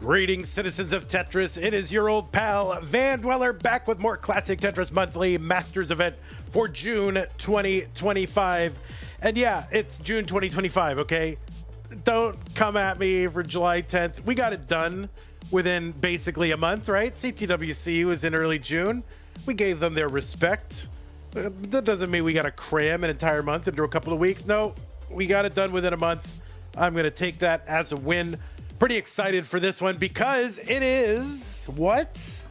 Greetings, citizens of Tetris. It is your old pal, Vandweller, back with more classic Tetris Monthly Masters event for June 2025. And yeah, it's June 2025, okay? Don't come at me for July 10th. We got it done within basically a month, right? CTWC was in early June. We gave them their respect. That doesn't mean we got to cram an entire month into a couple of weeks. No, we got it done within a month. I'm going to take that as a win. Pretty excited for this one because it is what?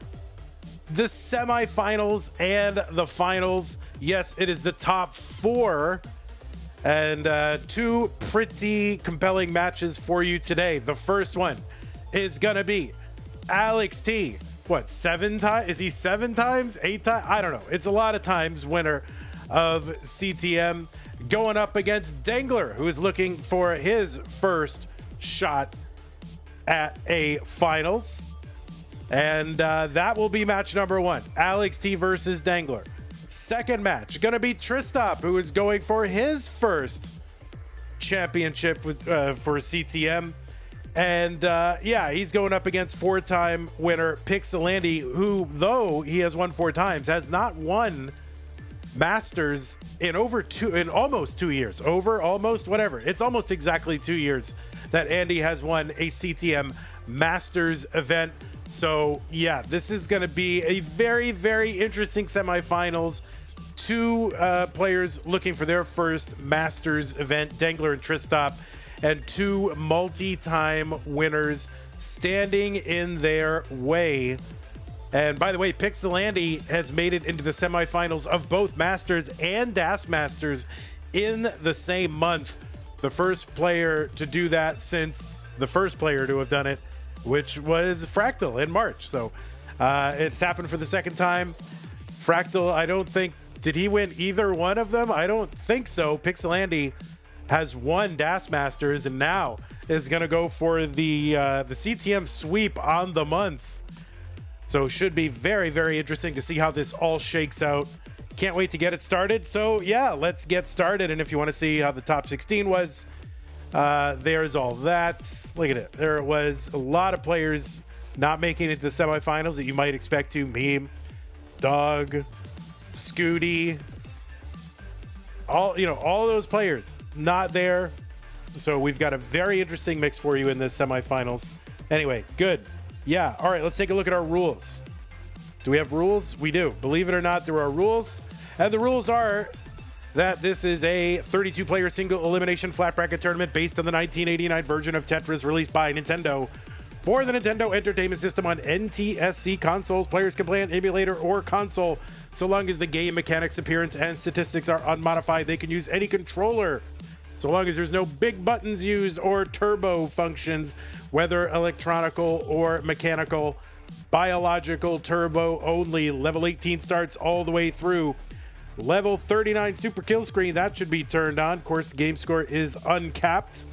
The semifinals and the finals. Yes, it is the top four and two pretty compelling matches for you today. The first one is gonna be Alex T. What, 7 times? Is he 7 times? 8 times? I don't know. It's a lot of times winner of CTM going up against Dangler, who is looking for his first shot at a finals. And that will be match number 1. Alex T versus Dangler. Second match gonna be Tristop, who is going for his first championship with for CTM. And yeah, he's going up against 4-time winner Pixelandy, who, though he has won 4 times, has not won Masters in almost 2 years. It's almost exactly 2 years that Andy has won a CTM Masters event. So yeah, this is going to be a very, very interesting semifinals. 2 players looking for their first Masters event, Dangler and Tristop, and 2 multi-time winners standing in their way. And by the way, Pixelandy has made it into the semifinals of both Masters and Das Masters in the same month. The first player to do that since the first player to have done it, which was Fractal in March. So it's happened for the second time. Fractal, I don't think, did he win either one of them? I don't think so. Pixelandy has won Das Masters and now is going to go for the CTM sweep on the month. So should be very, very interesting to see how this all shakes out. Can't wait to get it started. So yeah, let's get started. And if you want to see how the top 16 was, there's all that. Look at it. There was a lot of players not making it to the semifinals that you might expect to. Meme, Dog, Scooty, all those players not there. So we've got a very interesting mix for you in the semifinals. Anyway, good. Yeah. All right, let's take a look at our rules. Do we have rules? We do. Believe it or not, there are rules. And the rules are that this is a 32-player single elimination flat bracket tournament based on the 1989 version of Tetris released by Nintendo for the Nintendo Entertainment System on NTSC consoles. Players can play on emulator or console so long as the game mechanics, appearance, and statistics are unmodified. They can use any controller so long as there's no big buttons used or turbo functions, whether electronical or mechanical. Biological turbo only. Level 18 starts all the way through level 39 super kill screen. That should be turned on. Of course, the game score is uncapped.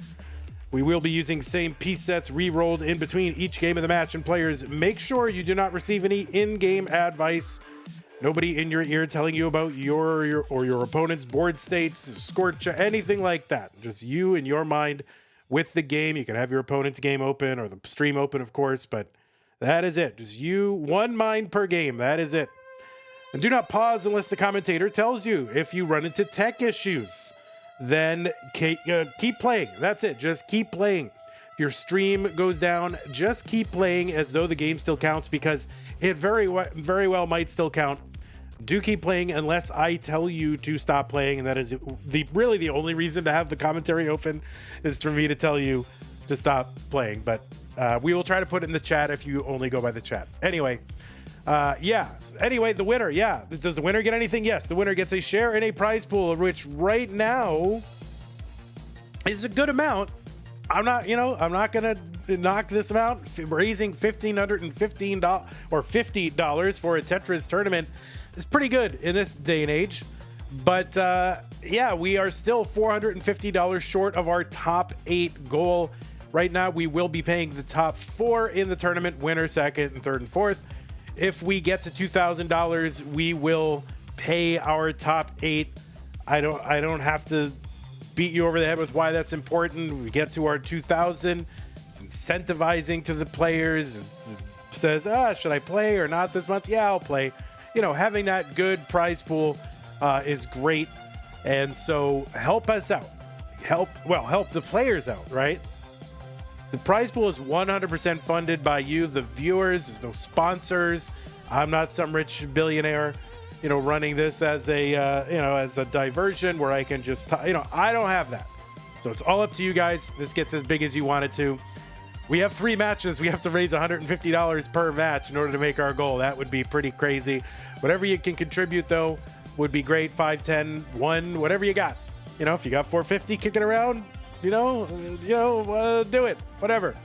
We will be using same piece sets re-rolled in between each game of the match. And players, make sure you do not receive any in-game advice. Nobody in your ear telling you about your opponent's board states, score, anything like that. Just you and your mind with the game. You can have your opponent's game open or the stream open, of course, but that is it. Just you, one mind per game. That is it. And do not pause unless the commentator tells you. If you run into tech issues, then keep playing. That's it. Just keep playing. If your stream goes down, just keep playing as though the game still counts, because it very well might still count. Do keep playing unless I tell you to stop playing, and that is really the only reason to have the commentary open is for me to tell you to stop playing. But we will try to put it in the chat if you only go by the chat. Anyway, yeah. Anyway, the winner, yeah. Does the winner get anything? Yes, the winner gets a share in a prize pool, of which right now is a good amount. I'm not gonna knock this amount. Raising $1,515 or $50 for a Tetris tournament is pretty good in this day and age. But yeah, we are still $450 short of our top 8 goal. Right now, we will be paying the top 4 in the tournament, winner, second, and third and fourth. If we get to $2,000, we will pay our top 8. I don't have to beat you over the head with why that's important. We get to our 2,000, incentivizing to the players. It says, should I play or not this month? Yeah, I'll play. You know, having that good prize pool is great. And so help us out. Help the players out, right? The prize pool is 100% funded by you, the viewers. There's no sponsors. I'm not some rich billionaire, running this as a diversion where I can just, I don't have that. So it's all up to you guys. This gets as big as you want it to. We have 3 matches. We have to raise $150 per match in order to make our goal. That would be pretty crazy. Whatever you can contribute, though, would be great. 5, 10, 1, whatever you got. If you got 450 kicking around, do it. Whatever.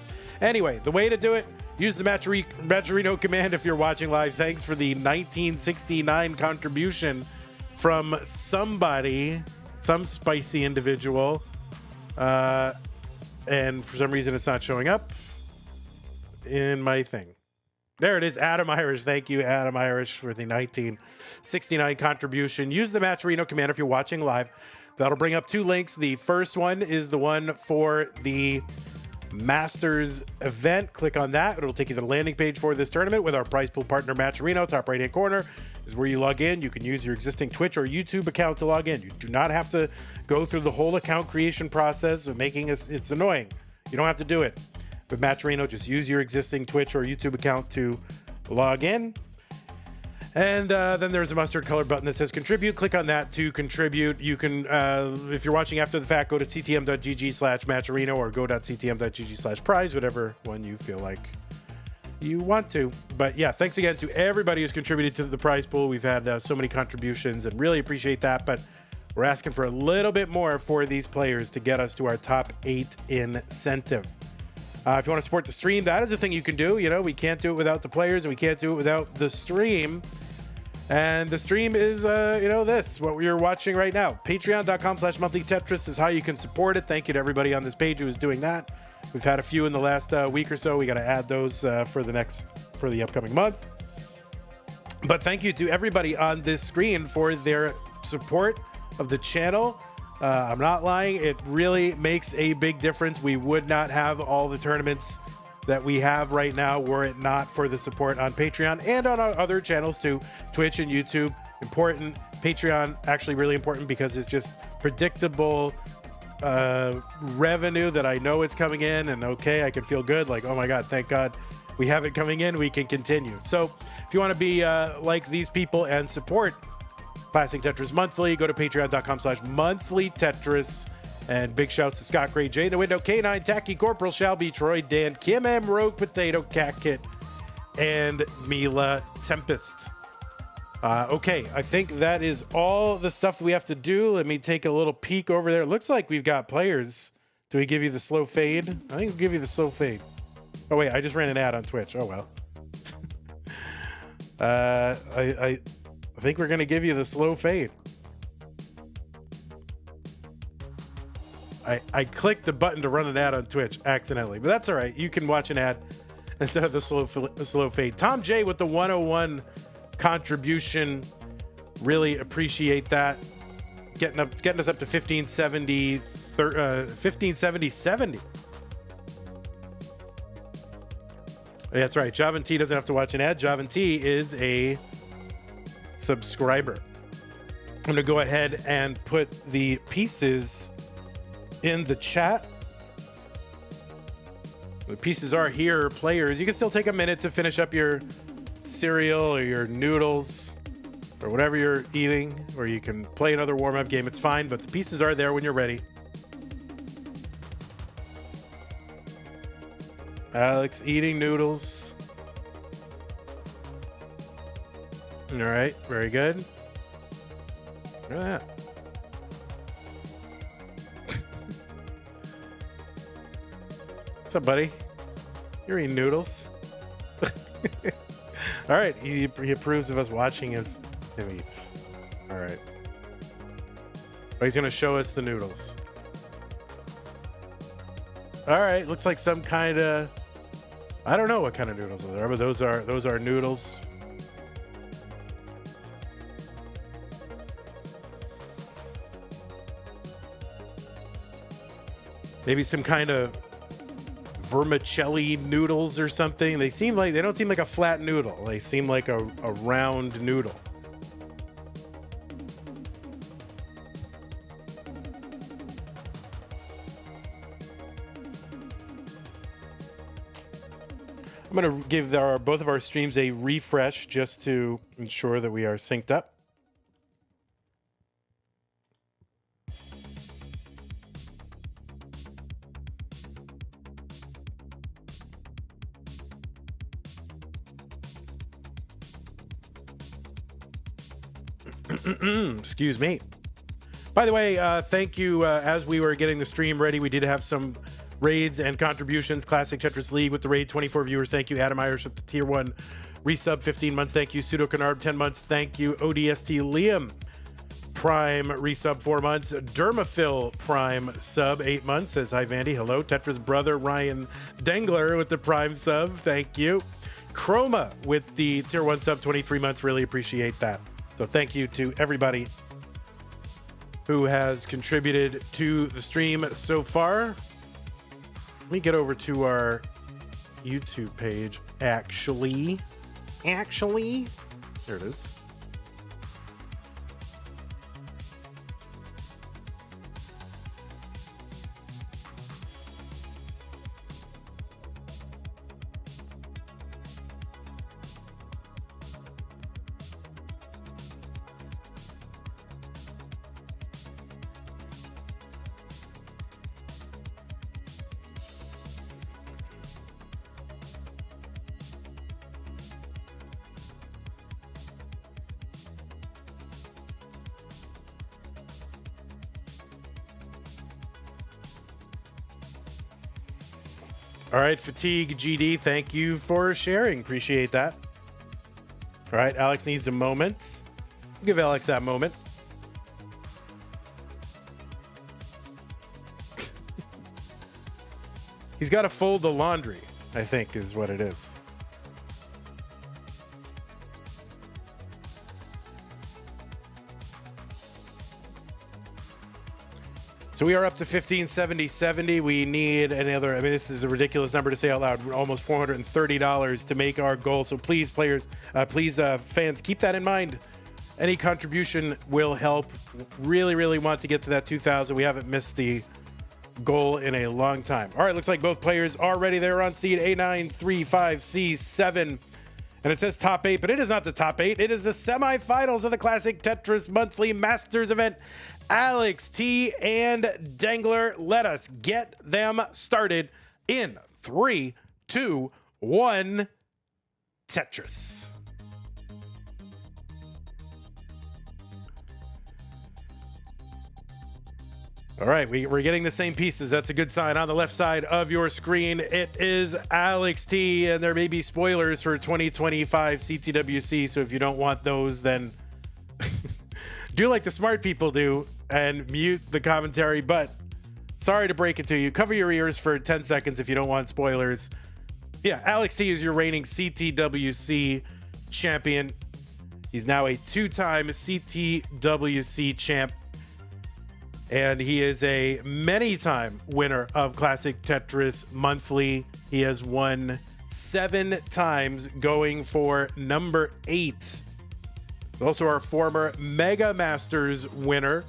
Anyway, the way to do it, use the Matcherino command if you're watching live. Thanks for the 1969 contribution from somebody, some spicy individual. And for some reason, it's not showing up in my thing. There it is, Adam Irish. Thank you, Adam Irish, for the 1969 contribution. Use the Matcherino command if you're watching live. That'll bring up 2 links. The first one is the one for the Masters event. Click on that. It'll take you to the landing page for this tournament with our prize pool partner, Matcherino. Top right-hand corner is where you log in. You can use your existing Twitch or YouTube account to log in. You do not have to go through the whole account creation process of making it's annoying. You don't have to do it. With Matcherino, just use your existing Twitch or YouTube account to log in. And then there's a mustard colored button that says contribute. Click on that to contribute. You can, if you're watching after the fact, go to ctm.gg/Matcherino or go.ctm.gg/prize, whatever one you feel like you want to. But yeah, thanks again to everybody who's contributed to the prize pool. We've had so many contributions and really appreciate that. But we're asking for a little bit more for these players to get us to our top 8 incentive. If you want to support the stream, that is a thing you can do. We can't do it without the players, and we can't do it without the stream. And the stream is, this, what you're watching right now. Patreon.com/monthly Tetris is how you can support it. Thank you to everybody on this page who is doing that. We've had a few in the last week or so. We got to add those for the upcoming month. But thank you to everybody on this screen for their support of the channel. I'm not lying. It really makes a big difference. We would not have all the tournaments that we have right now were it not for the support on Patreon and on our other channels too, Twitch and YouTube. Important. Patreon actually really important because it's just predictable revenue that I know it's coming in, and okay, I can feel good. Like, oh my God, thank God we have it coming in. We can continue. So if you want to be like these people and support Classic Tetris Monthly, go to patreon.com/monthly Tetris. And big shouts to Scott Gray, Jay, The Window, K9, Tacky, Corporal, Shelby, Troy, Dan, Kim M, Rogue Potato, Cat Kit, and Mila Tempest. Okay, I think that is all the stuff we have to do. Let me take a little peek over there. It looks like we've got players. Do we give you the slow fade? I think we'll give you the slow fade. Oh, wait, I just ran an ad on Twitch. Oh, well. I think we're going to give you the slow fade. I clicked the button to run an ad on Twitch accidentally, but that's all right. You can watch an ad instead of the slow fade. Tom J with the 101 contribution. Really appreciate that. Getting us up to 1570, 70. That's right. Javan T doesn't have to watch an ad. Javan T is a subscriber. I'm going to go ahead and put the pieces in the chat. The pieces are here, players. You can still take a minute to finish up your cereal or your noodles or whatever you're eating, or you can play another warm-up game. It's fine, but the pieces are there when you're ready. Alex eating noodles. All right, very good. Look at that. What's up, buddy? You're eating noodles. All right, he approves of us watching him eat. All right. Oh, he's gonna show us the noodles. All right, looks like some kind of, I don't know what kind of noodles are there, but those are noodles. Maybe some kind of vermicelli noodles or something. They don't seem like a flat noodle. They seem like a round noodle. I'm going to give both of our streams a refresh just to ensure that we are synced up. Excuse me. By the way, thank you. As we were getting the stream ready, we did have some raids and contributions. Classic Tetris League with the raid, 24 viewers. Thank you. Adam Irish with the tier 1 resub, 15 months. Thank you. Pseudo Canard, 10 months. Thank you. ODST Liam Prime resub, 4 months. Dermaphil Prime sub, 8 months. Says hi, Vandy. Hello. Tetris brother Ryan Dengler with the Prime sub. Thank you. Chroma with the tier 1 sub, 23 months. Really appreciate that. So thank you to everybody who has contributed to the stream so far. Let me get over to our YouTube page. Actually, there it is. All right, Fatigue GD, thank you for sharing. Appreciate that. All right, Alex needs a moment. Give Alex that moment. He's got to fold the laundry, I think is what it is. So we are up to 1570.70. We need another, I mean, this is a ridiculous number to say out loud, almost $430 to make our goal. So please, players, fans, keep that in mind. Any contribution will help. Really, really want to get to that 2,000. We haven't missed the goal in a long time. All right, looks like both players are ready. They're on seed A935C7. And it says top 8, but it is not the top 8. It is the semifinals of the Classic Tetris Monthly Masters event. Alex T and Dengler, let us get them started in 3, 2, 1, Tetris. All right, we're getting the same pieces. That's a good sign. On the left side of your screen, it is Alex T, and there may be spoilers for 2025 CTWC, so if you don't want those, then do like the smart people do and mute the commentary, but sorry to break it to you. Cover your ears for 10 seconds if you don't want spoilers. Yeah, Alex T is your reigning CTWC champion. He's now a 2-time CTWC champ. And he is a many-time winner of Classic Tetris Monthly. He has won 7 times, going for number 8. Also our former Mega Masters winner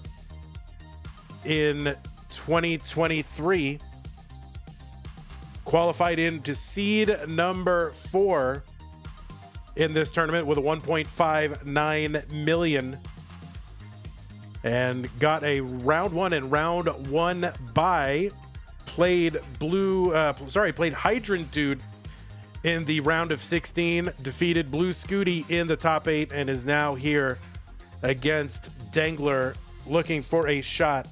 in 2023. Qualified into seed number 4 in this tournament with a 1.59 million. And got a round 1 and round 1 bye. Played Hydrant Dude in the round of 16. Defeated Blue Scooty in the top 8 and is now here against Dengler, looking for a shot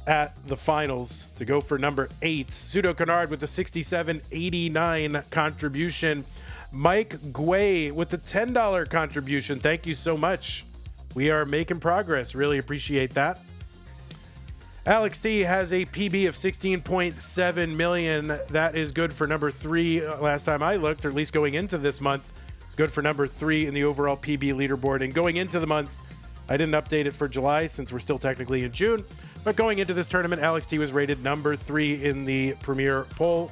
at the finals to go for number 8. Pseudo Canard with the 67.89 contribution. Mike Guay with the $10 contribution. Thank you so much. We are making progress. Really appreciate that. Alex T has a PB of 16.7 million. That is good for number 3 last time I looked, or at least going into this month. It's good for number 3 in the overall PB leaderboard. And going into the month, I didn't update it for July since we're still technically in June. But going into this tournament, Alex T was rated number 3 in the Premier poll.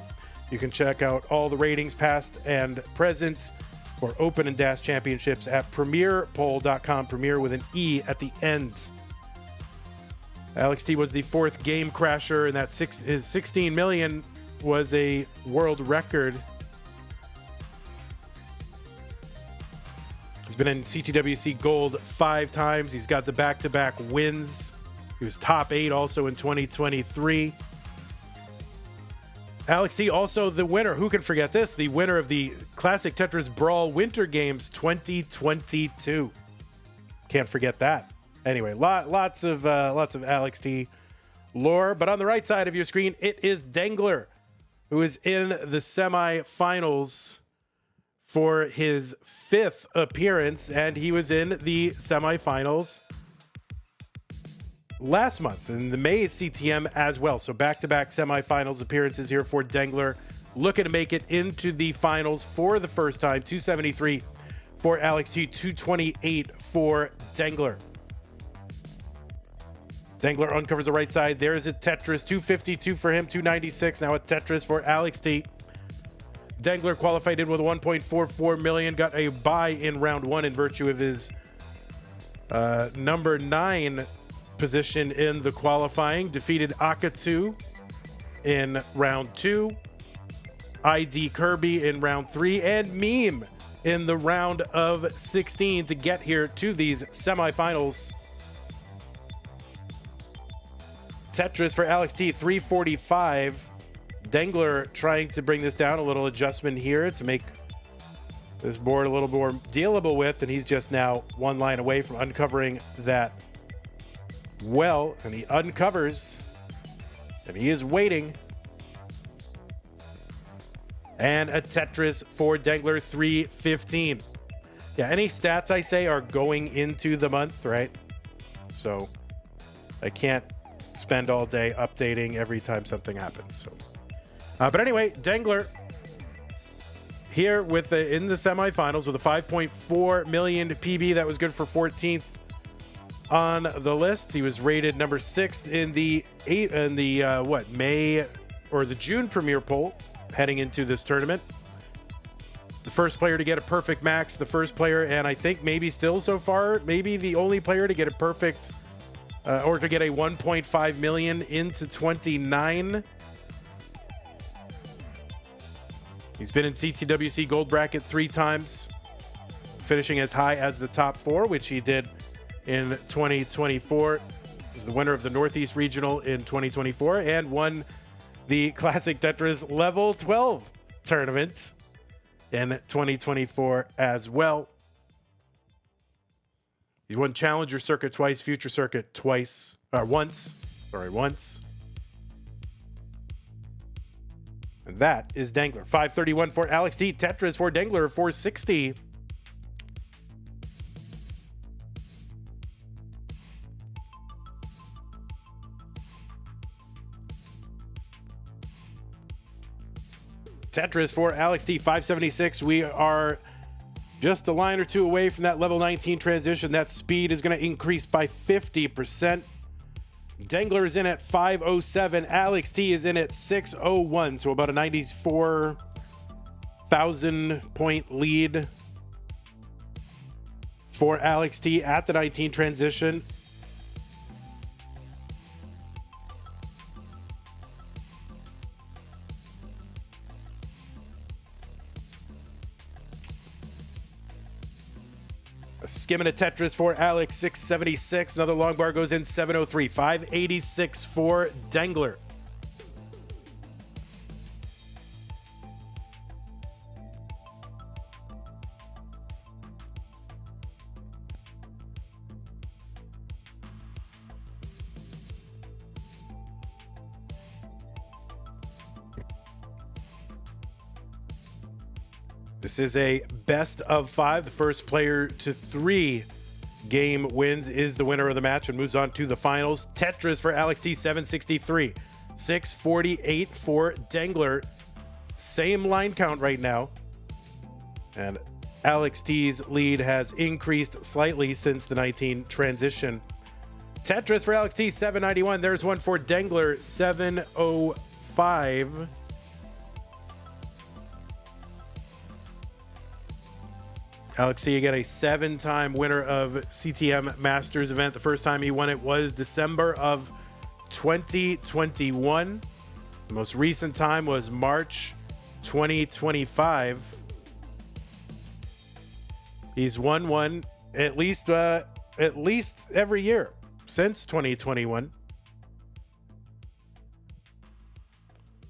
You can check out all the ratings past and present for Open and Dash Championships at premierpoll.com, Premier with an E at the end. Alex T was the 4th game crasher, and that his 16 million was a world record. He's been in CTWC Gold 5 times. He's got the back-to-back wins. He was top 8 also in 2023. Alex T, also the winner, who can forget this, the winner of the Classic Tetris Brawl Winter Games 2022. Can't forget that. Anyway, lots of Alex T lore. But on the right side of your screen, it is Dangler, who is in the semifinals for his 5th appearance, and he was in the semifinals last month in the May CTM as well. So back-to-back semifinals appearances here for Dangler, looking to make it into the finals for the first time. 273 for Alex T, 228 for Dangler. Dangler uncovers the right side. There's a Tetris, 252 for him, 296. Now a Tetris for Alex T. Dangler qualified in with 1.44 million, got a bye in round 1 in virtue of his number 9 position in the qualifying. Defeated Akatu in round 2, ID Kirby in round 3, and Meme in the round of 16 to get here to these semifinals. Tetris for Alex T, 345. Dangler trying to bring this down, a little adjustment here to make this board a little more dealable with, and he's just now 1 line away from uncovering that well, and he uncovers, and he is waiting. And a Tetris for Dangler, 315. Yeah, any stats I say are going into the month, right? So I can't spend all day updating every time something happens. So, but anyway, Dangler here with in the semifinals with a 5.4 million PB. That was good for 14th on the list. He was rated number 6 in the May or the June Premier poll heading into this tournament. The first player to get a perfect max, the first player, and I think maybe still so far, maybe the only player to get a perfect or to get a 1.5 million into 29. He's been in CTWC Gold Bracket 3 times, finishing as high as the top 4, which he did in 2024. He's the winner of the Northeast Regional in 2024 and won the Classic Tetris Level 12 tournament in 2024 as well. He won Challenger Circuit twice, Future Circuit once. And that is Dangler. 531 for Alex T. Tetris for Dangler, 460. Tetris for Alex T, 576. We are just a line or 2 away from that level 19 transition. That speed is going to increase by 50%. Dangler is in at 507. Alex T is in at 601. So about a 94,000 point lead for Alex T at the 19 transition. Skimming a Tetris for Alex, 676. Another long bar goes in, 703. 586 for Dangler. This is a best of 5. The first player to 3 game wins is the winner of the match and moves on to the finals. Tetris for Alex T, 763. 648 for Dangler. Same line count right now. And Alex T's lead has increased slightly since the 19 transition. Tetris for Alex T, 791. There's one for Dangler, 705. Alex T, again, a 7-time winner of CTM Masters event. The first time he won it was December of 2021. The most recent time was March 2025. He's won one at least every year since 2021.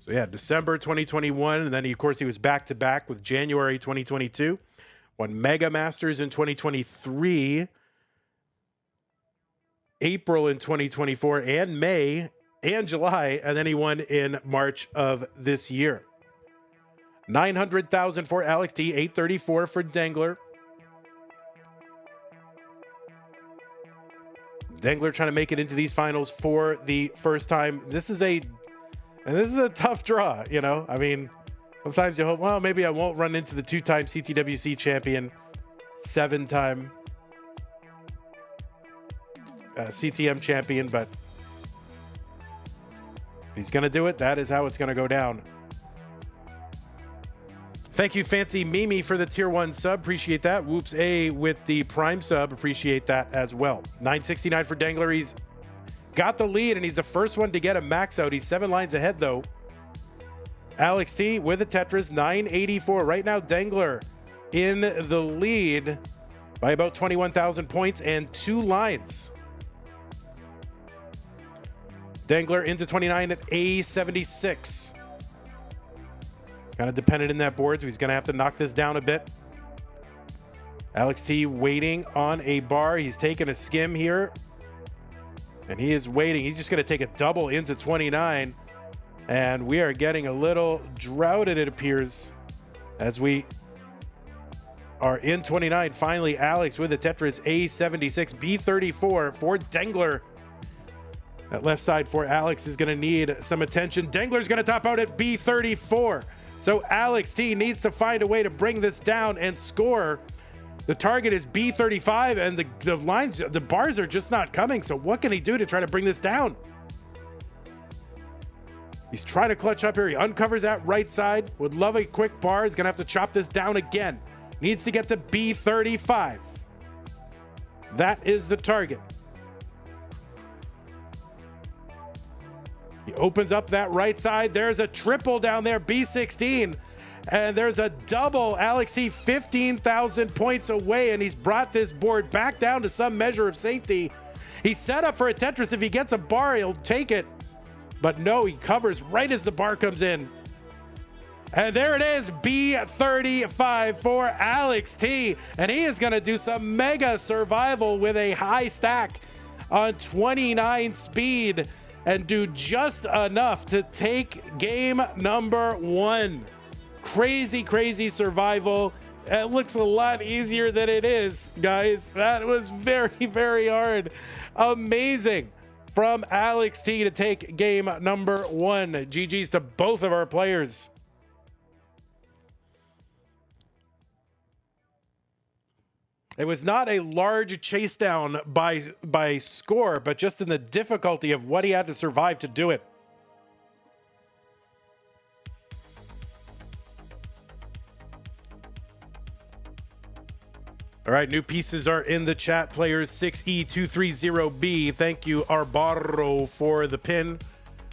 So yeah, December 2021, and then of course he was back to back with January 2022. Won Mega Masters in 2023, April in 2024, and May and July, and then he won in March of this year. 900,000 for Alex T, 834 for Dangler. Dangler trying to make it into these finals for the first time. This is a tough draw, you know? I mean, sometimes you hope, well, maybe I won't run into the 2-time CTWC champion, 7-time CTM champion, but if he's going to do it, that is how it's going to go down. Thank you, Fancy Mimi, for the tier 1 sub. Appreciate that. Whoops A with the prime sub. Appreciate that as well. 969 for Dangler. He's got the lead, and he's the first one to get a max out. He's 7 lines ahead, though. Alex T with a Tetris, 984. Right now, Dangler in the lead by about 21,000 points and 2 lines. Dangler into 29 at A76. Kind of dependent in that board, so he's going to have to knock this down a bit. Alex T waiting on a bar. He's taking a skim here. And he is waiting. He's just going to take a double into 29. And we are getting a little droughted, it appears, as we are in 29. Finally, Alex with the Tetris A76, B34 for Dangler. That left side for Alex is going to need some attention. Dangler's going to top out at B34. So Alex T needs to find a way to bring this down and score. The target is B35, and the lines, the bars are just not coming. So what can he do to try to bring this down? He's trying to clutch up here. He uncovers that right side. Would love a quick bar. He's going to have to chop this down again. Needs to get to B35. That is the target. He opens up that right side. There's a triple down there, B16. And there's a double. Alex T 15,000 points away, and he's brought this board back down to some measure of safety. He's set up for a Tetris. If he gets a bar, he'll take it. But no, he covers right as the bar comes in. And there it is, B35 for Alex T. And he is going to do some mega survival with a high stack on 29 speed and do just enough to take game number 1. Crazy, crazy survival. It looks a lot easier than it is, guys. That was very, very hard. Amazing from Alex T to take game number 1. GG's to both of our players. It was not a large chase down by score, but just in the difficulty of what he had to survive to do it. All right, new pieces are in the chat. Players 6E230B. Thank you, Arbaro, for the pin.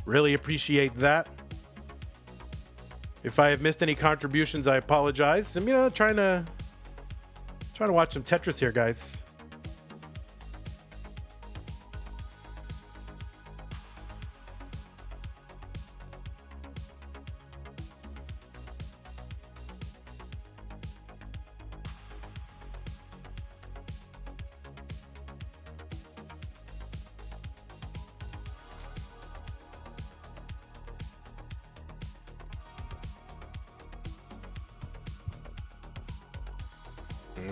Really appreciate that. If I have missed any contributions, I apologize. I'm, trying to watch some Tetris here, guys.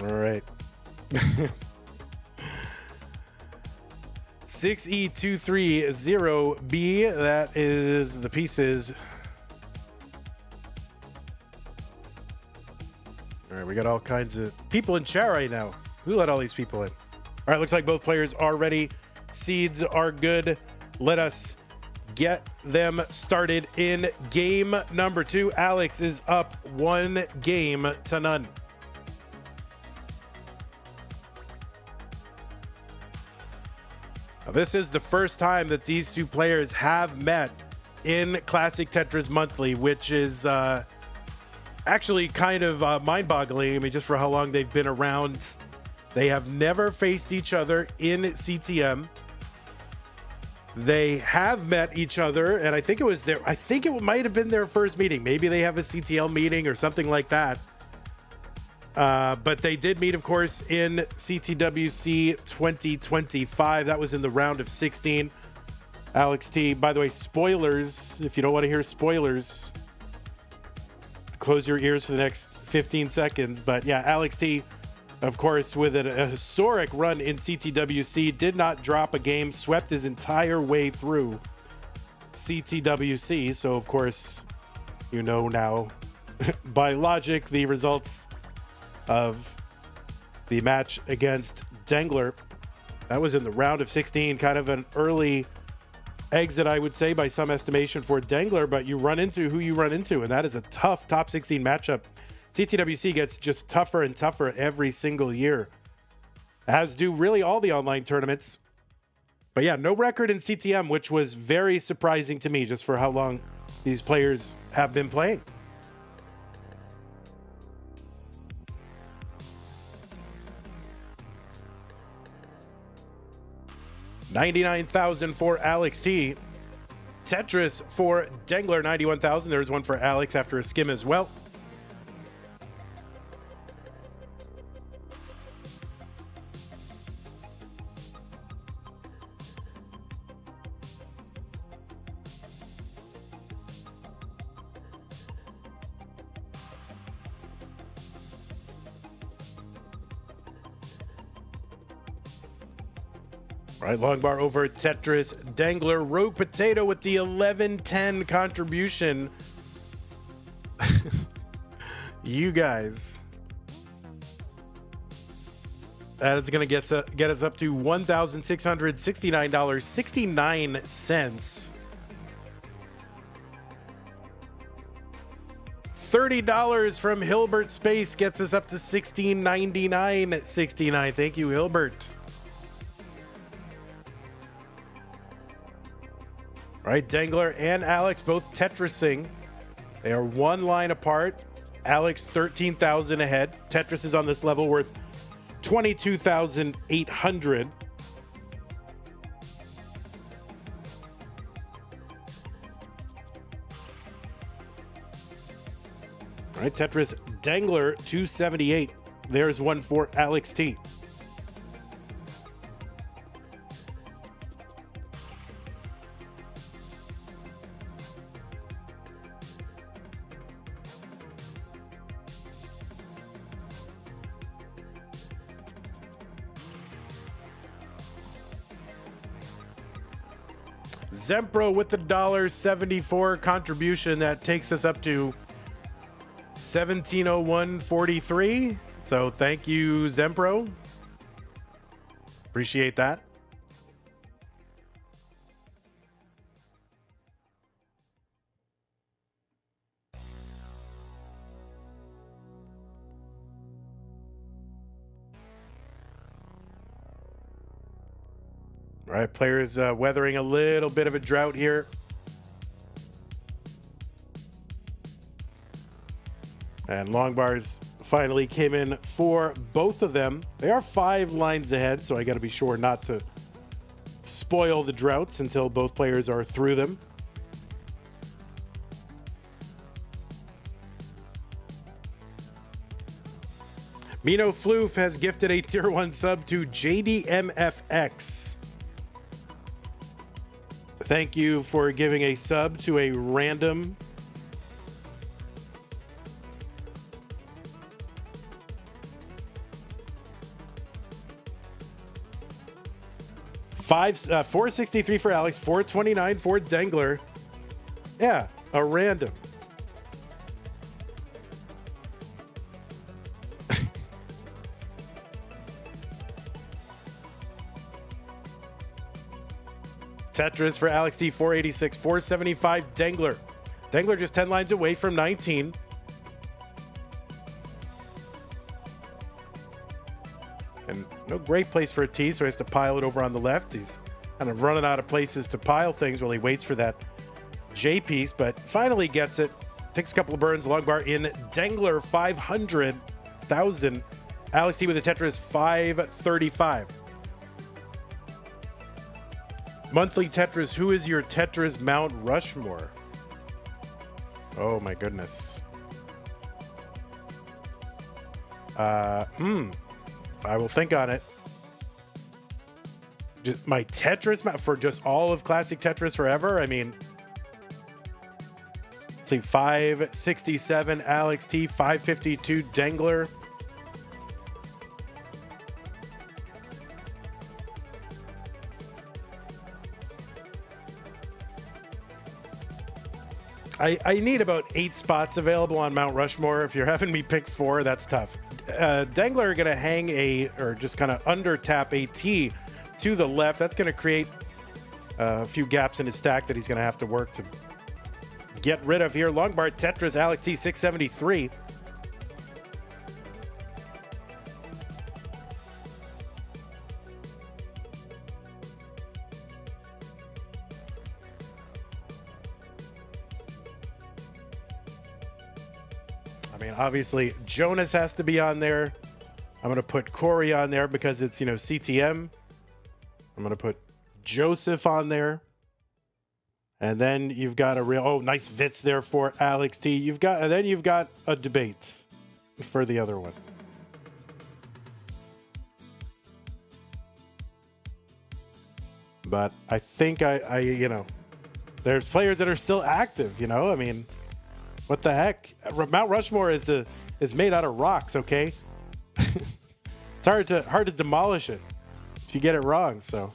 All right. 6E230B. That is the pieces. All right, we got all kinds of people in chat right now. Who let all these people in? All right, looks like both players are ready. Seeds are good. Let us get them started in game number 2. Alex is up 1 game to none. This is the first time that these two players have met in Classic Tetris Monthly, which is actually kind of mind-boggling. I mean, just for how long they've been around. They have never faced each other in CTM. They have met each other, and I think it might have been their first meeting. Maybe they have a CTL meeting or something like that. But they did meet, of course, in CTWC 2025. That was in the round of 16. Alex T, by the way, spoilers. If you don't want to hear spoilers, close your ears for the next 15 seconds. But yeah, Alex T, of course, with a historic run in CTWC, did not drop a game, swept his entire way through CTWC. So, of course, you know now, by logic, the results of the match against Dengler. That was in the round of 16, kind of an early exit, I would say, by some estimation for Dengler, but you run into who you run into, and that is a tough top 16 matchup. CTWC gets just tougher and tougher every single year, as do really all the online tournaments. But yeah, no record in CTM, which was very surprising to me just for how long these players have been playing. $99,000 for Alex T. Tetris for Dengler, $91,000. There's one for Alex after a skim as well. All right, long bar over Tetris. Dengler, Rogue Potato with the 11-10 contribution. You guys. That is going to get us up to $1,669.69. $30 from Hilbert Space gets us up to $1699.69. Thank you, Hilbert. All right, Dengler and Alex both Tetrising. They are one line apart. Alex 13,000 ahead. Tetris is on this level worth 22,800. All right, Tetris Dengler 278. There's one for Alex T. Zempro with the $1.74 contribution. That takes us up to 1701.43. So thank you, Zempro. Appreciate that. All right, players weathering a little bit of a drought here. And long bars finally came in for both of them. They are 5 lines ahead, so I got to be sure not to spoil the droughts until both players are through them. Mino Floof has gifted a tier 1 sub to JDMFX. Thank you for giving a sub to a random $463 for Alex, $429 for Dengler. Yeah, a random. Tetris for Alex T, 486, 475 Dengler. Dengler just 10 lines away from 19. And no great place for a T, so he has to pile it over on the left. He's Kind of running out of places to pile things while he waits for that J piece, but finally gets it. Takes a couple of burns. Long bar in. Dangler 500,000. Alex T with a Tetris 535. Monthly Tetris. Who is your Tetris Mount Rushmore? Oh my goodness. I will think on it. Just my Tetris map for just all of classic Tetris forever. I mean, let's see, 567 Alex T, 552 Dangler. I need about 8 spots available on Mount Rushmore. If you're having me pick 4, that's tough. Dangler going to hang or just kind of under tap a T to the left. That's going to create a few gaps in his stack that he's going to have to work to get rid of here. Long bar Tetris, Alex T, 673. I mean, obviously, Jonas has to be on there. I'm going to put Corey on there because it's, CTM. I'm going to put Joseph on there. And then you've got nice Vits there for Alex T. And then you've got a debate for the other one. But I think there's players that are still active, I mean, what the heck? Mount Rushmore is made out of rocks, okay? It's hard to demolish it if you get it wrong, so.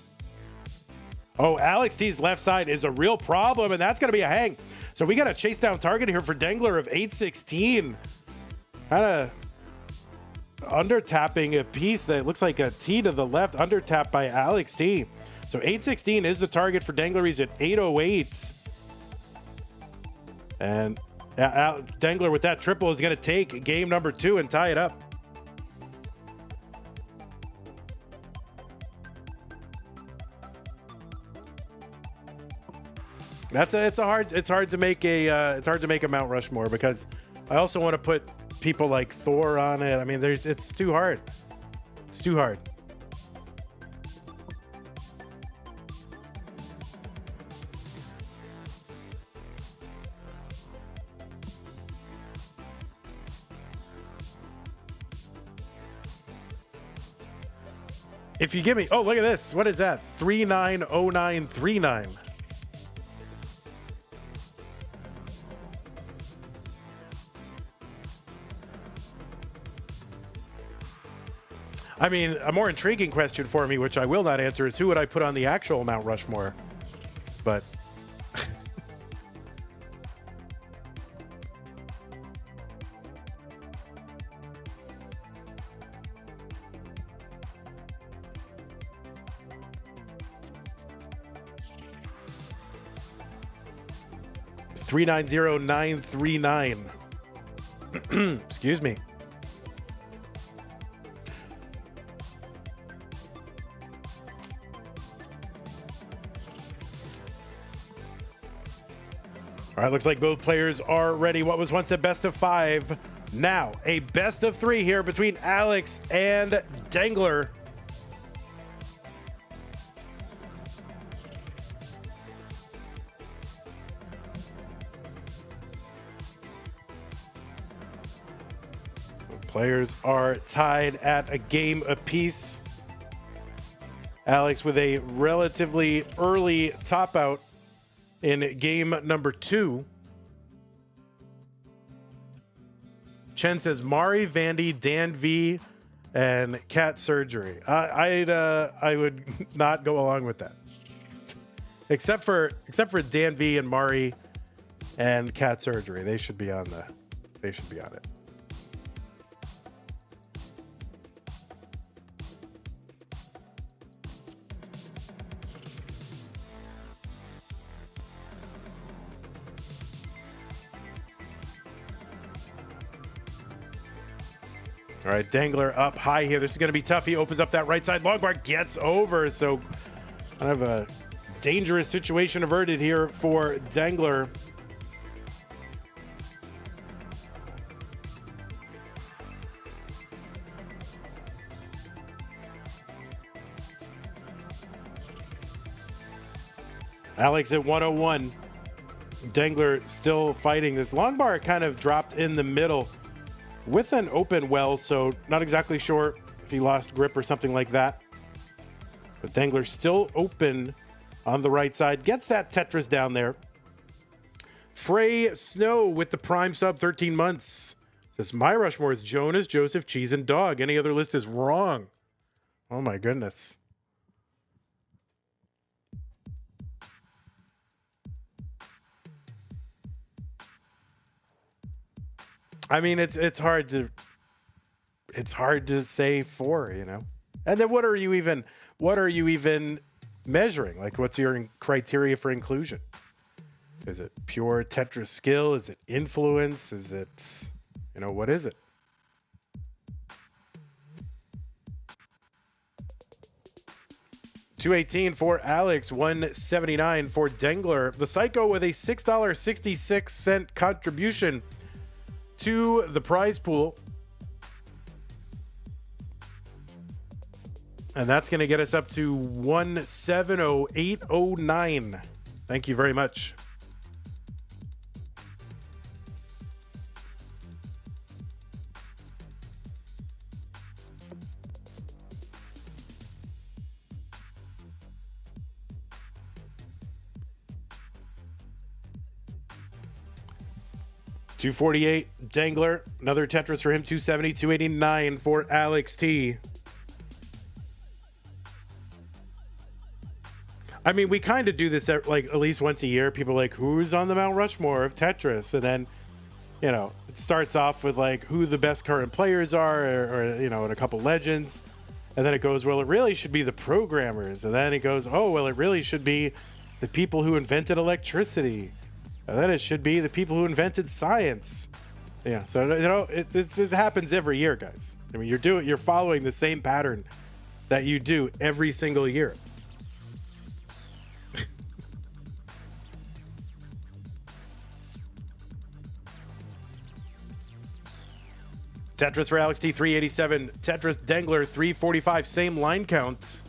Oh, Alex T's left side is a real problem, and that's going to be a hang. So we got a chase down target here for Dangler of 816. Kind of under tapping a piece that looks like a T to the left, under tap by Alex T. So 816 is the target for Dangler. He's at 808. And Dangler with that triple is going to take game number 2 and tie it up. It's hard to make a Mount Rushmore because I also want to put people like Thor on it. I mean, it's too hard. It's too hard. If you give me, look at this. What is that? 390939. I mean, a more intriguing question for me, which I will not answer, is who would I put on the actual Mount Rushmore? But $390,939. Excuse me. All right, looks like both players are ready. What was once a best of 5, now a best of 3 here between Alex and Dangler. Players are tied at a game apiece. Alex with a relatively early top out in game number 2. Chen says Mari, Vandy, Dan V, and cat surgery. I would not go along with that. Except for Dan V and Mari and cat surgery. They should be on it. All right, Dangler up high here. This is going to be tough. He opens up that right side. Long bar gets over. So Kind of a dangerous situation averted here for Dangler. Alex at 101. Dangler still fighting. This long bar kind of dropped in the middle with an open well, so not exactly sure if he lost grip or something like that. But Dangler still open on the right side. Gets that Tetris down there. Frey Snow with the prime sub, 13 months. Says, my Rushmore is Jonas, Joseph, Cheese, and Dog. Any other list is wrong. Oh my goodness. I mean, it's hard to say four, you know. And then what are you even measuring? Like, what's your criteria for inclusion? Is it pure Tetris skill? Is it influence? Is it, you know, what is it? $218 for Alex, $179 for Dangler. The Psycho with a $6.66 contribution to the prize pool. And that's going to get us up to 170,809. Thank you very much. $248, Dangler. Another Tetris for him. $270, $289 for Alex T. I mean, we kind of do this like at least once a year. People are like, who's on the Mount Rushmore of Tetris? And then, you know, it starts off with like who the best current players are, or you know, and a couple legends. And then it goes, well, it really should be the programmers. And then it goes, oh, well, it really should be the people who invented electricity. And then it should be the people who invented science. Yeah, so you know, it happens every year, guys. I mean, you're following the same pattern that you do every single year. Tetris for Alex T, 387. Tetris Dangler, 345. Same line count.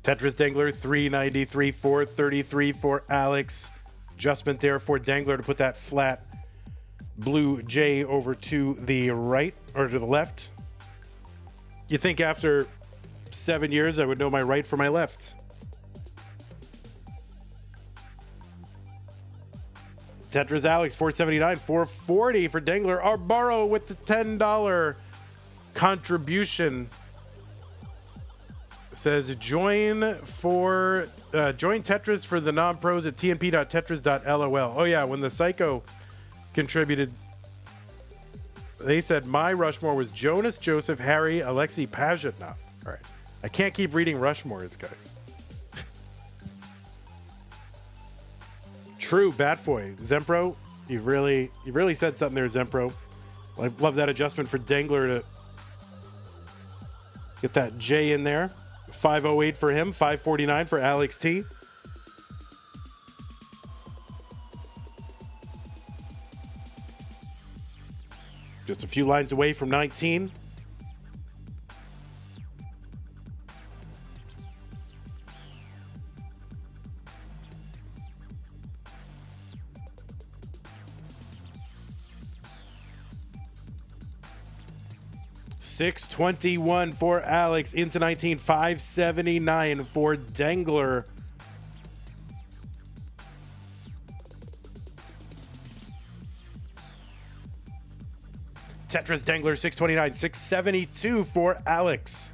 Tetris Dangler, 393, 433 for Alex. Adjustment there for Dangler to put that flat blue J over to the right, or to the left. You think after 7 years I would know my right from my left. Tetris Alex, 479, 440 for Dangler. Arbaro with the $10 contribution. Says join Tetris for the non-pros at tnp.tetris.lol. Oh yeah, when the Psycho contributed, they said my Rushmore was Jonas, Joseph, Harry, Alexei Pajitnov. All right, I can't keep reading Rushmores, guys. True, Batfoy. Zempro, you've really said something there, Zempro. I love that adjustment for Dangler to get that J in there. 508 for him, 549 for Alex T. Just a few lines away from 19. $621 for Alex, into 19, $579 for Dangler. Tetris Dangler, $629, $672 for Alex.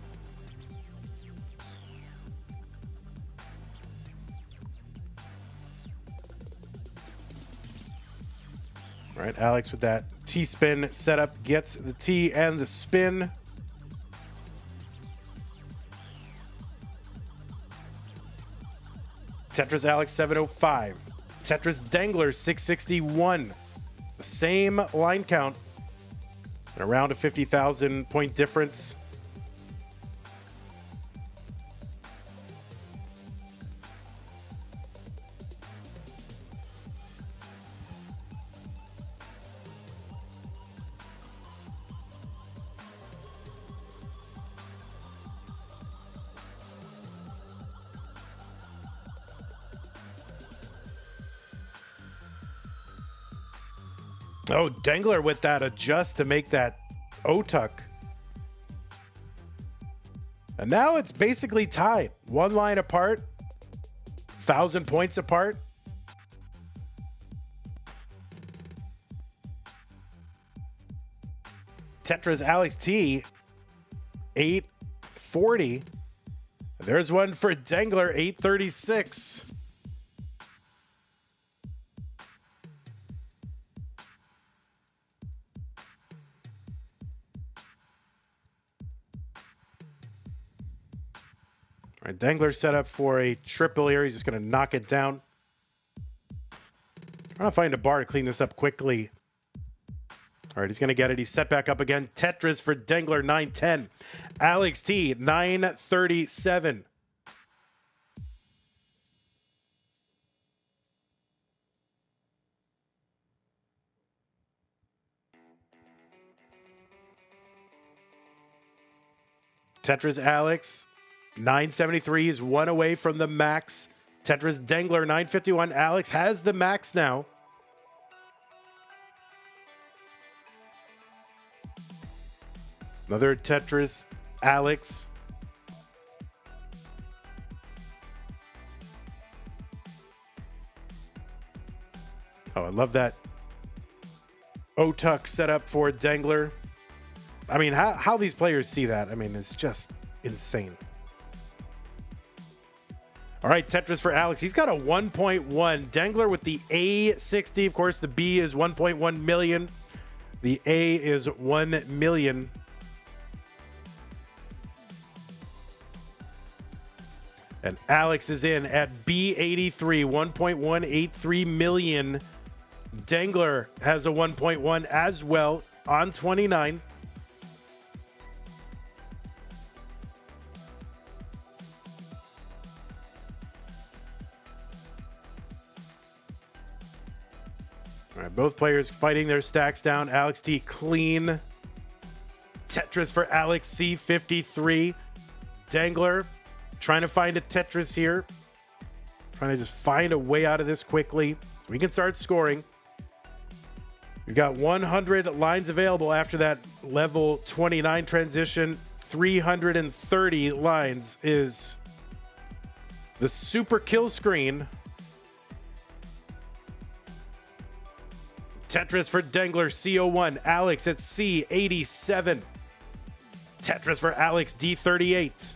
All right, Alex with that T-spin setup gets the T and the spin. Tetris Alex 705. Tetris Dangler 661. The same line count. And around a 50,000 point difference. Oh, Dangler with that adjust to make that O-tuck. And now it's basically tied. One line apart. 1,000 points apart. Tetris Alex T, 840. There's one for Dangler, 836. All right, Dangler set up for a triple here. He's just going to knock it down. Trying to find a bar to clean this up quickly. All right, he's going to get it. He's set back up again. Tetris for Dangler, 910. Alex T, 937. Tetris Alex, 973 is one away from the max. Tetris Dangler, 951. Alex has the max now. Another Tetris Alex. Oh, I love that O-tuck setup for Dangler. I mean, how these players see that, I mean, it's just insane. All right, Tetris for Alex. He's got a 1.1. Dangler with the A60. Of course, the B is 1.1 million. The A is 1 million. And Alex is in at B83, 1.183 million. Dangler has a 1.1 as well on 29. All right, both players fighting their stacks down. Alex T clean. Tetris for Alex C, 53. Dangler trying to find a Tetris here. Trying to just find a way out of this quickly so we can start scoring. We've got 100 lines available after that level 29 transition. 330 lines is the super kill screen. Tetris for Dangler, C01. Alex at C87. Tetris for Alex, D38.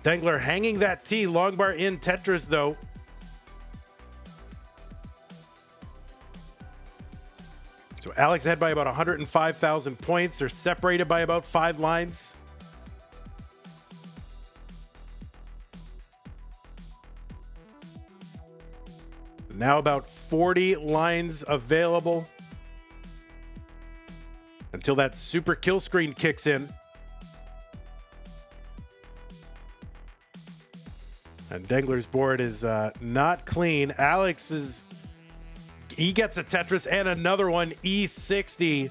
Dangler hanging that T. Long bar in Tetris, though. So Alex ahead by about 105,000 points. They're separated by about 5 lines. Now about 40 lines available until that super kill screen kicks in. And Dangler's board is not clean. Alex he gets a Tetris and another one, E60. And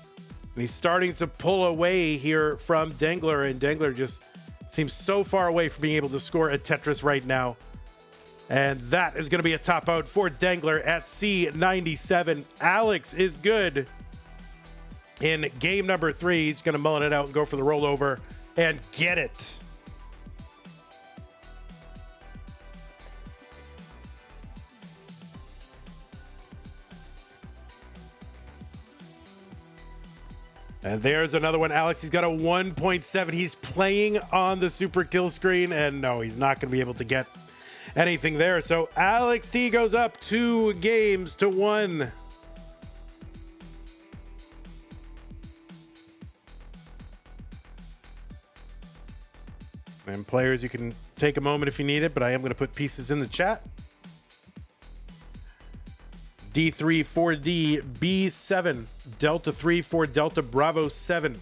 he's starting to pull away here from Dangler, and Dangler just seems so far away from being able to score a Tetris right now. And that is going to be a top out for Dangler at C97. Alex is good in game number 3. He's going to mullen it out and go for the rollover and get it. And there's another one. Alex, he's got a 1.7. He's playing on the super kill screen, and no, he's not going to be able to get anything there. So Alex T goes up 2 games to 1. And players, you can take a moment if you need it, but I am going to put pieces in the chat. D3 4D B7 Delta 3 for Delta Bravo 7.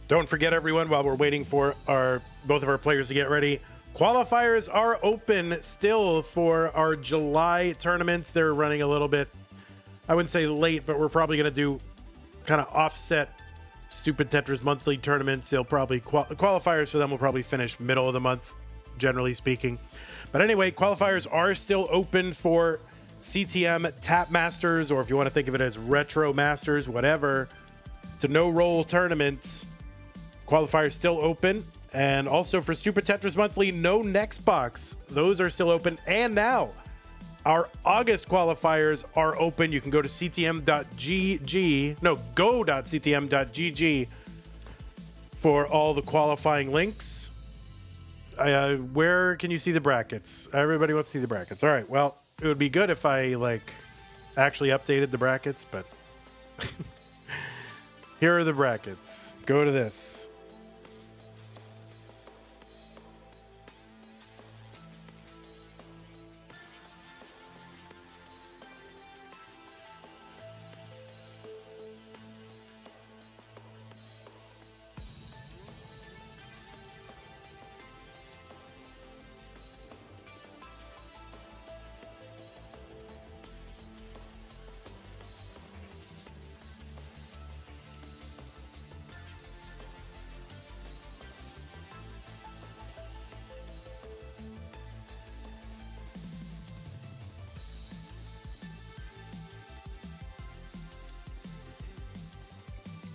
Don't forget, everyone, while we're waiting for both of our players to get ready, qualifiers are open still for our July tournaments. They're running a little bit, I wouldn't say late, but we're probably going to do kind of offset stupid Tetris Monthly tournaments. They'll probably qualifiers for them will probably finish middle of the month, generally speaking. But anyway, qualifiers are still open for CTM Tap Masters, or if you want to think of it as Retro Masters, whatever. It's a no-roll tournament. Qualifiers still open. And also for Stupid Tetris Monthly, no next box. Those are still open. And now our August qualifiers are open. You can go to go.ctm.gg for all the qualifying links. Where can you see the brackets? Everybody wants to see the brackets. All right. Well, it would be good if I actually updated the brackets, but here are the brackets. Go to this.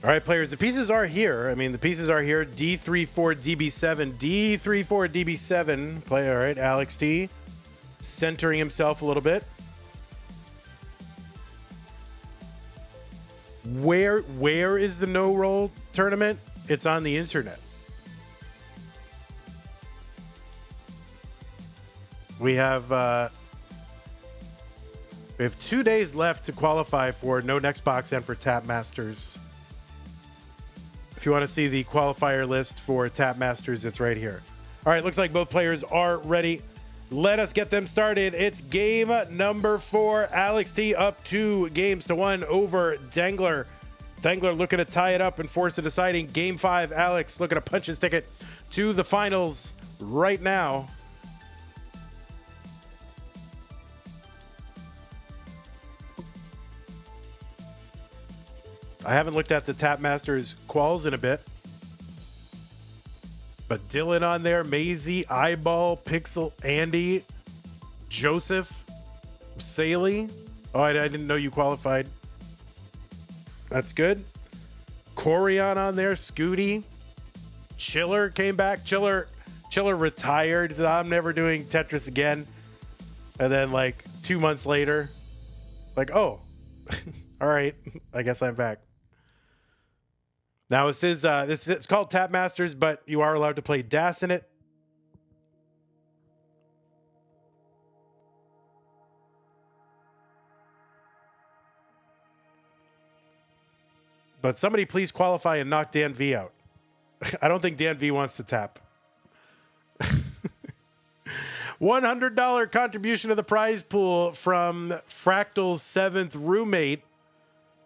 All right, players, the pieces are here. I mean, the pieces are here. D34DB7. D34DB7. Play, all right, Alex T. Centering himself a little bit. Where is the no-roll tournament? It's on the internet. We have 2 days left to qualify for No Next Box and for Tap Masters. If you want to see the qualifier list for Tap Masters, it's right here. All right, looks like both players are ready. Let us get them started. It's game number 4. Alex T up 2-1 over Dangler. Dangler looking to tie it up and force a deciding. Game 5, Alex looking to punch his ticket to the finals right now. I haven't looked at the Tap Masters quals in a bit. But Dylan on there, Maisie, Eyeball, Pixel, Andy, Joseph, Saley. Oh, I didn't know you qualified. That's good. Corian on there, Scooty. Chiller came back. Chiller retired. Said, I'm never doing Tetris again. And then 2 months later, oh, all right, I guess I'm back. Now, it's called Tap Masters, but you are allowed to play DAS in it. But somebody please qualify and knock Dan V out. I don't think Dan V wants to tap. $100 contribution to the prize pool from Fractal's 7th roommate.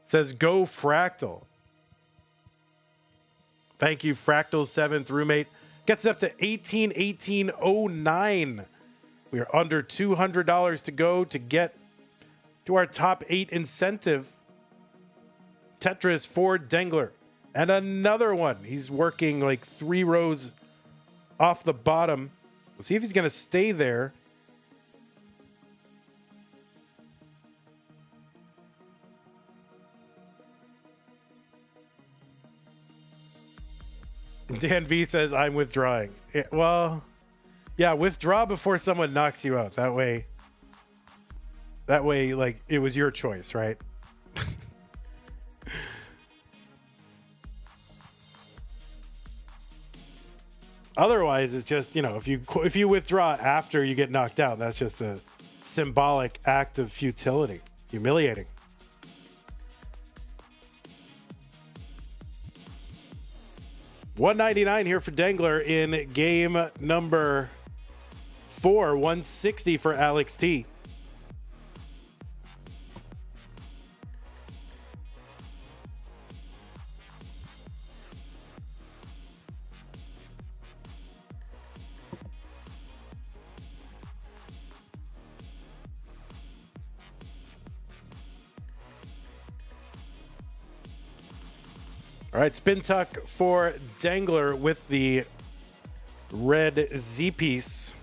Says, go Fractal. Thank you, Fractal's 7th roommate. Gets up to 18,1809. We are under $200 to go to get to our top 8 incentive. Tetris for Dangler. And another one. He's working like 3 rows off the bottom. We'll see if he's going to stay there. Dan V says, I'm withdrawing. Well, yeah, withdraw before someone knocks you out. That way, like, it was your choice, right? Otherwise, it's just, you know, if you withdraw after you get knocked out, that's just a symbolic act of futility. Humiliating. $199 here for Dangler in game number 4. $160 for Alex T. All right, spin tuck for Dangler with the red Z piece.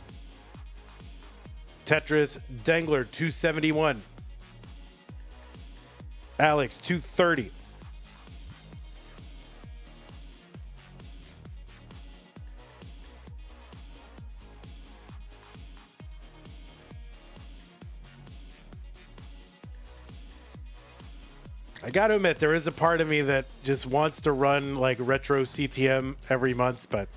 Tetris Dangler 271. Alex 230. I got to admit, there is a part of me that just wants to run like retro CTM every month, but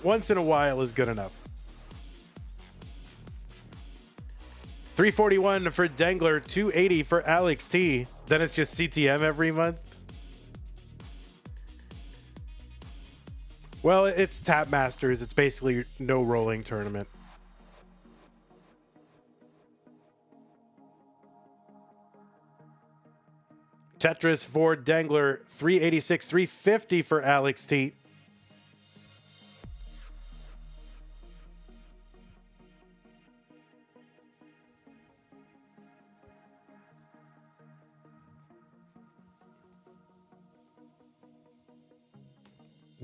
once in a while is good enough. 341 for Dangler, 280 for Alex T. Then it's just CTM every month. Well, it's Tap Masters. It's basically no rolling tournament. Tetris for Dangler, 386, 350 for Alex T.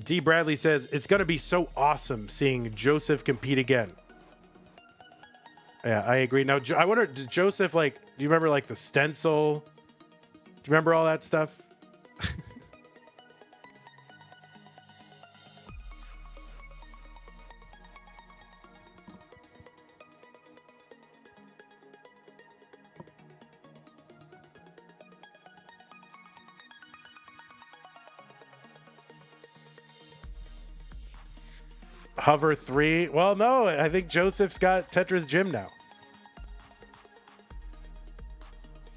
D. Bradley says, it's going to be so awesome seeing Joseph compete again. Yeah, I agree. Now, I wonder, did Joseph, do you remember, the stencil? Do you remember all that stuff? Hover 3. Well, no, I think Joseph's got Tetris Gym now.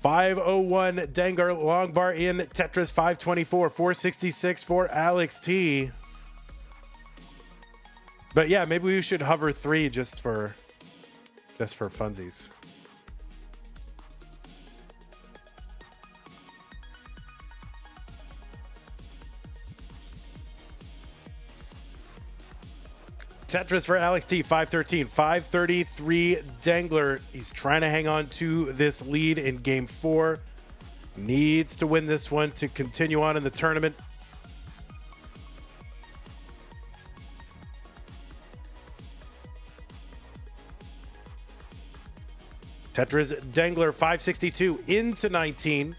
501 Dangler long bar in Tetris 524. 466 for Alex T. But yeah, maybe we should hover 3 just for funsies. Tetris for Alex T, 513. 533 Dangler. He's trying to hang on to this lead in game 4. Needs to win this one to continue on in the tournament. Tetris Dangler, 562 into 19.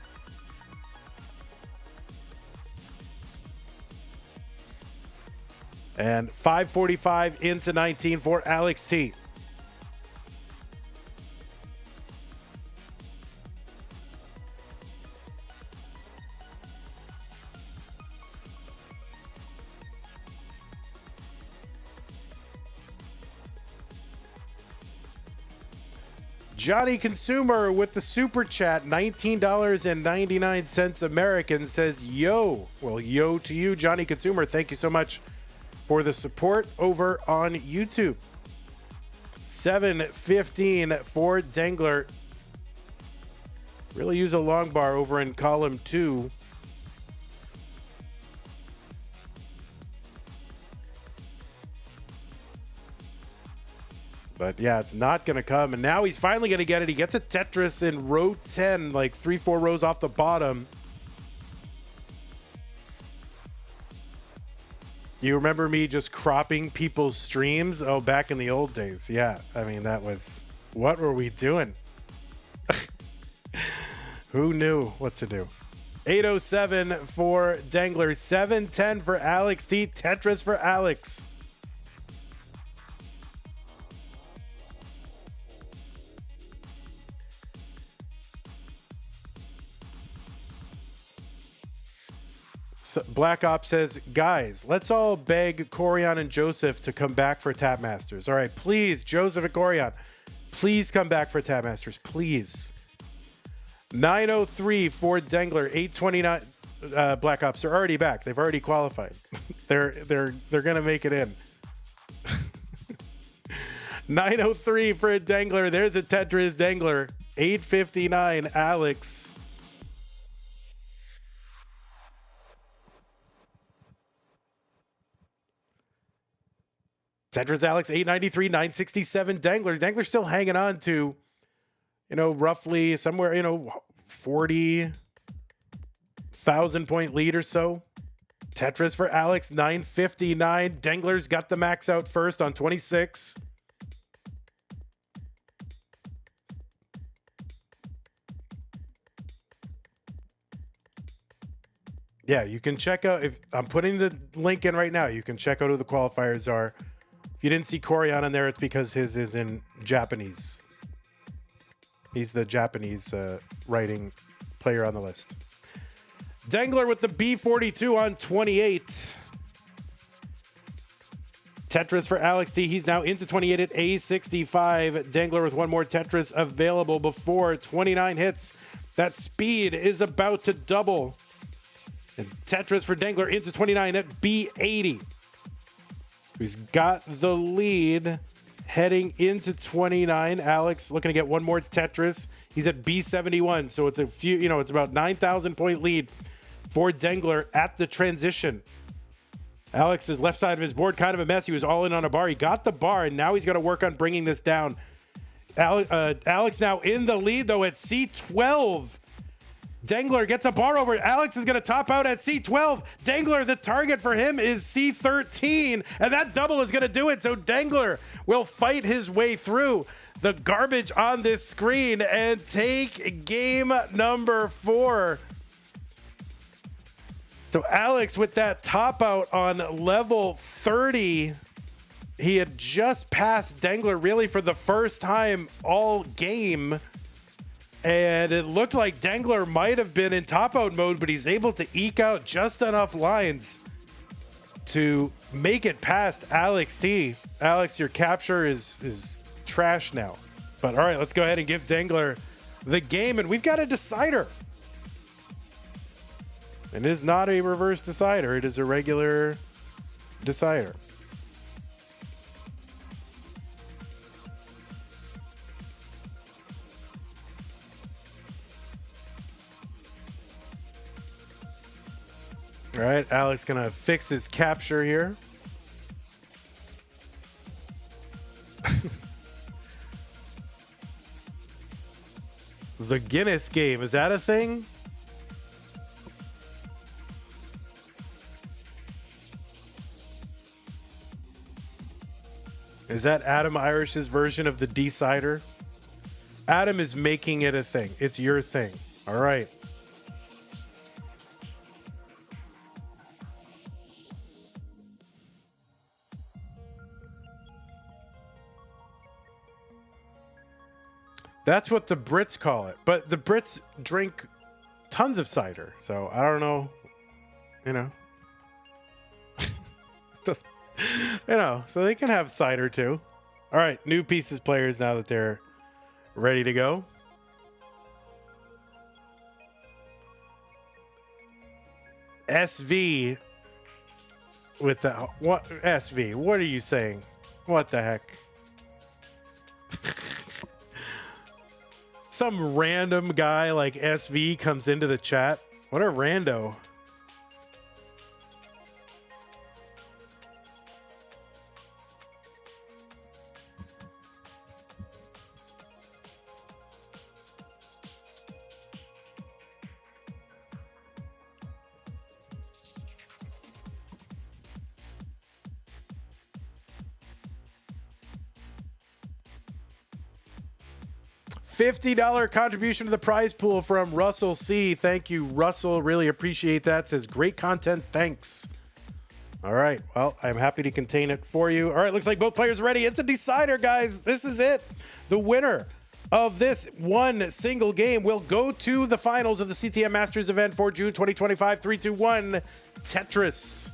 And 545 into 19 for Alex T. Johnny Consumer with the super chat, $19.99 American, says, yo. Well, yo to you, Johnny Consumer. Thank you so much for the support over on YouTube. 715 for Dangler. Really use a long bar over in column 2. But yeah, it's not going to come. And now he's finally going to get it. He gets a Tetris in row 10, like 3-4 rows off the bottom. You remember me just cropping people's streams? Oh, back in the old days. Yeah, I mean, that was... What were we doing? Who knew what to do? 807 for Dangler. 710 for Alex T. Tetris for Alex. So Black Ops says, guys, let's all beg Corian and Joseph to come back for Tap Masters. All right, please, Joseph and Corian, please come back for Tap Masters, please. 903 for Dangler. 829 Black Ops. They're already back. They've already qualified. they're gonna make it in. 903 for Dangler. There's a Tetris Dangler. 859 Alex. Tetris Alex 893, 967 Dangler. Dangler's still hanging on to, roughly somewhere, 40,000 point lead or so. Tetris for Alex 959. Dangler's got the max out first on 26. Yeah, you can check out, if I'm putting the link in right now, you can check out who the qualifiers are. If you didn't see Corian in there, it's because his is in Japanese. He's the Japanese writing player on the list. Dangler with the B42 on 28. Tetris for Alex T. He's now into 28 at A65. Dangler with one more Tetris available before 29 hits. That speed is about to double. And Tetris for Dangler into 29 at B80. He's got the lead heading into 29. Alex looking to get one more Tetris. He's at B71, so it's a few, it's about 9,000 point lead for Dangler at the transition. Alex's left side of his board, kind of a mess. He was all in on a bar. He got the bar, and now he's got to work on bringing this down. Alex now in the lead, though, at C12. Dangler gets a bar over it. Alex is going to top out at C12. Dangler, the target for him is C13, and that double is going to do it. So Dangler will fight his way through the garbage on this screen and take game number 4. So Alex with that top out on level 30. He had just passed Dangler really for the first time all game. And it looked like Dangler might have been in top out mode, but he's able to eke out just enough lines to make it past Alex T. Alex, your capture is trash now. But all right, let's go ahead and give Dangler the game. And we've got a decider. It is not a reverse decider. It is a regular decider. All right, Alex gonna fix his capture here. The Guinness game, is that a thing? Is that Adam Irish's version of the decider? Adam is making it a thing. It's your thing. All right. That's what the Brits call it. But the Brits drink tons of cider. So I don't know, so they can have cider too. All right, new pieces players now that they're ready to go. SV with the what? SV, what are you saying? What the heck? Some random guy like SV comes into the chat. What a rando. $50 contribution to the prize pool from Russell C. Thank you, Russell. Really appreciate that. Says great content. Thanks. All right. Well, I'm happy to contain it for you. All right. Looks like both players are ready. It's a decider, guys. This is it. The winner of this one single game will go to the finals of the CTM Masters event for June 2025. 3, 2, 1. Tetris.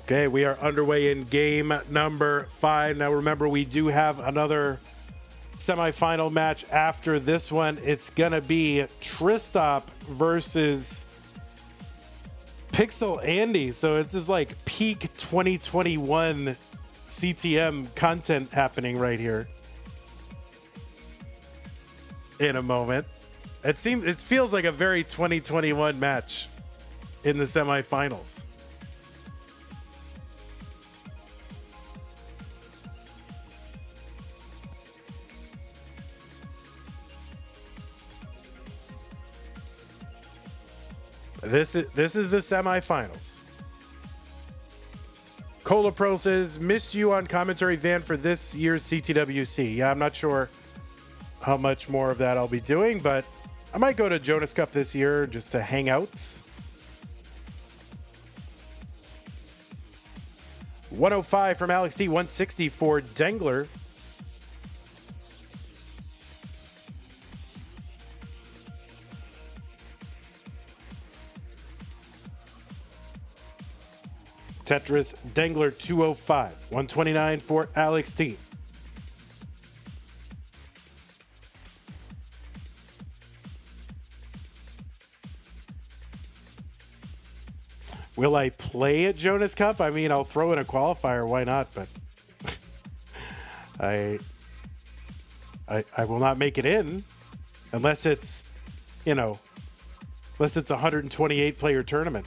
Okay, we are underway in game number 5. Now, remember, we do have another semifinal match after this one. It's going to be Tristop versus Pixel Andy. So it's just like peak 2021 CTM content happening right here in a moment. It feels like a very 2021 match in the semifinals. This is the semifinals. Cola Pro says, missed you on commentary, Van, for this year's CTWC. Yeah, I'm not sure how much more of that I'll be doing, but I might go to Jonas Cup this year just to hang out. 105 from Alex T, 160 for Dengler. Tetris Dengler 205, 129 for Alex T. Will I play at Jonas Cup? I mean, I'll throw in a qualifier. Why not? But I will not make it in unless it's, unless it's a 128 player tournament.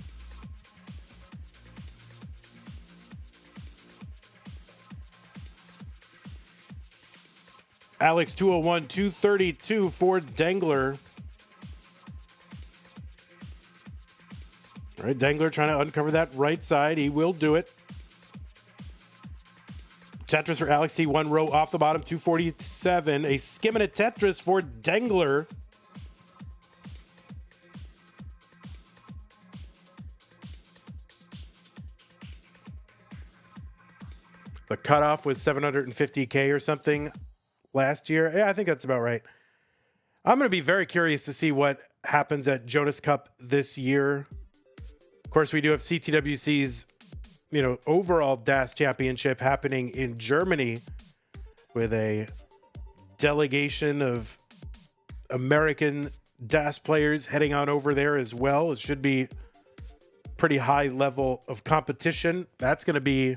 Alex 201, 232 for Dengler. All right, Dengler trying to uncover that right side. He will do it. Tetris for Alex T, 1 row off the bottom, 247. A skimming Tetris for Dengler. The cutoff was 750K or something last year. Yeah, I think that's about right. I'm going to be very curious to see what happens at Jonas Cup this year. Of course, we do have CTWC's, overall DAS championship happening in Germany with a delegation of American DAS players heading on over there as well. It should be pretty high level of competition. That's going to be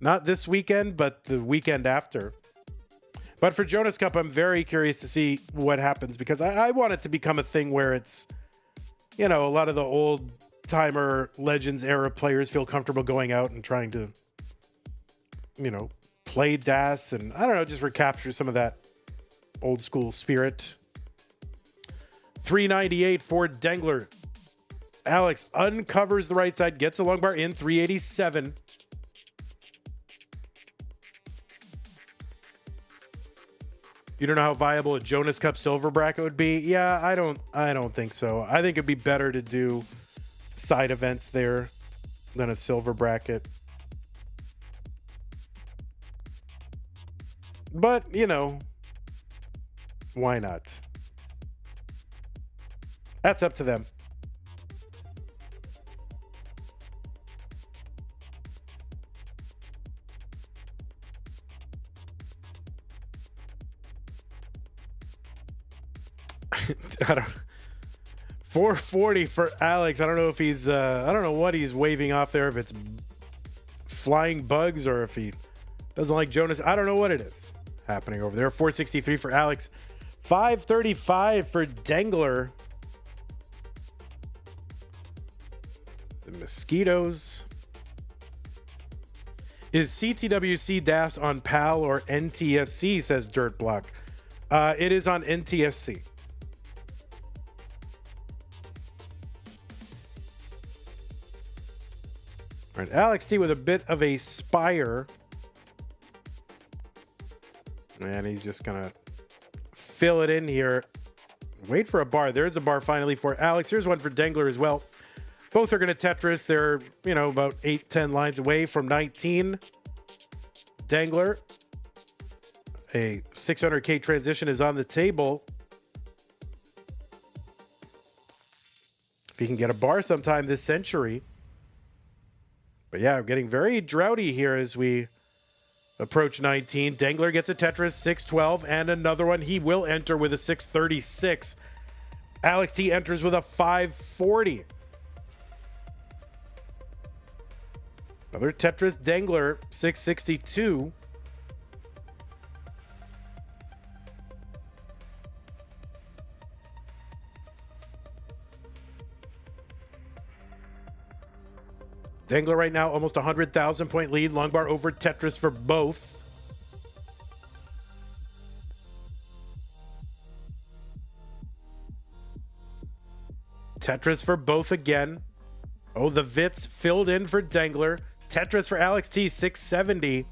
not this weekend, but the weekend after. But for Jonas Cup, I'm very curious to see what happens because I want it to become a thing where it's, a lot of the old timer Legends era players feel comfortable going out and trying to, play DAS and I don't know, just recapture some of that old school spirit. 398 for Dengler. Alex uncovers the right side, gets a long bar in, 387. You don't know how viable a Jonas Cup silver bracket would be? Yeah, I don't think so. I think it'd be better to do side events there than a silver bracket. But, why not? That's up to them. I don't. 440 for Alex. I don't know if he's. I don't know what he's waving off there. If it's flying bugs or if he doesn't like Jonas. I don't know what it is happening over there. 463 for Alex. 535 for Dangler. The Mosquitoes. Is CTWC DAFs on PAL or NTSC, says Dirtblock. It is on NTSC. All right, Alex T with a bit of a spire. And he's just going to fill it in here. Wait for a bar. There's a bar finally for Alex. Here's one for Dangler as well. Both are going to Tetris. They're, about 8-10 lines away from 19. Dangler, a 600K transition is on the table. If he can get a bar sometime this century. But yeah, we're getting very droughty here as we approach 19. Dangler gets a Tetris, 612, and another one. He will enter with a 636. Alex T enters with a 540. Another Tetris Dangler, 662. Dangler right now, almost 100,000 point lead. Long bar over Tetris for both. Tetris for both again. Oh, the Vits filled in for Dangler. Tetris for Alex T, 670.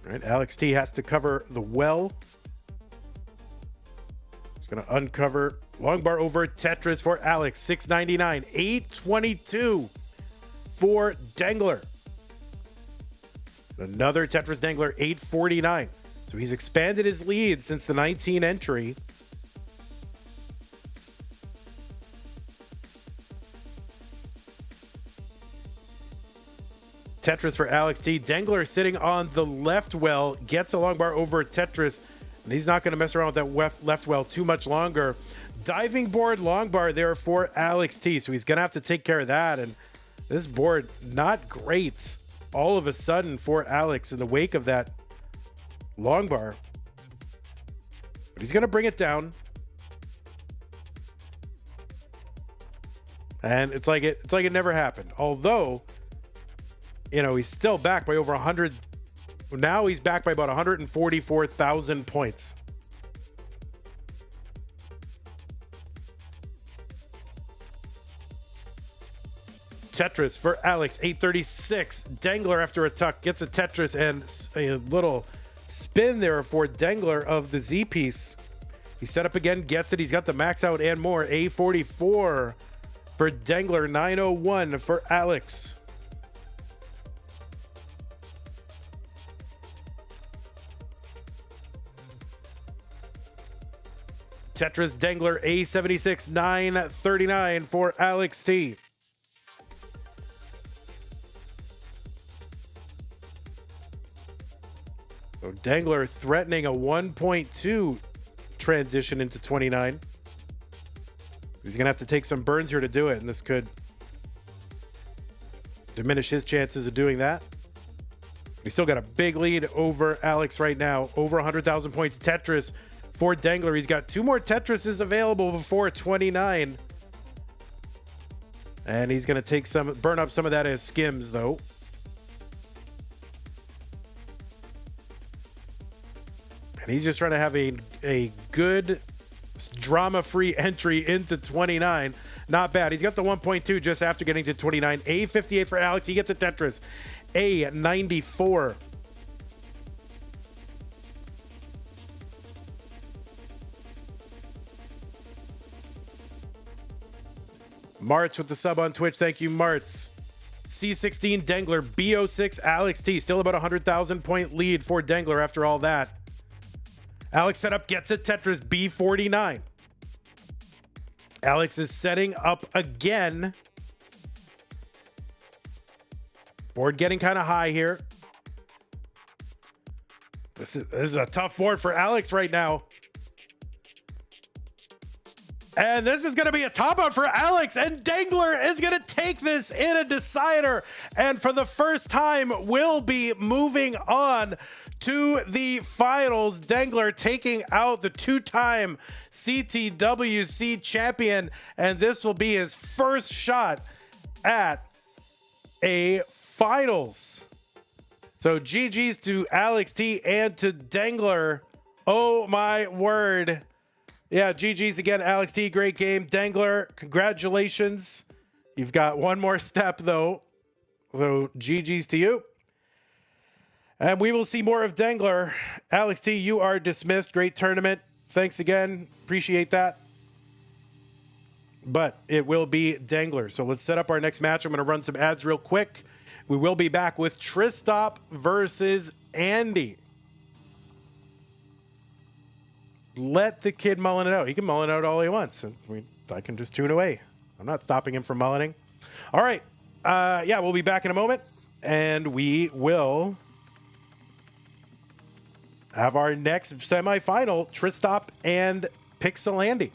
All right, Alex T has to cover the well. He's going to uncover long bar over Tetris for Alex, 699. 822 for Dangler. Another Tetris Dangler, 849. So he's expanded his lead since the 19 entry. Tetris for Alex T. Dangler sitting on the left well, gets a long bar over Tetris, and he's not going to mess around with that left well too much longer. Diving board long bar there for Alex T. So he's going to have to take care of that. And this board, not great all of a sudden for Alex in the wake of that long bar. But he's going to bring it down. And it's like it never happened. Although, he's still back by over 100. Now he's back by about 144,000 points. Tetris for Alex, 836. Dangler after a tuck gets a Tetris and a little spin there for Dangler of the Z piece. He set up again, gets it. He's got the max out and more. A44 for Dangler, 901 for Alex. Tetris Dangler, A76, 939 for Alex T. So Dangler threatening a 1.2 transition into 29. He's going to have to take some burns here to do it, and this could diminish his chances of doing that. He's still got a big lead over Alex right now, over 100,000 points. Tetris for Dangler. He's got two more Tetrises available before 29. And he's going to burn up some of that as skims, though. And he's just trying to have a good, drama-free entry into 29. Not bad. He's got the 1.2 just after getting to 29. A58 for Alex. He gets a Tetris. A94. Martz with the sub on Twitch. Thank you, Martz. C16, Dengler, B06, Alex T. Still about 100,000 point lead for Dengler after all that. Alex set up, gets it, Tetris, B49. Alex is setting up again. Board getting kind of high here. This is a tough board for Alex right now. And this is going to be a top out for Alex, and Dengler is going to take this in a decider, and for the first time will be moving on to the finals. Dengler taking out the two-time CTWC champion, and this will be his first shot at a finals. So GG's to Alex T and to Dengler. Oh my word. Yeah, GG's again, Alex T. Great game. Dengler, congratulations. You've got one more step, though. So GG's to you. And we will see more of Dengler. Alex T., you are dismissed. Great tournament. Thanks again. Appreciate that. But it will be Dengler. So let's set up our next match. I'm going to run some ads real quick. We will be back with Tristop versus Andy. Let the kid mullen it out. He can mullen out all he wants. And I can just tune away. I'm not stopping him from mullening. All right. Yeah, we'll be back in a moment. And we will have our next semifinal, Tristop and Pixel Andy.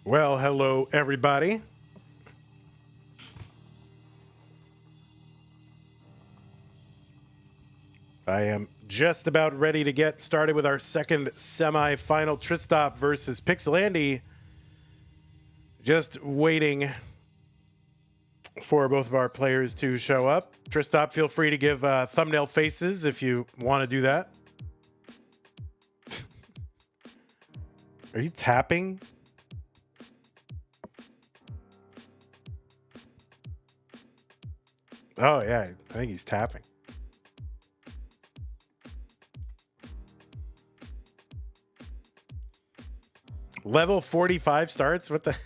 Well, hello, everybody. I am just about ready to get started with our second semi-final Tristop versus Pixelandy. Just waiting for both of our players to show up. Tristop, feel free to give thumbnail faces if you want to do that. Are you tapping? Oh, yeah, I think he's tapping. Level 45 starts? What the?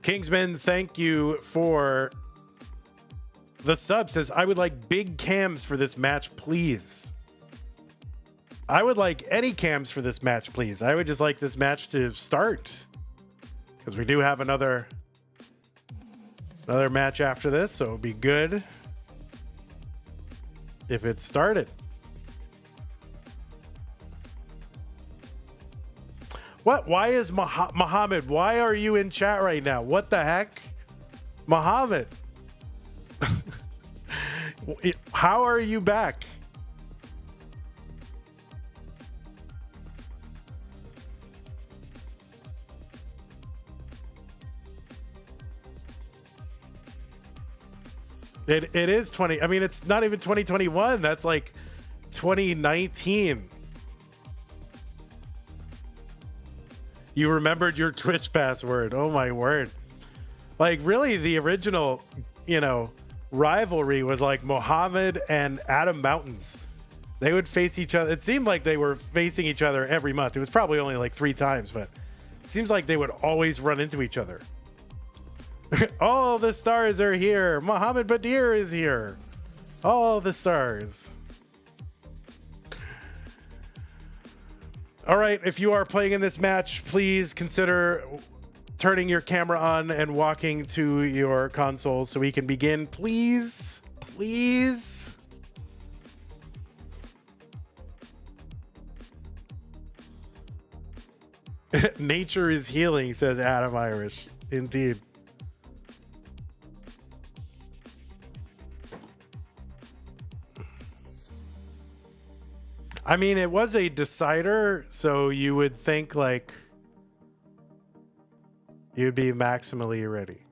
Kingsman, thank you for the sub. Says, I would like big cams for this match, please. I would like any cams for this match, please. I would just like this match to start, because we do have another match after this, so it would be good if it started. What? Why is Muhammad? Why are you in chat right now? What the heck? Muhammad. How are you back? It is 20. I mean, it's not even 2021. That's like 2019. You remembered your Twitch password. Oh my word. Like, really, the original, rivalry was like Mohammed and Adam Mountains. They would face each other. It seemed like they were facing each other every month. It was probably only like 3 times, but it seems like they would always run into each other. All the stars are here. Mohammed Badir is here. All the stars. All right, if you are playing in this match, please consider turning your camera on and walking to your console so we can begin. Please, please. Nature is healing, says Adam Irish. Indeed. I mean, it was a decider, so you would think like you'd be maximally ready.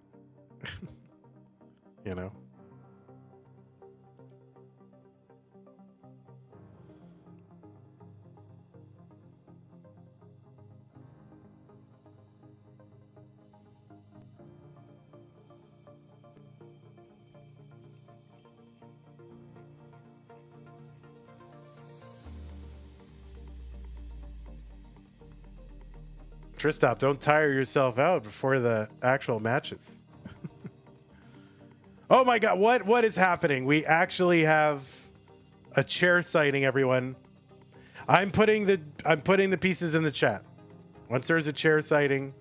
Tristop, don't tire yourself out before the actual matches. Oh my god, what is happening? We actually have a chair sighting, everyone. I'm putting the pieces in the chat. Once there's a chair sighting.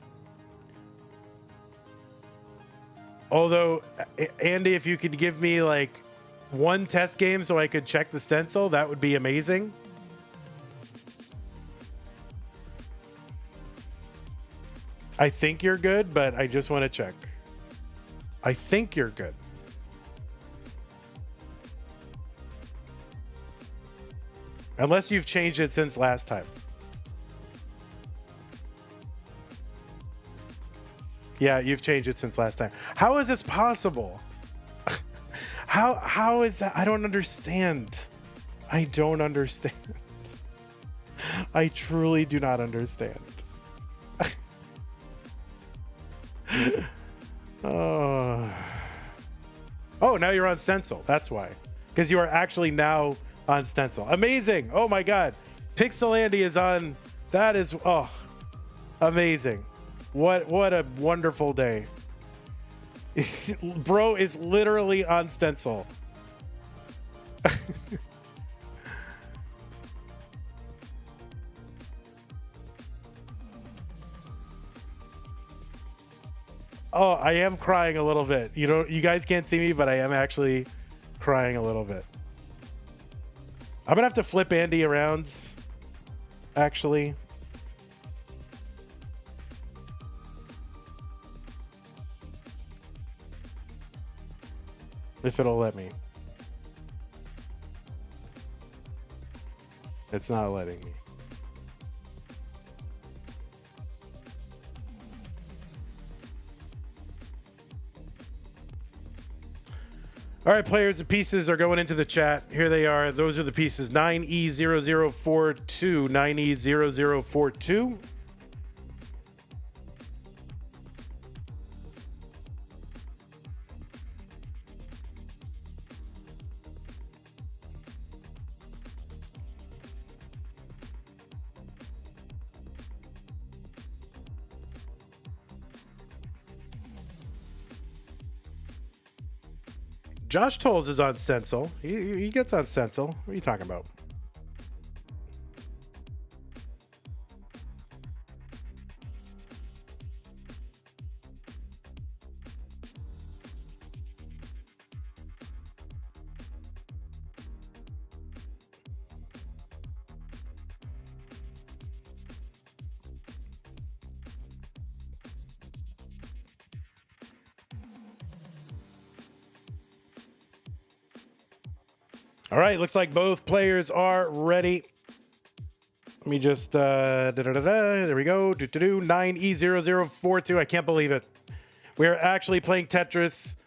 Although, Andy, if you could give me like one test game so I could check the stencil, that would be amazing. I think you're good, but I just want to check. I think you're good. Unless you've changed it since last time. Yeah, you've changed it since last time. How is this possible? How is that? I don't understand. I don't understand. I truly do not understand. Oh, now you're on stencil. That's why. Because you are actually now on stencil. Amazing. Oh my god. Pixelandy is on. That is amazing. What a wonderful day. Bro is literally on stencil. Oh, I am crying a little bit. You guys can't see me, but I am actually crying a little bit. I'm gonna have to flip Andy around, actually. If it'll let me. It's not letting me. All right, players, the pieces are going into the chat. Here they are. Those are the pieces. 9E0042. 9E0042. Josh Tolles is on stencil. He gets on stencil. What are you talking about? All right, looks like both players are ready. Let me just, there we go. 9E0042. I can't believe it. We're actually playing Tetris.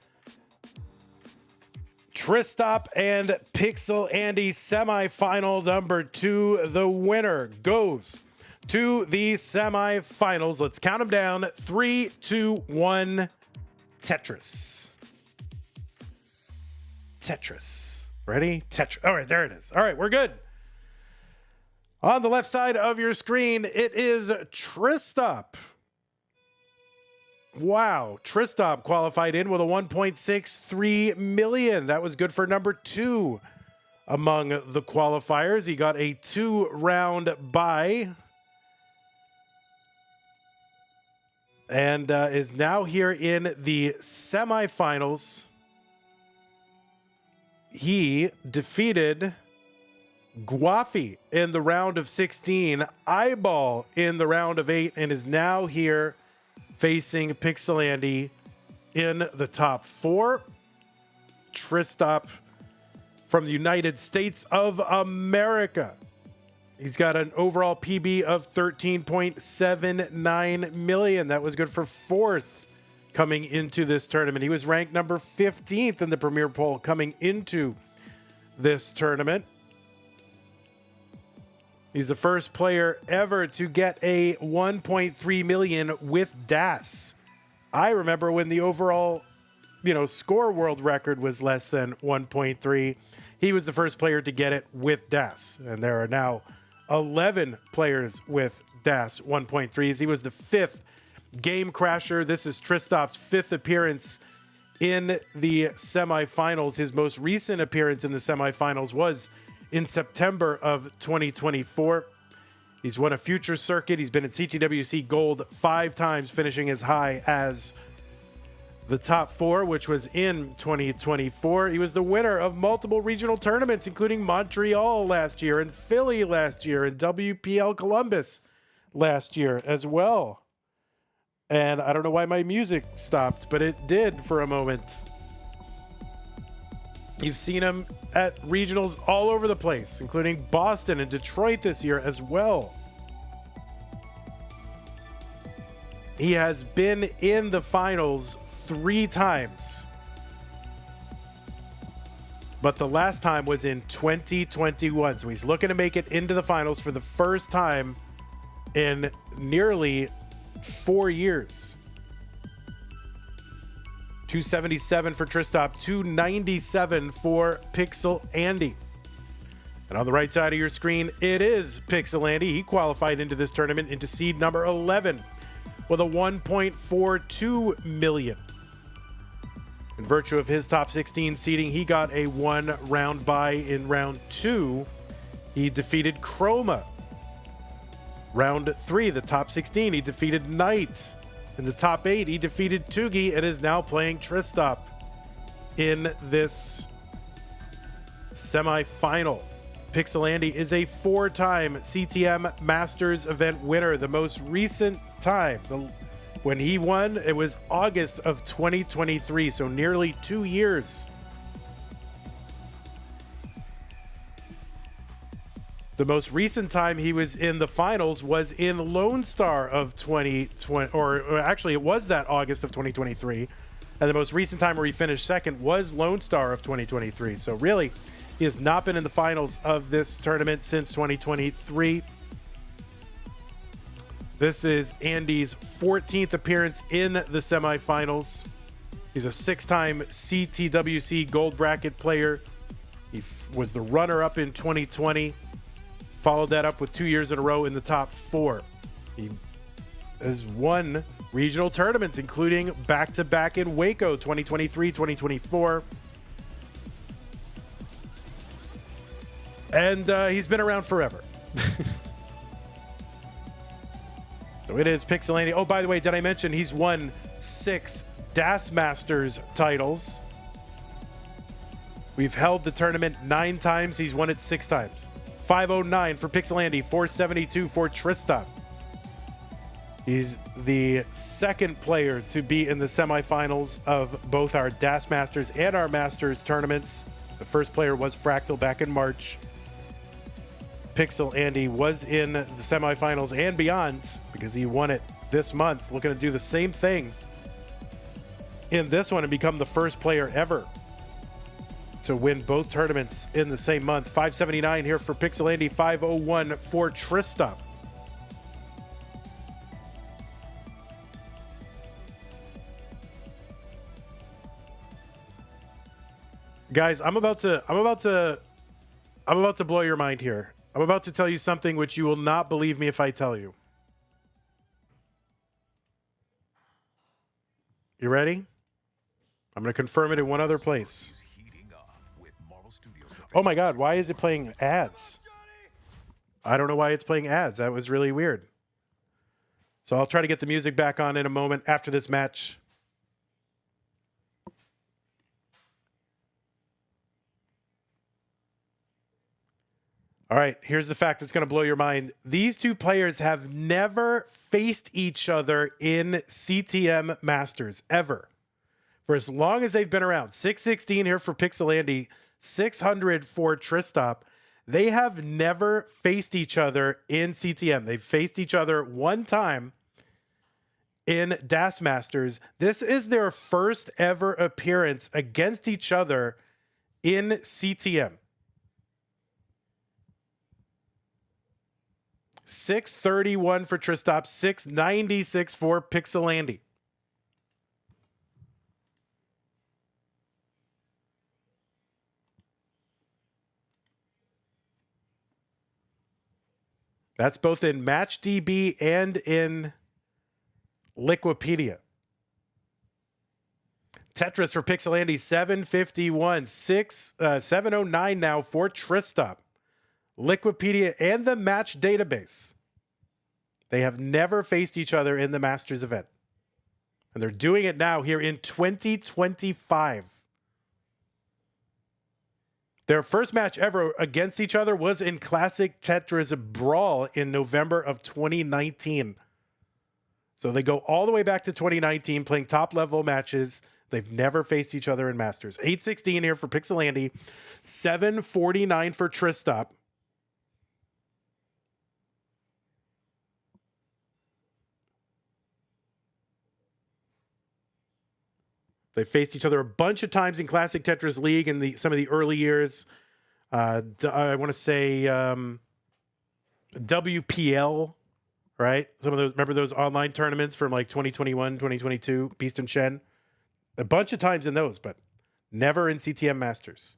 Tristop and Pixel Andy semifinal number 2. The winner goes to the semifinals. Let's count them down. 3, 2, 1. Tetris. Tetris. Ready? Tetris. All right, there it is. All right, we're good. On the left side of your screen, it is Tristop. Wow. Tristop qualified in with a 1.63 million. That was good for number 2 among the qualifiers. He got a 2-round bye. And is now here in the semifinals. He defeated Guafi in the round of 16, Eyeball in the round of 8, and is now here facing Pixel Andy in the top 4. Tristop from the United States of America. He's got an overall PB of 13.79 million. That was good for 4th coming into this tournament. He was ranked number 15th in the Premier Poll coming into this tournament. He's the first player ever to get a 1.3 million with DAS. I remember when the overall, score world record was less than 1.3. He was the first player to get it with DAS. And there are now 11 players with DAS 1.3s. He was the 5th Game Crasher. This is Tristop's 5th appearance in the semifinals. His most recent appearance in the semifinals was in September of 2024. He's won a Future Circuit. He's been in CTWC Gold 5 times, finishing as high as the top 4, which was in 2024. He was the winner of multiple regional tournaments, including Montreal last year and Philly last year and WPL Columbus last year as well. And I don't know why my music stopped, but it did for a moment. You've seen him at regionals all over the place, including Boston and Detroit this year as well. He has been in the finals 3 times. But the last time was in 2021. So he's looking to make it into the finals for the first time in nearly 4 years. 277 for Tristop, 297 for Pixel Andy. And on the right side of your screen, it is Pixel Andy. He qualified into this tournament into seed number 11 with a 1.42 million. In virtue of his top 16 seeding, he got a 1-round bye in round 2. He defeated Chroma. Round 3, the top 16, he defeated Knight. In the top 8, he defeated Tugi and is now playing Tristop in this semifinal. Pixelandy is a 4-time CTM Masters event winner. The most recent time when he won, it was August of 2023, so nearly 2 years. The most recent time he was in the finals was in Lone Star of 2020, or actually it was that August of 2023. And the most recent time where he finished second was Lone Star of 2023. So really, he has not been in the finals of this tournament since 2023. This is Andy's 14th appearance in the semifinals. He's a 6-time CTWC Gold Bracket player. He was the runner-up in 2020. Followed that up with 2 years in a row in the top 4. He has won regional tournaments, including back-to-back in Waco 2023, 2024. And he's been around forever. So it is Pixelandy. Oh, by the way, did I mention he's won 6 DAS Masters titles? We've held the tournament 9 times. He's won it 6 times. 509 for Pixelandy, 472 for Tristop. He's the second player to be in the semifinals of both our DAS Masters and our Masters tournaments. The first player was Fractal back in March. Pixelandy was in the semifinals and beyond because he won it this month. Looking to do the same thing in this one and become the first player ever to win both tournaments in the same month. 579 here for Pixelandy, 501 for Tristop. Guys, I'm about to blow your mind here. I'm about to tell you something which you will not believe me if I tell you. You ready? I'm going to confirm it in one other place. Oh my God, why is it playing ads? I don't know why it's playing ads. That was really weird. So I'll try to get the music back on in a moment after this match. All right, here's the fact that's going to blow your mind. These two players have never faced each other in CTM Masters, ever. For as long as they've been around. 616 here for Pixelandy, 600 for Tristop. They have never faced each other in CTM. They've faced each other one time in DAS Masters. This is their first ever appearance against each other in CTM. 631 for Tristop, 696 for Pixelandy. That's both in MatchDB and in Liquipedia. Tetris for Pixelandy, 751. 709 now for Tristop. Liquipedia and the Match database. They have never faced each other in the Masters event. And they're doing it now here in 2025. Their first match ever against each other was in Classic Tetris Brawl in November of 2019. So they go all the way back to 2019 playing top-level matches. They've never faced each other in Masters. 816 here for Pixelandy. 749 for Tristop. They faced each other a bunch of times in Classic Tetris League in some of the early years. I want to say WPL, right? Some of those, remember those online tournaments from like 2021, 2022, Beast and Shen? A bunch of times in those, but never in CTM Masters.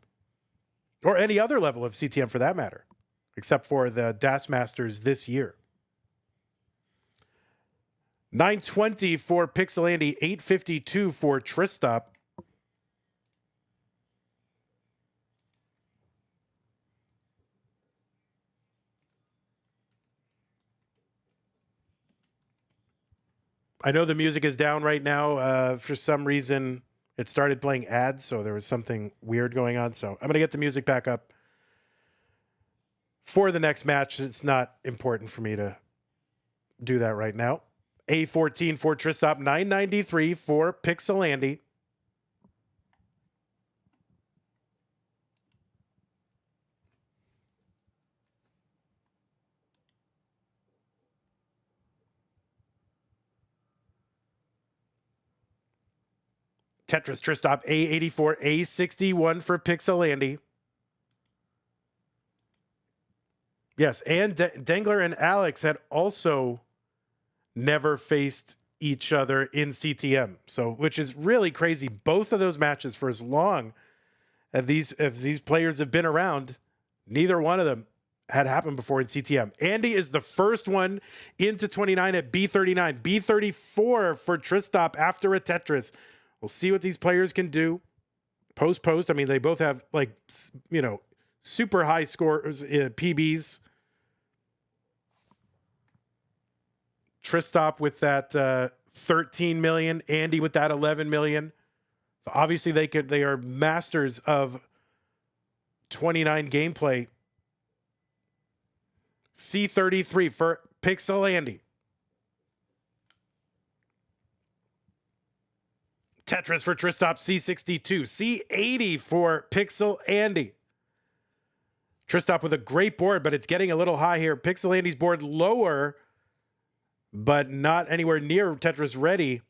Or any other level of CTM for that matter, except for the DAS Masters this year. 920 for Pixelandy, 852 for Tristop. I know the music is down right now. For some reason, it started playing ads, so there was something weird going on. So I'm going to get the music back up for the next match. It's not important for me to do that right now. A14 for Tristop, 993 for Pixelandy. Tetris Tristop, A84, A61 for Pixelandy. Yes, and Dangler and Alex had also never faced each other in CTM, so which is really crazy. Both of those matches, for as long as these players have been around, neither one of them had happened before in CTM. Andy is the first one into 29 at B39. B34 for Tristop after a Tetris. We'll see what these players can do post. I mean, they both have, like, you know, super high scores, PBs. Tristop with that 13 million, Andy with that 11 million. So obviously they are masters of 29 gameplay. C33 for Pixelandy. Tetris for Tristop, C62. C80 for Pixelandy. Tristop with a great board, but it's getting a little high here. Pixelandy's board lower, but not anywhere near Tetris ready.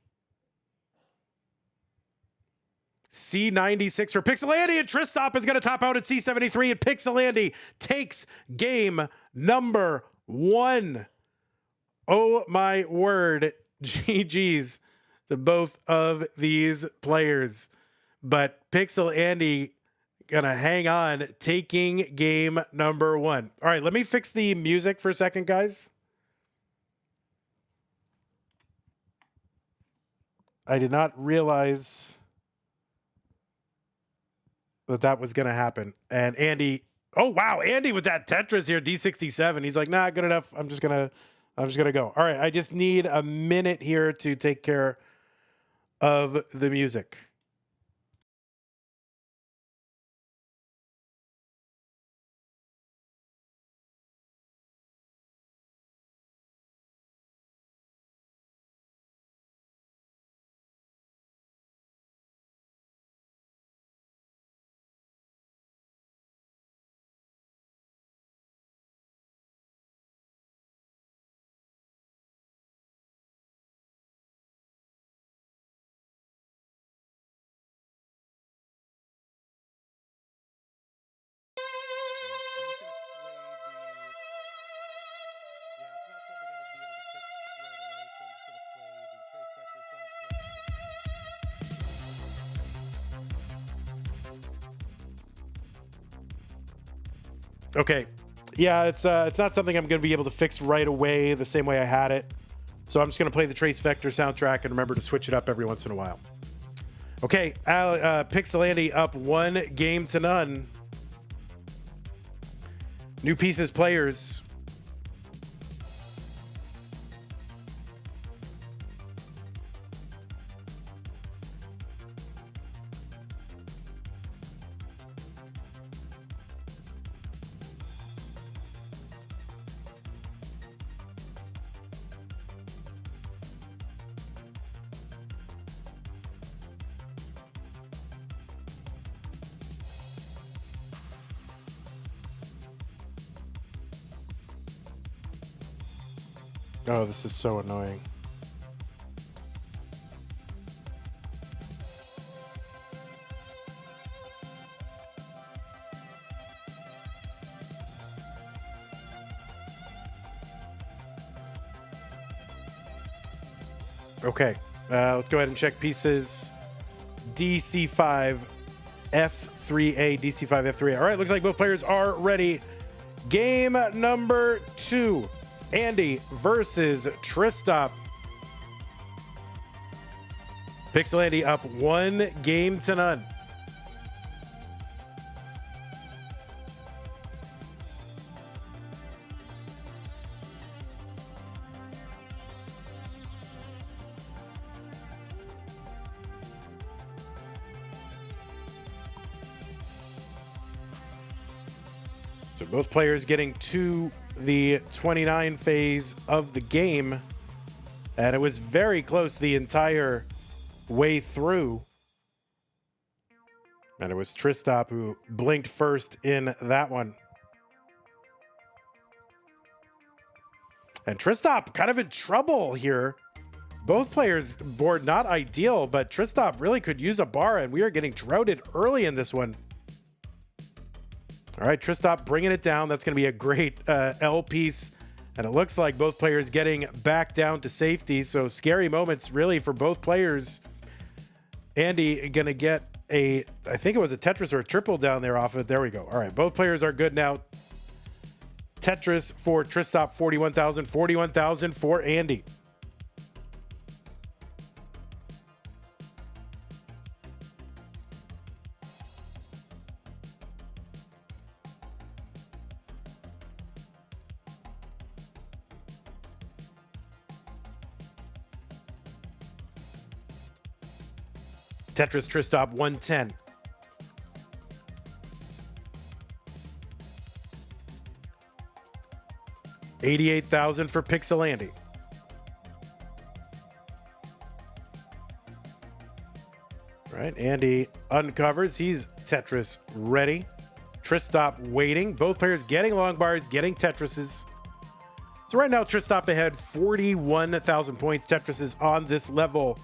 C96 for Pixelandy, and Tristop is going to top out at C73, and Pixelandy takes game number 1. Oh my word. GG's to both of these players. But Pixelandy gonna hang on, taking game number 1. All right, let me fix the music for a second, guys. I did not realize that was gonna happen. And Andy, oh wow, Andy with that Tetris here, D67. He's like, nah, good enough. I'm just gonna go. All right, I just need a minute here to take care of the music. Okay. Yeah, it's not something I'm going to be able to fix right away the same way I had it. So I'm just going to play the Trace Vector soundtrack and remember to switch it up every once in a while. Okay, Pixelandy up 1-0. New pieces, players. Oh, this is so annoying. Okay, let's go ahead and check pieces. DC5 F3A, DC5 F3A. All right, looks like both players are ready. Game number 2. Andy versus Tristop. Pixelandy up 1-0. So both players getting to the 29 phase of the game. And it was very close the entire way through. And it was Tristop who blinked first in that one. And Tristop kind of in trouble here. Both players' board not ideal, but Tristop really could use a bar, and we are getting droughted early in this one. All right, Tristop bringing it down. That's going to be a great L piece. And it looks like both players getting back down to safety. So scary moments really for both players. Andy going to get I think it was a Tetris or a triple down there off it. There we go. All right, both players are good now. Tetris for Tristop, 41,000. 41,000 for Andy. Tetris Tristop 110. $88,000 for Pixel Andy. Right, Andy uncovers. He's Tetris ready. Tristop waiting. Both players getting long bars, getting Tetrises. So right now, Tristop ahead, 41,000 points. Tetris is on this level,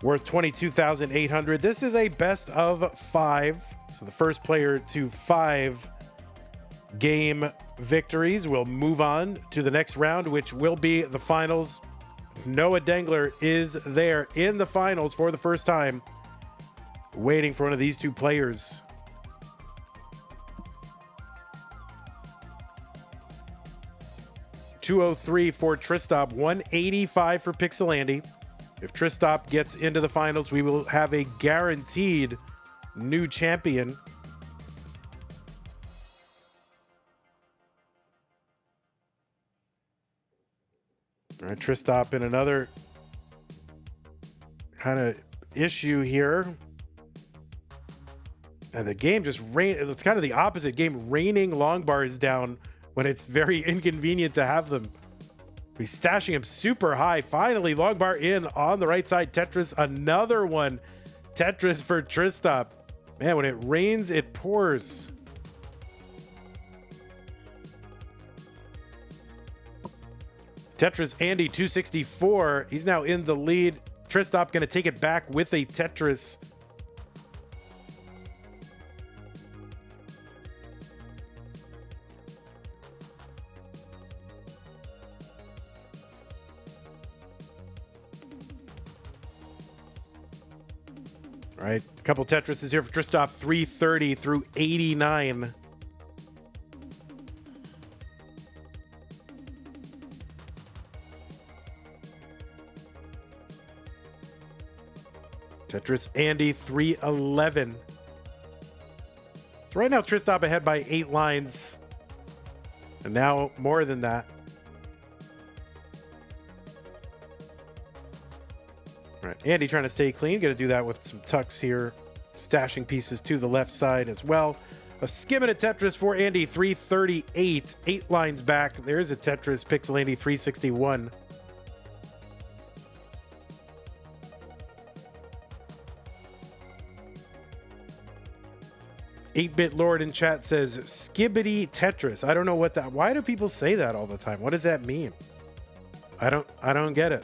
worth 22,800. This is a best of 5. So the first player to 5 game victories will move on to the next round, which will be the finals. Noah Dengler is there in the finals for the first time, waiting for one of these two players. $203 for Tristop, $185 for Pixel Andy. If Tristop gets into the finals, we will have a guaranteed new champion. All right, Tristop in another kind of issue here. And the game just it's kind of the opposite game, raining long bars down when it's very inconvenient to have them. He's stashing him super high. Finally, long bar in on the right side. Tetris, another one. Tetris for Tristop. Man, when it rains, it pours. Tetris Andy 264. He's now in the lead. Tristop going to take it back with a Tetris. All right, a couple Tetrises here for Tristop, 330 through 89. Tetris Andy 311. So right now Tristop ahead by 8 lines. And now more than that. All right, Andy trying to stay clean. Going to do that with some tucks here. Stashing pieces to the left side as well. A skimming at Tetris for Andy 338. 8 lines back. There's a Tetris Pixel Andy 361. Eight-Bit Lord in chat says skibbity Tetris. I don't know what that. Why do people say that all the time? What does that mean? I don't get it.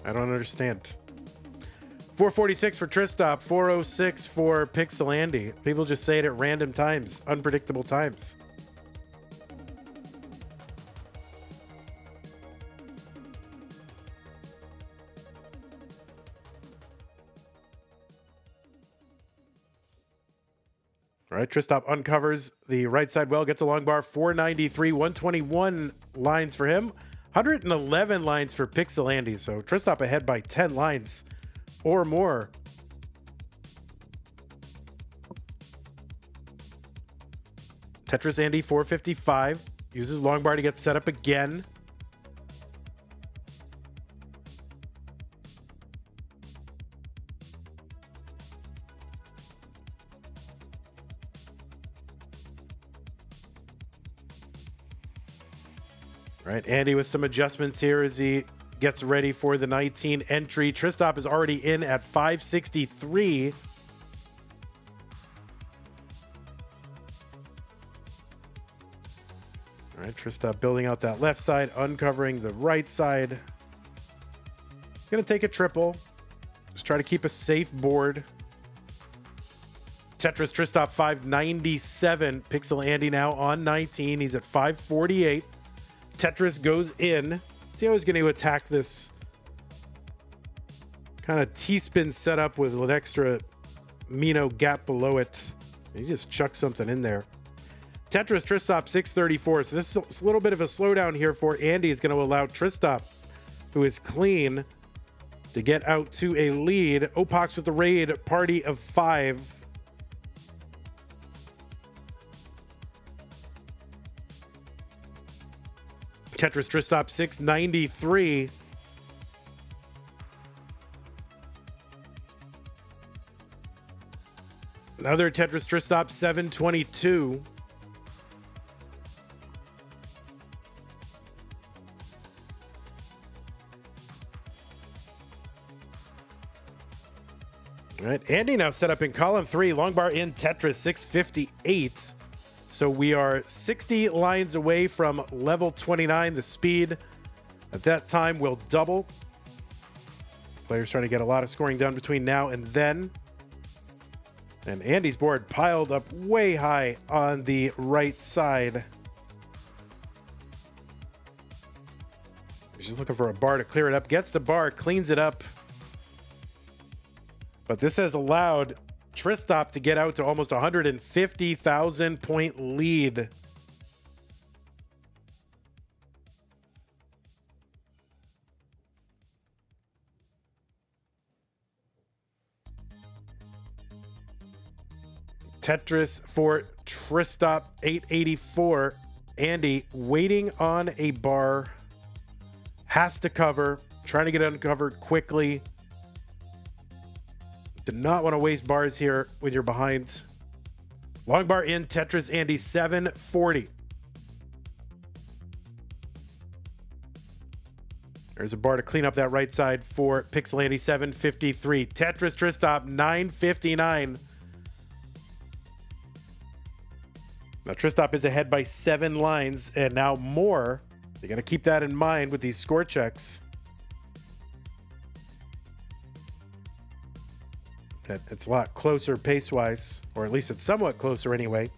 I don't understand. 446 for Tristop, 406 for Pixel Andy. People just say it at random times, unpredictable times. All right, Tristop uncovers the right side well, gets a long bar, 493, 121 lines for him, 111 lines for Pixel Andy. So Tristop ahead by 10 lines or more. Tetris Andy 455 uses long bar to get set up again. All right, Andy with some adjustments here as he gets ready for the 19 entry. Tristop is already in at 563. All right, Tristop building out that left side, uncovering the right side. He's going to take a triple. Just try to keep a safe board. Tetris Tristop 597. Pixel Andy now on 19. He's at 548. Tetris goes in. See how he's going to attack this kind of T-spin setup with an extra Mino gap below it. He just chucks something in there. Tetris Tristop 634. So this is a little bit of a slowdown here for Andy. Is going to allow Tristop, who is clean, to get out to a lead. Opox with the raid, party of 5. Tetris Tristop 693. Another Tetris Tristop 722. All right, Andy now set up in column 3. Long bar in Tetris 658. So we are 60 lines away from level 29. The speed at that time will double. Players trying to get a lot of scoring done between now and then. And Andy's board piled up way high on the right side. He's just looking for a bar to clear it up. Gets the bar, cleans it up. But this has allowed Tristop to get out to almost 150,000 point lead. Tetris for Tristop 884. Andy waiting on a bar. Has to cover. Trying to get uncovered quickly. Do not want to waste bars here when you're behind. Long bar in Tetris Andy 740. There's a bar to clean up that right side for Pixel Andy 753. Tetris Tristop 959. Now Tristop is ahead by 7 lines and now more. They're going to keep that in mind with these score checks. That it's a lot closer pace-wise, or at least it's somewhat closer anyway.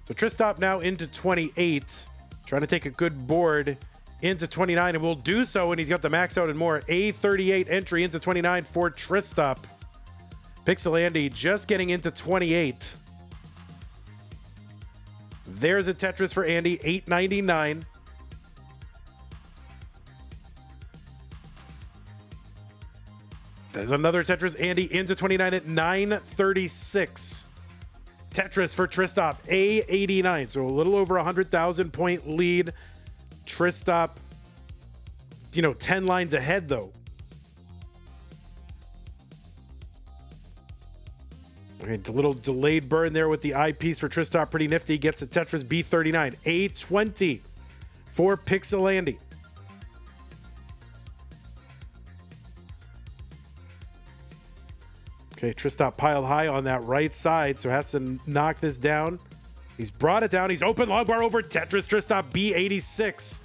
So Tristop now into 28, trying to take a good board into 29, and will do so when he's got the max out and more. A38 entry into 29 for Tristop. Pixel Andy just getting into 28. There's a Tetris for Andy, 899. There's another Tetris Andy into 29 at 936. Tetris for Tristop, A89. So a little over 100,000 point lead. Tristop, 10 lines ahead though. Okay, a little delayed burn there with the eyepiece for Tristop. Pretty nifty. Gets a Tetris B39. A20 for Pixel Andy. Okay, Tristop piled high on that right side, so has to knock this down. He's brought it down. He's open long bar over Tetris. Tristop B86.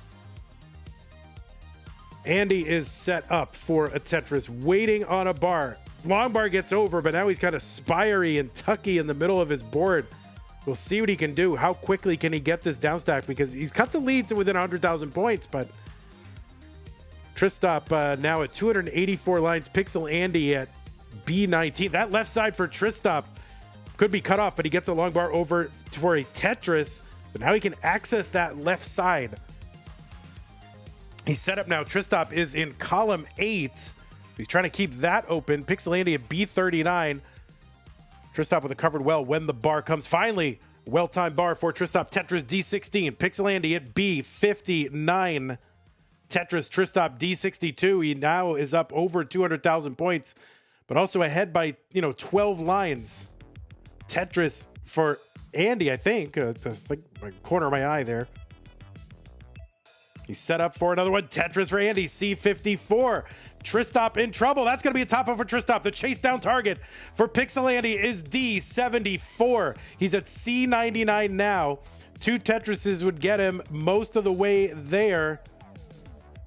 Andy is set up for a Tetris, waiting on a bar. Long bar gets over, but now he's kind of spiry and tucky in the middle of his board. We'll see what he can do. How quickly can he get this downstack? Because he's cut the lead to within 100,000 points, but Tristop now at 284 lines. Pixel Andy at B19. That left side for Tristop could be cut off, but he gets a long bar over for a Tetris. So now he can access that left side. He's set up now. Tristop is in column 8. He's trying to keep that open. Pixel Andy at B39. Tristop with a covered well when the bar comes. Finally, well-timed bar for Tristop. Tetris D16. Pixel Andy at B59. Tetris Tristop D62. He now is up over 200,000 points, but also ahead by 12 lines. Tetris for Andy, I think. The corner of my eye there. He's set up for another one. Tetris for Andy, C54. Tristop in trouble. That's going to be a top up for Tristop. The chase down target for Pixel Andy is D74. He's at C99 now. 2 Tetrises would get him most of the way there.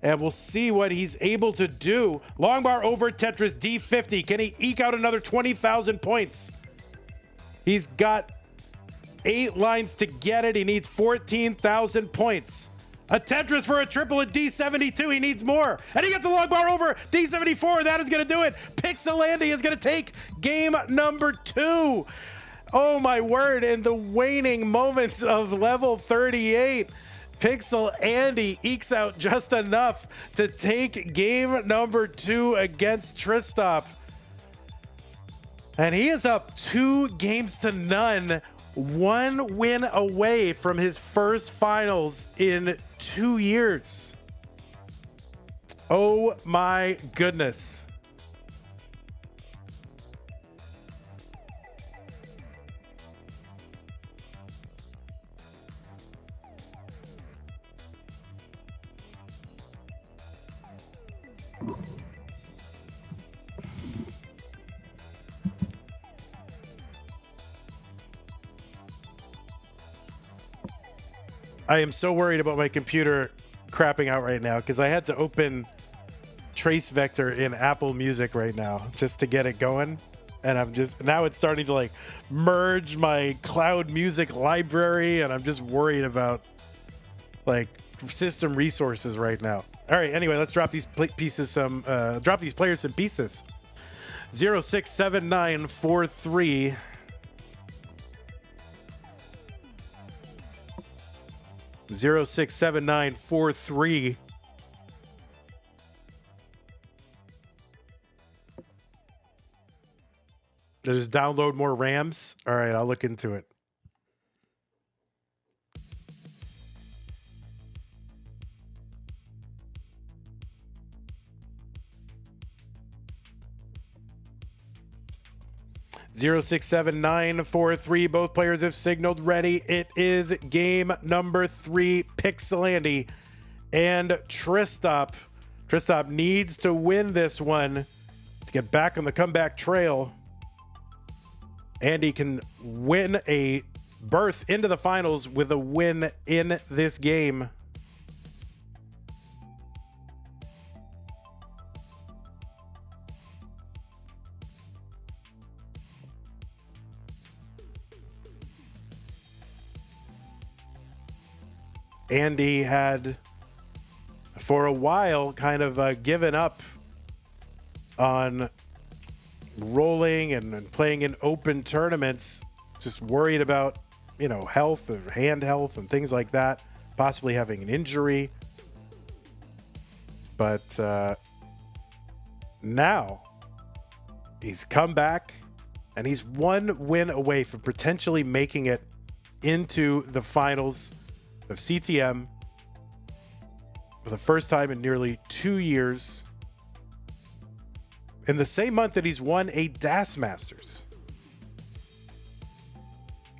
And we'll see what he's able to do. Long bar over Tetris, D50. Can he eke out another 20,000 points? He's got 8 lines to get it. He needs 14,000 points. A Tetris for a triple at D72. He needs more. And he gets a long bar over D74. That is going to do it. Pixel Andy is going to take game number 2. Oh, my word. In the waning moments of level 38, Pixel Andy ekes out just enough to take game number 2 against Tristop. And he is up 2 games to none. 1 win away from his first finals in 2 years. Oh my goodness. I am so worried about my computer crapping out right now because I had to open Trace Vector in Apple Music right now just to get it going. And I'm just, now it's starting to like merge my cloud music library, and I'm just worried about like system resources right now. All right, anyway, let's drop these pieces drop these players some pieces. 067943. 067943. Just download more RAMs. All right, I'll look into it. Zero 067943. Both players have signaled ready. It is game number 3. Pixel Andy and Tristop. Tristop needs to win this one to get back on the comeback trail. Andy can win a berth into the finals with a win in this game. Andy had, for a while, kind of given up on rolling and playing in open tournaments, just worried about, you know, health or hand health and things like that, possibly having an injury. But now he's come back and he's 1 win away from potentially making it into the finals of CTM for the first time in nearly 2 years. In the same month that he's won a DAS Masters.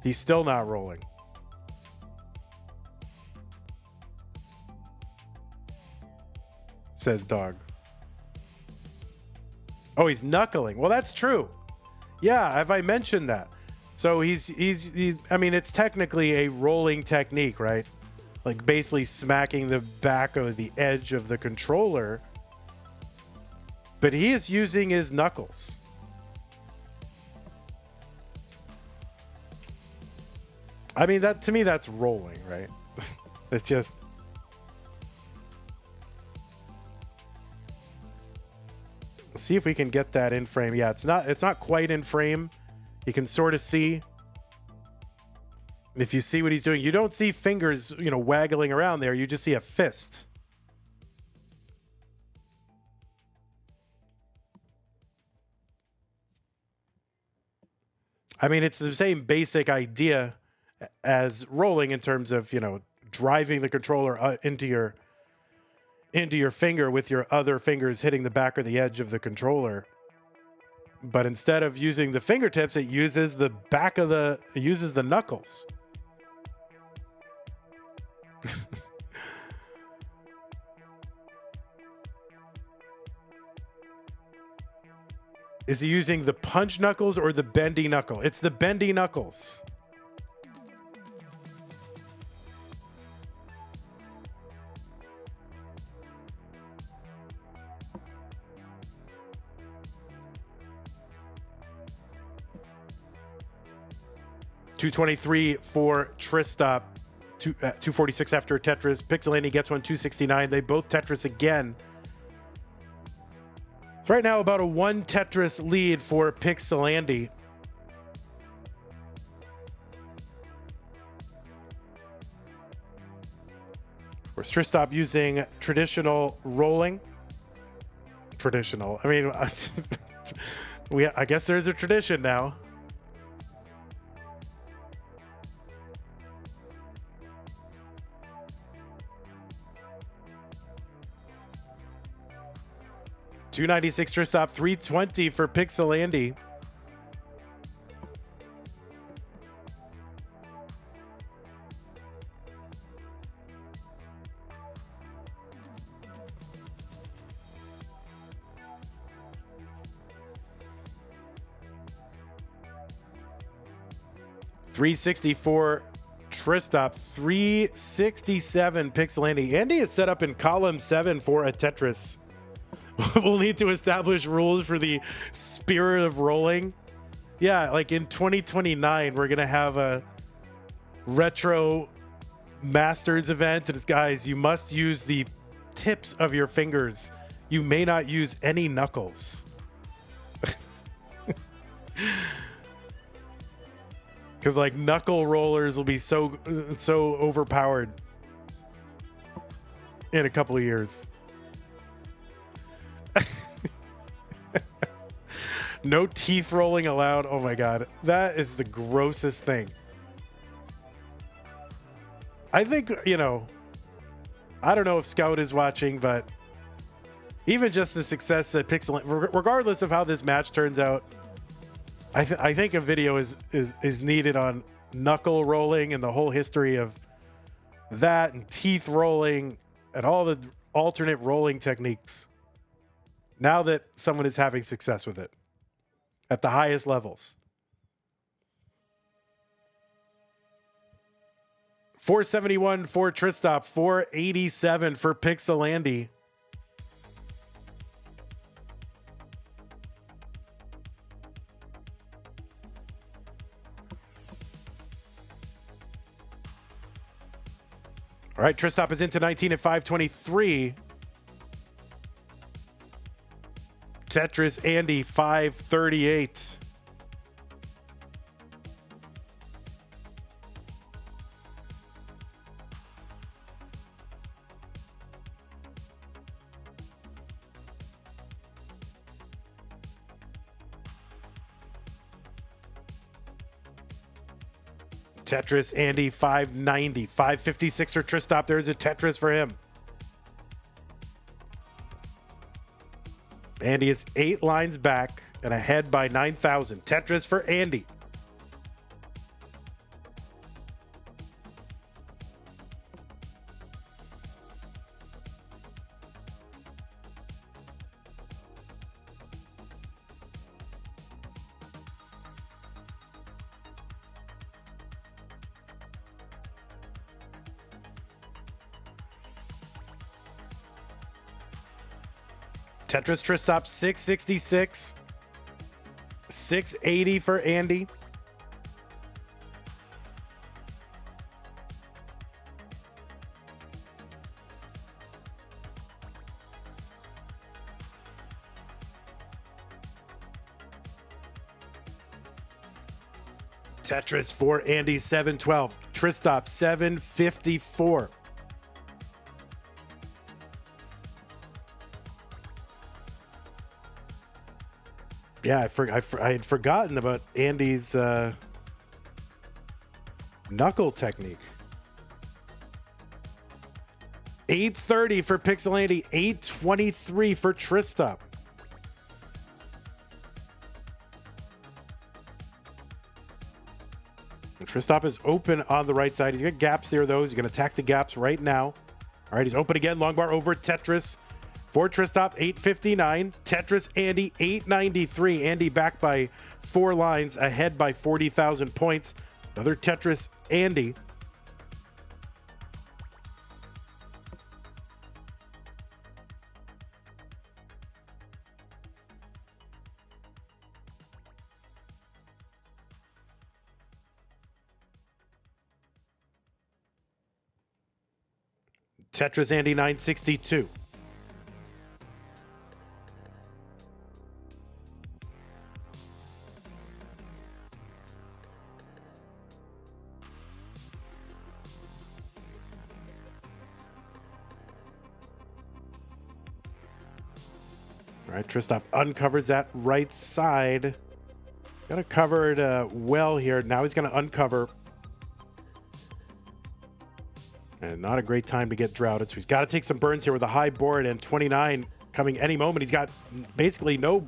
He's still not rolling. Says Dog. Oh, he's knuckling. Well, that's true. Yeah, have I mentioned that? So he's I mean, it's technically a rolling technique, right? Like basically smacking the back of the edge of the controller. But he is using his knuckles. I mean, that to me, that's rolling, right? It's just. Let's see if we can get that in frame. Yeah, it's not quite in frame. You can sort of see. If you see what he's doing, you don't see fingers, you know, waggling around there. You just see a fist. I mean, it's the same basic idea as rolling in terms of, you know, driving the controller into your finger with your other fingers hitting the back or the edge of the controller. But instead of using the fingertips, it uses the knuckles. Is he using the punch knuckles or the bendy knuckle? It's the bendy knuckles. $223 for Tristop. 246 after Tetris. Pixelandy gets one, 269. They both Tetris again. It's right now about a 1 Tetris lead for Pixelandy. Of course, Tristop using traditional rolling. Traditional. I mean, I guess there's a tradition now. $296 Tristop, $320 for Pixelandy. $360 for Tristop, $367 Pixelandy. Andy is set up in column 7 for a Tetris. We'll need to establish rules for the spirit of rolling. Yeah, like in 2029, we're going to have a retro masters event. And it's, guys, you must use the tips of your fingers. You may not use any knuckles. Because like knuckle rollers will be so overpowered in a couple of years. No teeth rolling allowed. Oh my god, that is the grossest thing. I think, you know, I don't know if Scout is watching, but even just the success that Pixel, regardless of how this match turns out, I think a video is needed on knuckle rolling and the whole history of that, and teeth rolling and all the alternate rolling techniques. Now that someone is having success with it at the highest levels. $471 for Tristop, $487 for Pixelandy. All right, Tristop is into 19 at 523. Tetris Andy, 538. Tetris Andy, 590. 556 for Tristop. There's a Tetris for him. Andy is 8 lines back and ahead by 9,000. Tetris for Andy. Tetris Tristop, 666. 680 for Andy. Tetris for Andy, 712. Tristop, 754. Yeah, I had forgotten about Andy's knuckle technique. 830 for Pixelandy, 823 for Tristop. Tristop is open on the right side. He's got gaps there, though. He's going to attack the gaps right now. All right, he's open again. Long bar over Tetris. For Tristop, 859. Tetris Andy, 893. Andy back by 4 lines, ahead by 40,000 points. Another Tetris Andy. Tetris Andy 962. All right, Tristop uncovers that right side. He's got it covered well here. Now he's going to uncover. And not a great time to get droughted. So he's got to take some burns here with a high board, and 29 coming any moment. He's got basically no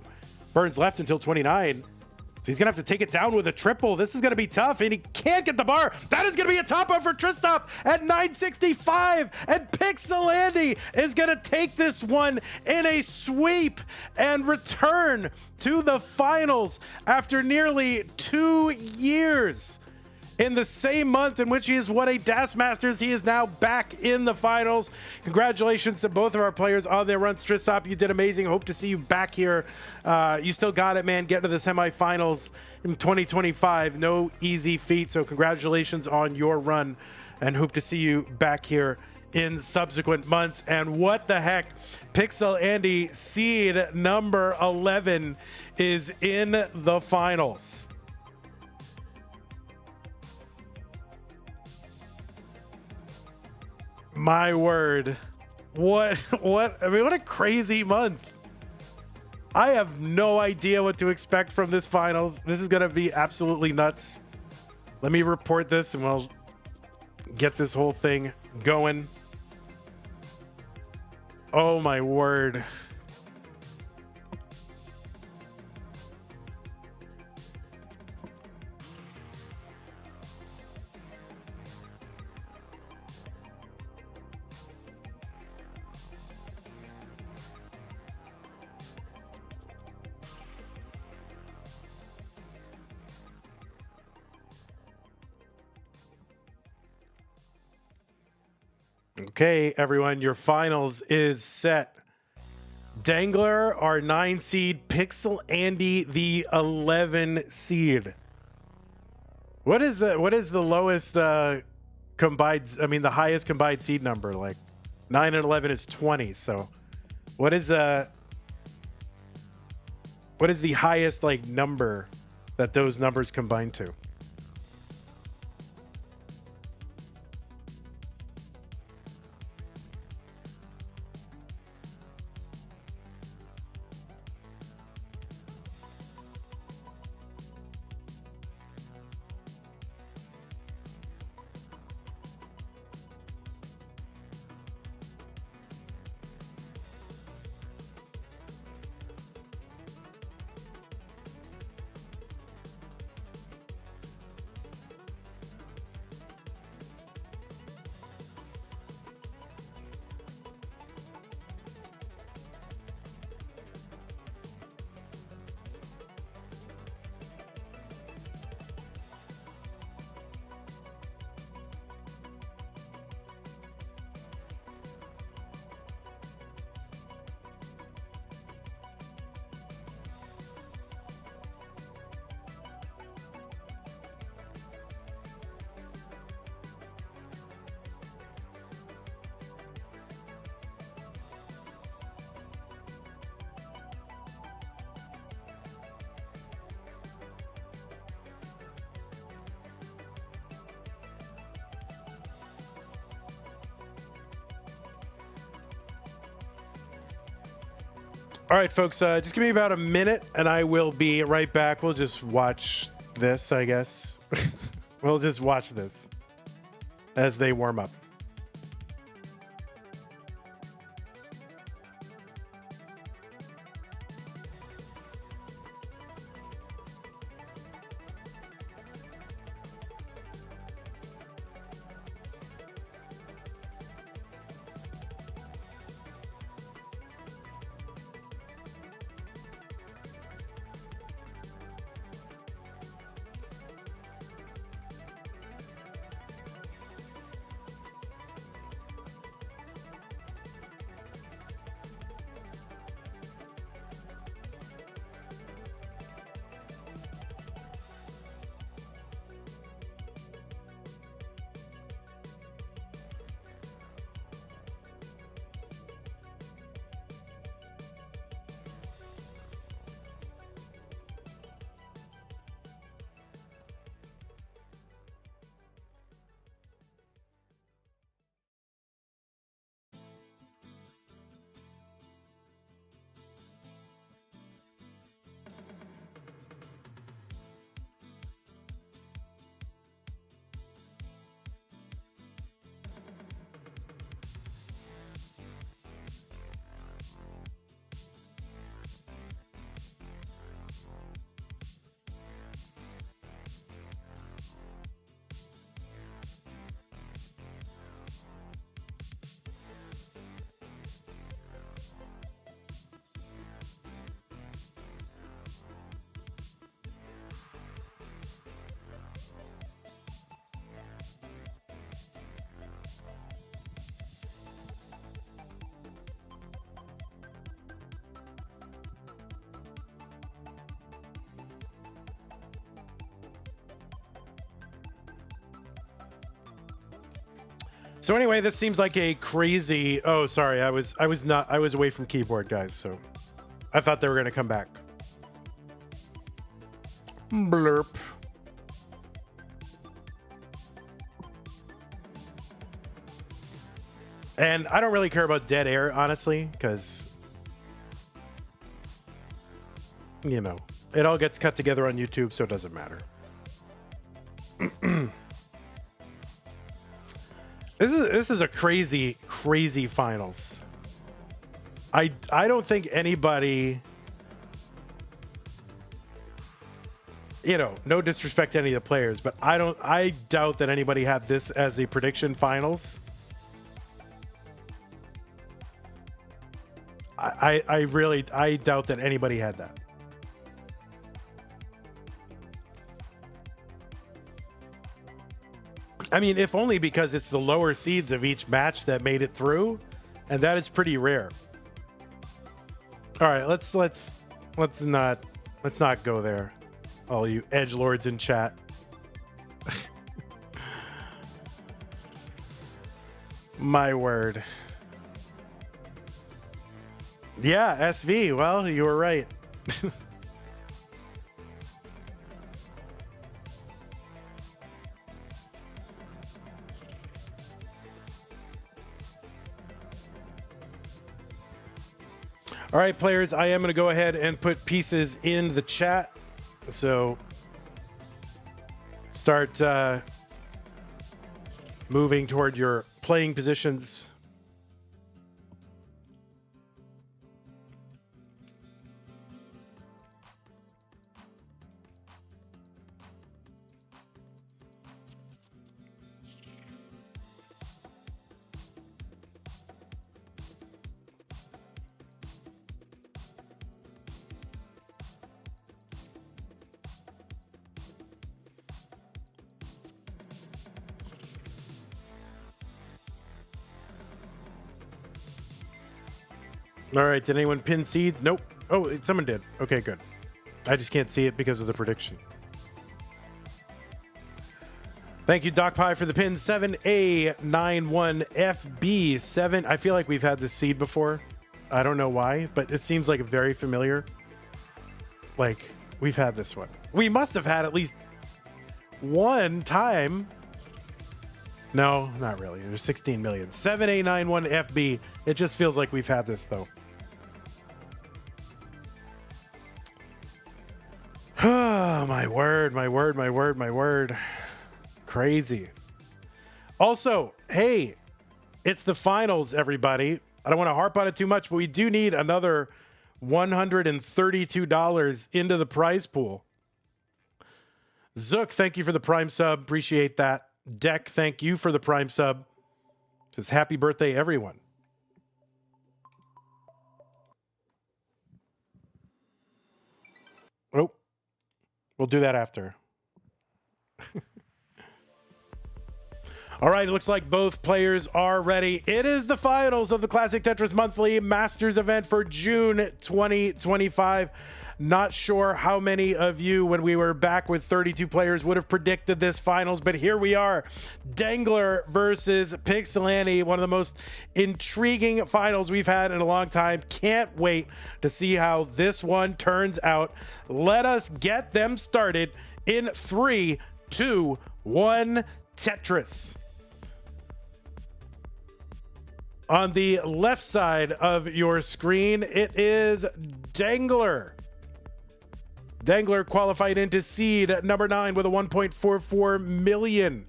burns left until 29. So he's going to have to take it down with a triple. This is going to be tough, and he can't get the bar. That is going to be a top up for Tristop at 965. And Pixel Andy is going to take this one in a sweep and return to the finals after nearly 2 years. In the same month in which he has won a DAS Masters, he is now back in the finals. Congratulations to both of our players on their runs. Tristop, you did amazing. Hope to see you back here. You still got it, man. Get to the semifinals in 2025. No easy feat, so congratulations on your run, and hope to see you back here in subsequent months. And what the heck? Pixel Andy, seed number 11, is in the finals. My word. What I mean, what a crazy month. I have no idea what to expect from this finals. This is going to be absolutely nuts. Let me report this and we'll get this whole thing going. Oh my word. Okay, everyone, your finals is set. Dangler, our 9 seed, Pixel Andy, the 11 seed. What is the lowest combined? I mean, the highest combined seed number. Like 9 and 11 is 20. So, what is the highest like number that those numbers combine to? All right, folks, just give me about a minute and I will be right back. We'll just watch this, I guess. We'll just watch this as they warm up. So anyway, this seems like a crazy. Oh, sorry, I was away from keyboard, guys. So I thought they were gonna come back. Blurp. And I don't really care about dead air, honestly, because, you know, it all gets cut together on YouTube, so it doesn't matter. This is a crazy finals. I don't think anybody, you know, no disrespect to any of the players, but I doubt that anybody had this as a prediction finals. I doubt that anybody had that. I mean, if only because it's the lower seeds of each match that made it through, and that is pretty rare. All right, let's not go there. All you edgelords in chat. My word. Yeah, SV. Well, you were right. All right, players, I am going to go ahead and put pieces in the chat. So start moving toward your playing positions. All right, did anyone pin seeds? Nope. Oh, someone did. Okay, good. I just can't see it because of the prediction. Thank you, Doc Pie, for the pin. 7A91FB7. I feel like we've had this seed before. I don't know why, but it seems like very familiar. Like, we've had this one. We must have had at least one time. No, not really. There's 16 million. 7A91FB. It just feels like we've had this, though. Oh, my word, my word, my word, my word. Crazy. Also, hey, it's the finals, everybody. I don't want to harp on it too much, but we do need another $132 into the prize pool. Zook, thank you for the Prime sub. Appreciate that. Deck, thank you for the Prime sub. Says happy birthday, everyone. Oh, we'll do that after. All right, it looks like both players are ready. It is the finals of the Classic Tetris Monthly Masters event for June 2025. Not sure how many of you, when we were back with 32 players, would have predicted this finals, but here we are. Dangler versus Pixelani, one of the most intriguing finals we've had in a long time. Can't wait to see how this one turns out. Let us get them started in 3, 2, 1, Tetris. On the left side of your screen, it is Dangler. Dangler qualified into seed number 9 with a 1.44 million.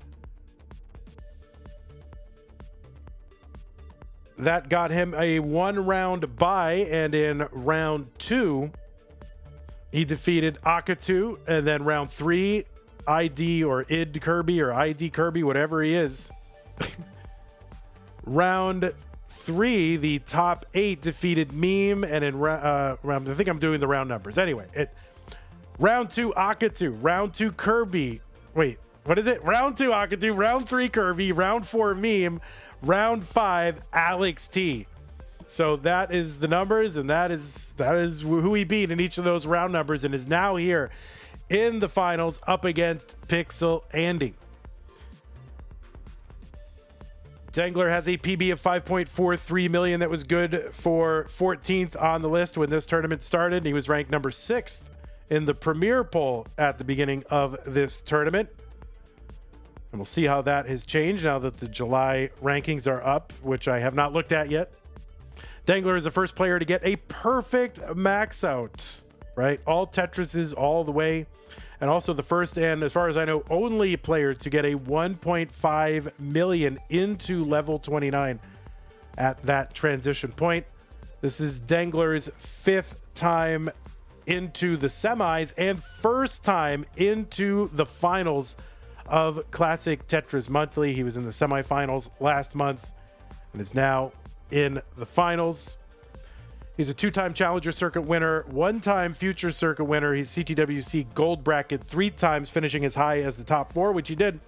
That got him a 1-round bye, and in round 2, he defeated Akatu, and then round 3, ID or ID Kirby, whatever he is. Round 3, the top 8 defeated Meme, and in round, I think I'm doing the round numbers. Anyway, round 2, Akatu. Round 2, Kirby. Wait, what is it? Round 2, Akatu. Round 3, Kirby. Round 4, Meme. Round 5, Alex T. So that is the numbers, and that is who he beat in each of those round numbers, and is now here in the finals up against Pixel Andy. Dangler has a PB of 5.43 million. That was good for 14th on the list when this tournament started. He was ranked number 6th in the premier poll at the beginning of this tournament. And we'll see how that has changed now that the July rankings are up, which I have not looked at yet. Dangler is the first player to get a perfect max out, right? All Tetrises all the way. And also the first, and as far as I know, only player to get a 1.5 million into level 29 at that transition point. This is Dangler's 5th time into the semis and first time into the finals of Classic Tetris Monthly. He was in the semifinals last month and is now in the finals. He's a 2-time Challenger Circuit winner, 1-time Future Circuit winner. He's CTWC Gold Bracket 3 times, finishing as high as the top 4, which he did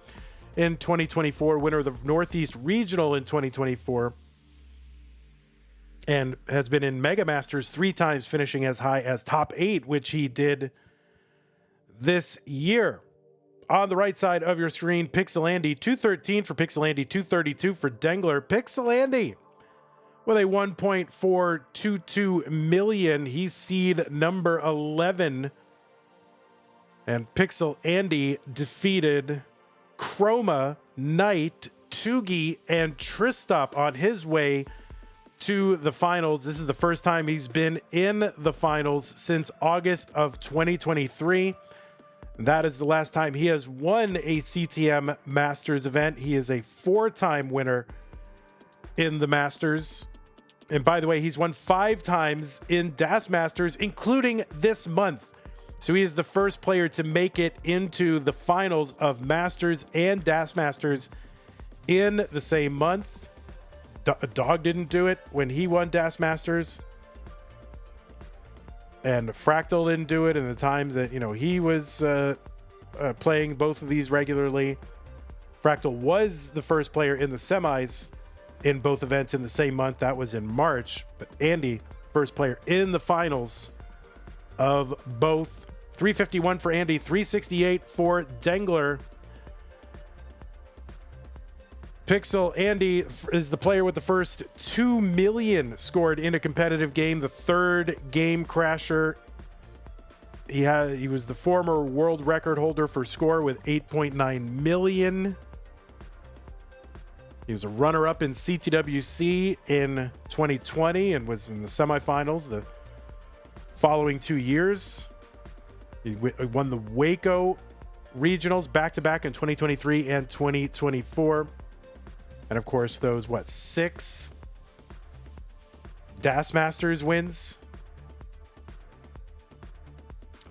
in 2024. Winner of the Northeast Regional in 2024. And has been in Mega Masters 3 times, finishing as high as top 8, which he did this year. On the right side of your screen, Pixel Andy, 213 for Pixel Andy, 232 for Dangler. Pixel Andy with a 1.422 million. He's seed number 11. And Pixel Andy defeated Chroma, Knight, Tugi, and Tristop on his way to the finals. This is the first time he's been in the finals since August of 2023. That is the last time he has won a CTM Masters event. He is a 4-time winner in the Masters. And by the way, he's won 5 times in DAS Masters, including this month. So he is the first player to make it into the finals of Masters and DAS Masters in the same month. Dog didn't do it when he won DAS Masters. And Fractal didn't do it in the times that, he was playing both of these regularly. Fractal was the first player in the semis in both events in the same month. That was in March. But Andy, first player in the finals of both. 351 for Andy, 368 for Dangler. Pixel Andy is the player with the first 2 million scored in a competitive game, the 3rd game crasher. He was the former world record holder for score with 8.9 million. He was a runner-up in CTWC in 2020 and was in the semifinals the following 2 years. He won the Waco regionals back-to-back in 2023 and 2024. And of course, those, 6 DAS Masters wins.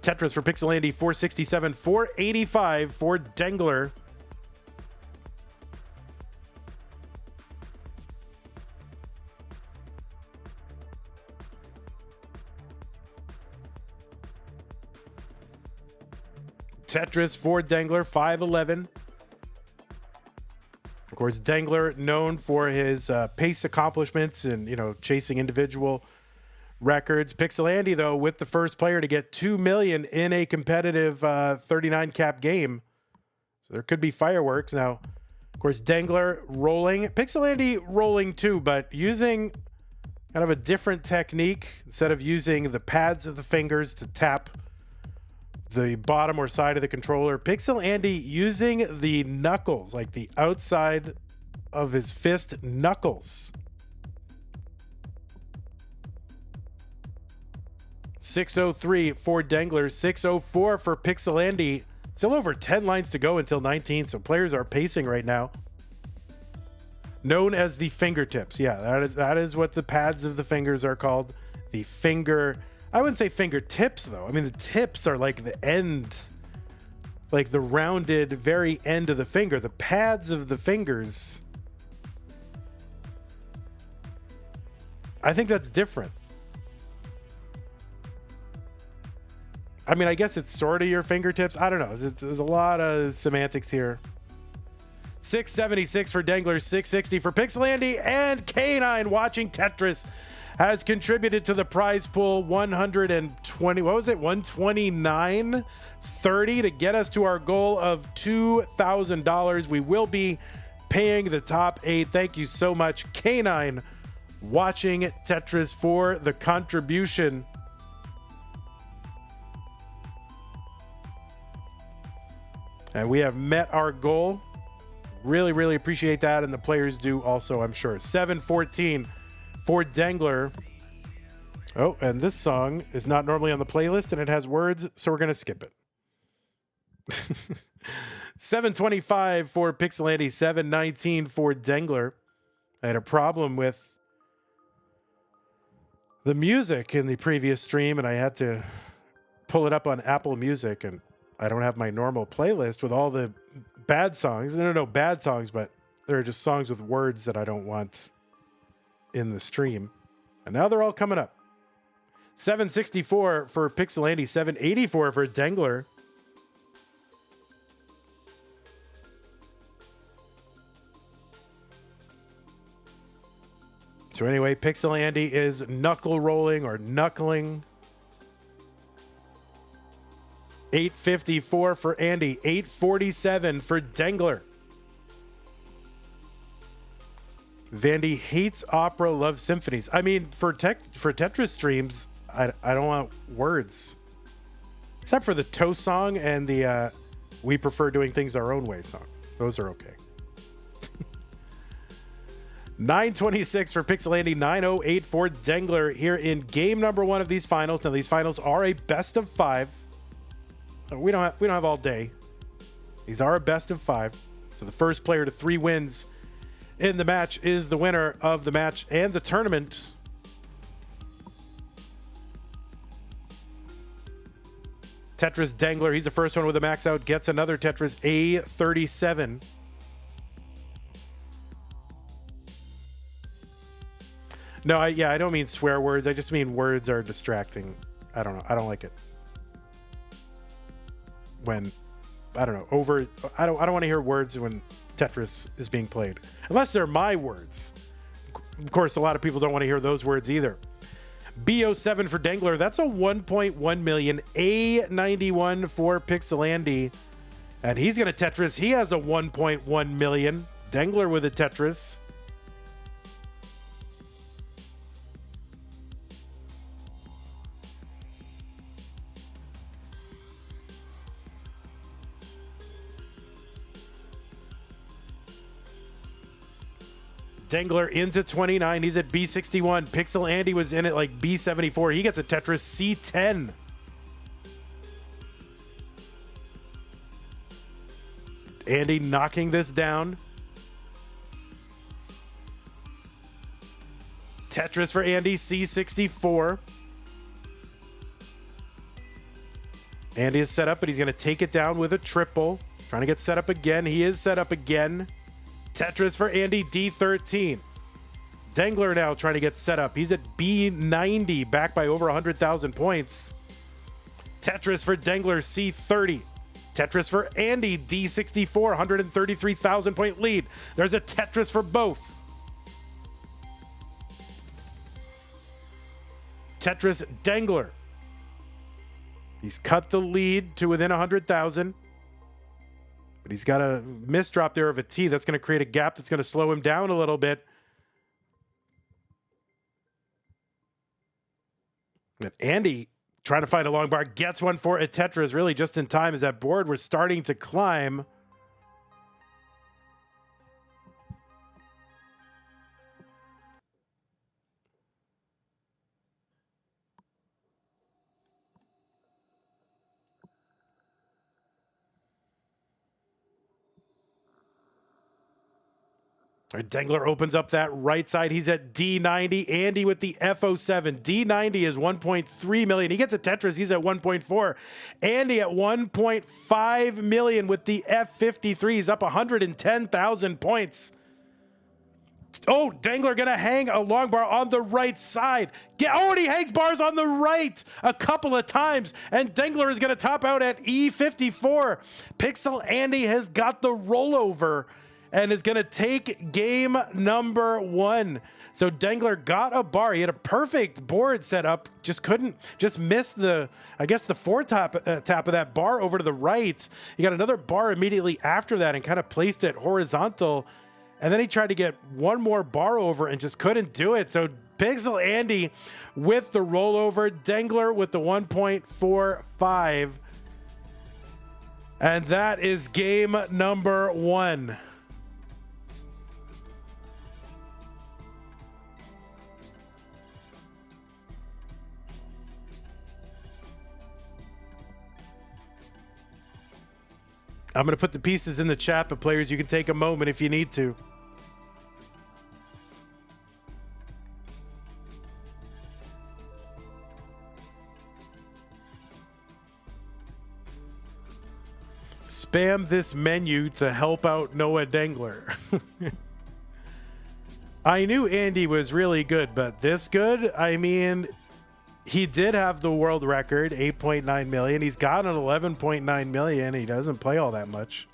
Tetris for Pixel Andy, 467, 485 for Dangler. Tetris for Dangler, 511. Of course, Dangler known for his pace accomplishments and, chasing individual records. Pixel Andy, though, with the first player to get 2 million in a competitive 39 cap game. So there could be fireworks. Now, of course, Dangler rolling. Pixel Andy rolling too, but using kind of a different technique. Instead of using the pads of the fingers to tap the bottom or side of the controller, Pixel Andy using the knuckles, like the outside of his fist knuckles. 603 for Dangler, 604 for Pixel Andy. Still over 10 lines to go until 19, so players are pacing right now. Known as the fingertips. Yeah, that is what the pads of the fingers are called. The finger... I wouldn't say fingertips, though. I mean, the tips are like the end, like the rounded very end of the finger. The pads of the fingers, I think that's different. I mean, I guess it's sort of your fingertips. I don't know. There's a lot of semantics here. 676 for Dangler, 660 for Pixel Andy, and K9 watching Tetris has contributed to the prize pool 120, what was it? 129.30 to get us to our goal of $2,000. We will be paying the top 8. Thank you so much, K9, watching Tetris, for the contribution. And we have met our goal. Really, really appreciate that. And the players do also, I'm sure. 714 for Dangler. Oh, and this song is not normally on the playlist, and it has words, so we're going to skip it. 725 for Pixel Andy. 719 for Dangler. I had a problem with the music in the previous stream, and I had to pull it up on Apple Music, and I don't have my normal playlist with all the bad songs. No bad songs, but there are just songs with words that I don't want in the stream. And now they're all coming up. 764 for Pixel Andy, 784 for Dangler. So anyway, Pixel Andy is knuckle rolling or knuckling. 854 for Andy, 847 for Dangler. Vandy hates opera, loves symphonies. I mean, for Tetris streams, I don't want words. Except for the Toe song and the We Prefer Doing Things Our Own Way song. Those are okay. 926 for Pixel Andy, 908 for Dangler here in game number 1 of these finals. Now, these finals are a best of 5. We don't have all day. These are a best of 5. So the first player to 3 wins in the match is the winner of the match and the tournament. Tetris Dangler, he's the first one with a max out, gets another Tetris A37. No, I don't mean swear words. I just mean words are distracting. I don't know. I don't like it. When, I don't know, I don't want to hear words when Tetris is being played. Unless they're my words. Of course, a lot of people don't want to hear those words either. B07 for Dangler. That's a 1.1 million. A91 for Pixel Andy. And he's going to Tetris. He has a 1.1 million. Dangler with a Tetris. Dangler into 29. He's at B61. Pixel Andy was in at like B74. He gets a Tetris C10. Andy knocking this down. Tetris for Andy, C64. Andy is set up, but he's going to take it down with a triple. Trying to get set up again. He is set up again. Tetris for Andy, D13. Dangler now trying to get set up. He's at B90, back by over 100,000 points. Tetris for Dangler, C30. Tetris for Andy, D64, 133,000 point lead. There's a Tetris for both. Tetris Dangler. He's cut the lead to within 100,000. But he's got a misdrop there of a T. That's going to create a gap that's going to slow him down a little bit. And Andy trying to find a long bar. Gets one for a Tetris really just in time as that board was starting to climb. Dangler opens up that right side. He's at D90. Andy with the F07. D90 is 1.3 million. He gets a Tetris. He's at 1.4. Andy at 1.5 million with the F53. He's up 110,000 points. Oh, Dangler going to hang a long bar on the right side. And he hangs bars on the right a couple of times. And Dangler is going to top out at E54. Pixel Andy has got the rollover and is going to take game number 1. So Dangler got a bar. He had a perfect board set up. Just missed the four tap of that bar over to the right. He got another bar immediately after that and kind of placed it horizontal. And then he tried to get one more bar over and just couldn't do it. So Pixel Andy with the rollover, Dangler with the 1.45. And that is game number 1. I'm going to put the pieces in the chat, but players, you can take a moment if you need to. Spam this menu to help out Noah Dangler. I knew Andy was really good, but this good? I mean, he did have the world record, 8.9 million. He's got an 11.9 million. He doesn't play all that much.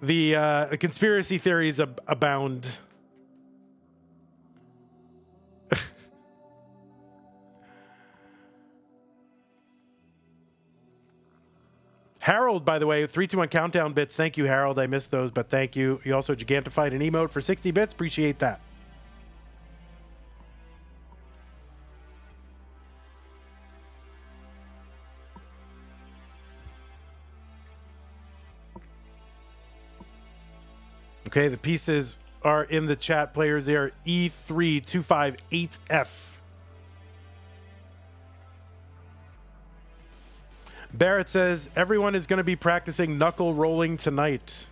The conspiracy theories abound. Harold, by the way, 321 countdown bits. Thank you, Harold. I missed those, but thank you. You also gigantified an emote for 60 bits. Appreciate that. Okay, the pieces are in the chat, players. They are E3258F. Barrett says, everyone is going to be practicing knuckle rolling tonight.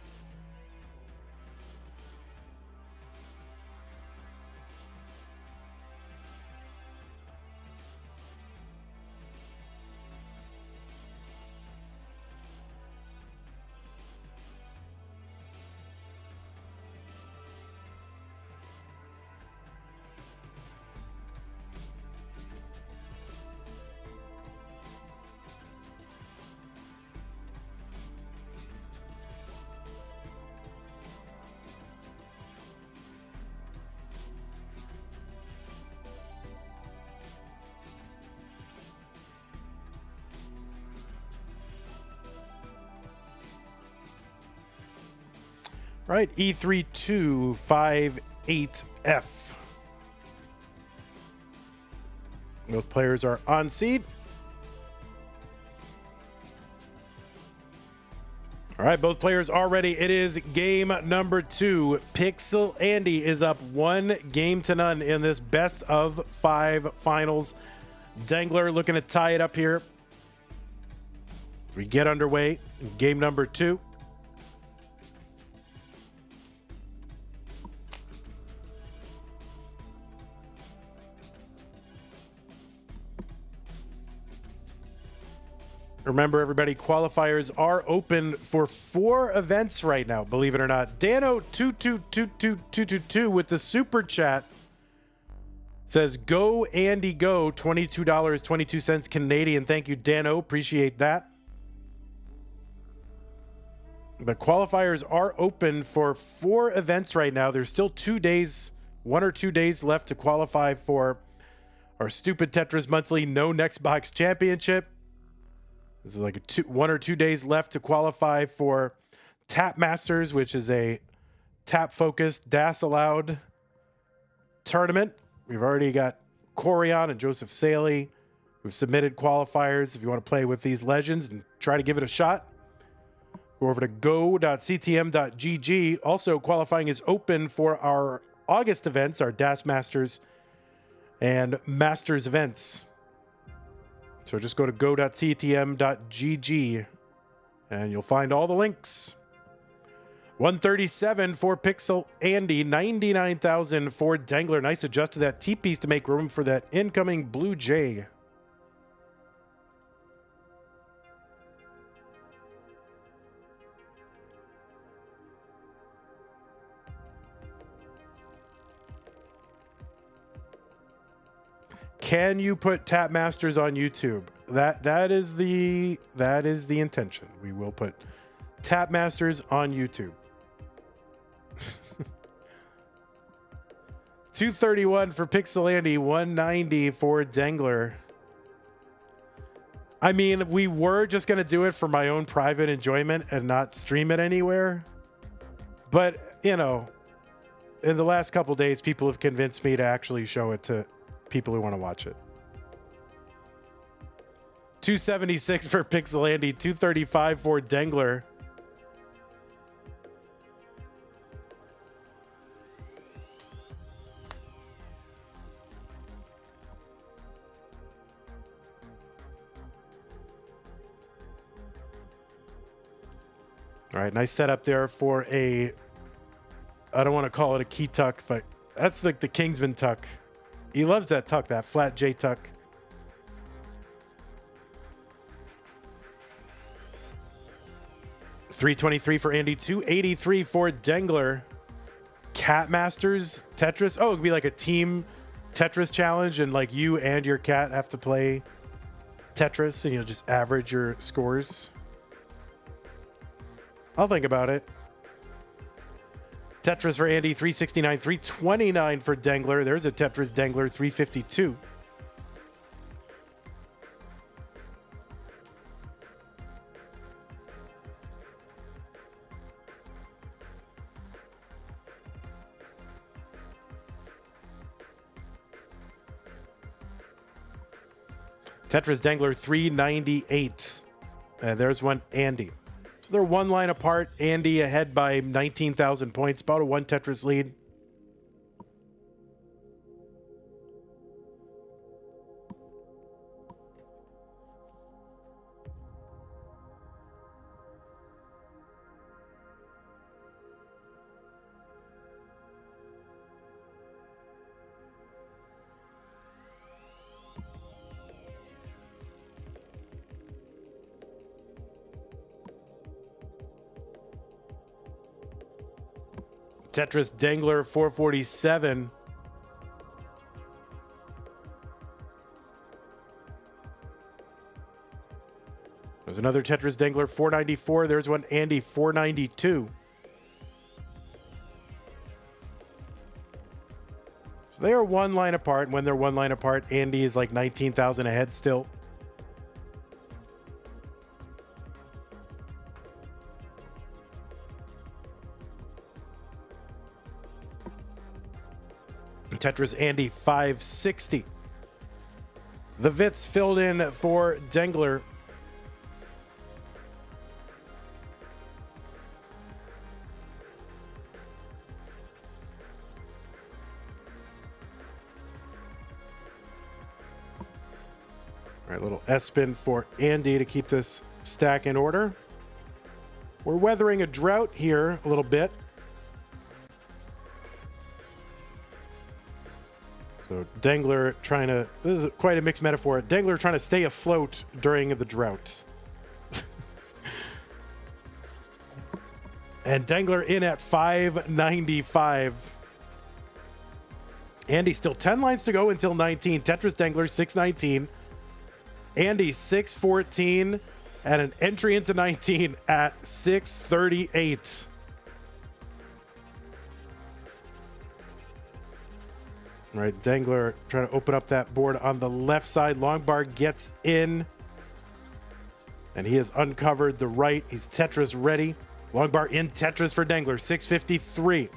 Right, E3258F. Those players are on seed. All right, both players are ready. It is game number 2. Pixel Andy is up 1-0 in this best of 5 finals. Dangler looking to tie it up here. We get underway in game number 2. Remember, everybody, qualifiers are open for 4 events right now, believe it or not. Dano222222 with the super chat says, go Andy go, $22.22 Canadian. Thank you, Dano. Appreciate that. But qualifiers are open for 4 events right now. There's still 2 days, 1 or 2 days left to qualify for our stupid Tetris Monthly No Next Box Championship. This is like 1 or 2 days left to qualify for Tap Masters, which is a tap-focused, DAS-allowed tournament. We've already got Corion and Joseph Saley who've submitted qualifiers. If you want to play with these legends and try to give it a shot, go over to go.ctm.gg. Also, qualifying is open for our August events, our DAS Masters and Masters events. So just go to go.ctm.gg and you'll find all the links. 137 for Pixel Andy, 99,000 for Dangler. Nice adjust to that T-piece to make room for that incoming Blue Jay. Can you put Tap Masters on YouTube? That is the intention. We will put Tap Masters on YouTube. 231 for Pixel Andy, 190 for Dangler. I mean, we were just going to do it for my own private enjoyment and not stream it anywhere. But, you know, in the last couple days, people have convinced me to actually show it to people who want to watch it. 276 for Pixel Andy, 235 for Dengler. All right, nice setup there for a, I don't want to call it a key tuck, but that's like the Kingsman tuck. He loves that tuck, that flat J tuck. $323 for Andy, $283 for Dengler. Cat Masters Tetris. Oh, it could be like a team Tetris challenge, and like you and your cat have to play Tetris, and you'll just average your scores. I'll think about it. Tetris for Andy, 369, 329 for Dengler. There's a Tetris Dengler, 352. Tetris Dengler, 398. And there's one Andy. They're one line apart. Andy ahead by 19,000 points. About a one Tetris lead. Tetris Dengler, 447. There's another Tetris Dengler, 494. There's one Andy, 492. So they are one line apart. When they're one line apart, Andy is like 19,000 ahead still. Tetris Andy, 560. The Vits filled in for Dengler. All right, little S-spin for Andy to keep this stack in order. We're weathering a drought here a little bit. So Dengler trying to, this is quite a mixed metaphor. Dengler trying to stay afloat during the drought. And Dengler in at 595. Andy still 10 lines to go until 19. Tetris Dengler 619. Andy 614 and an entry into 19 at 638. All right, Dengler trying to open up that board on the left side. Longbar gets in. And he has uncovered the right. He's Tetris ready. Longbar in Tetris for Dengler, 653.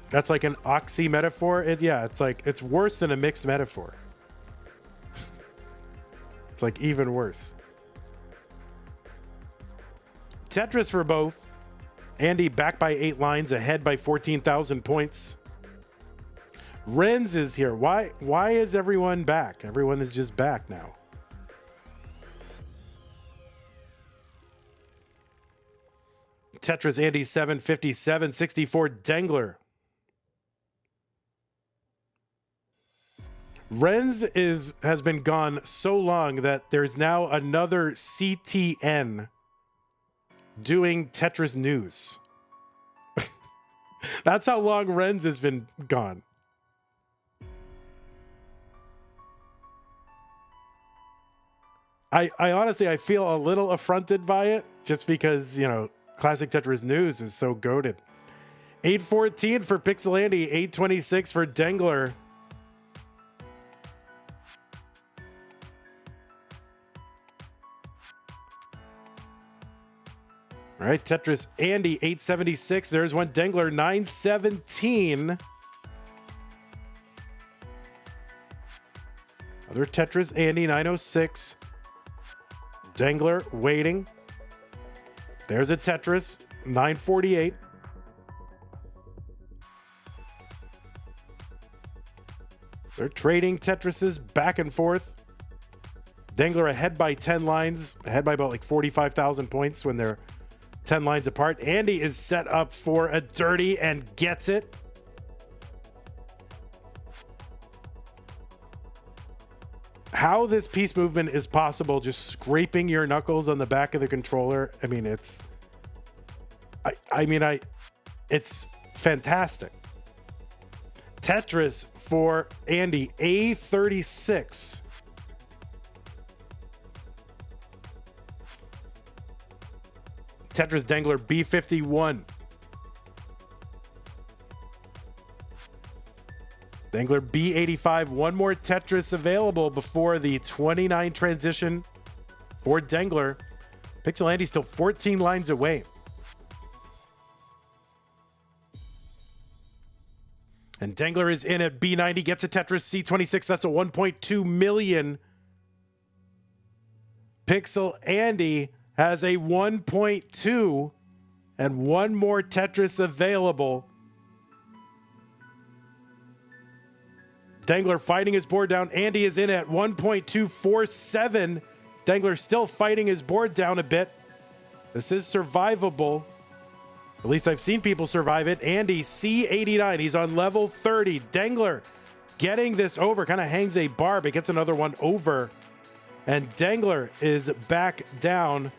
That's like an oxy metaphor. It's like, it's worse than a mixed metaphor. It's like even worse. Tetris for both. Andy back by 8 lines, ahead by 14,000 points. Renz is here. Why is everyone back? Everyone is just back now. Tetris Andy 757, 64 Dengler. Renz has been gone so long that there's now another CTN doing Tetris news. That's how long Renz has been gone. I honestly, I feel a little affronted by it just because, you know, Classic Tetris news is so goated. 814 for Pixel Andy, 826 for Dengler. All right, Tetris Andy, 876. There's one. Dengler, 917. Other Tetris Andy, 906. Dengler, waiting. There's a Tetris, 948. They're trading Tetrises back and forth. Dengler ahead by 10 lines, ahead by about like 45,000 points when they're 10 lines apart. Andy is set up for a dirty and gets it. How this piece movement is possible, just scraping your knuckles on the back of the controller. I mean, it's fantastic. Tetris for Andy, A36. Tetris Dengler, B51. Dengler, B85. One more Tetris available before the 29 transition for Dengler. Pixel Andy still 14 lines away. And Dengler is in at B90, gets a Tetris C26. That's a 1.2 million. Pixel Andy has a 1.2 and one more Tetris available. Dengler fighting his board down. Andy is in at 1.247. Dengler still fighting his board down a bit. This is survivable. At least I've seen people survive it. Andy, C89. He's on level 30. Dengler getting this over. Kind of hangs a bar, but gets another one over. And Dengler is back down.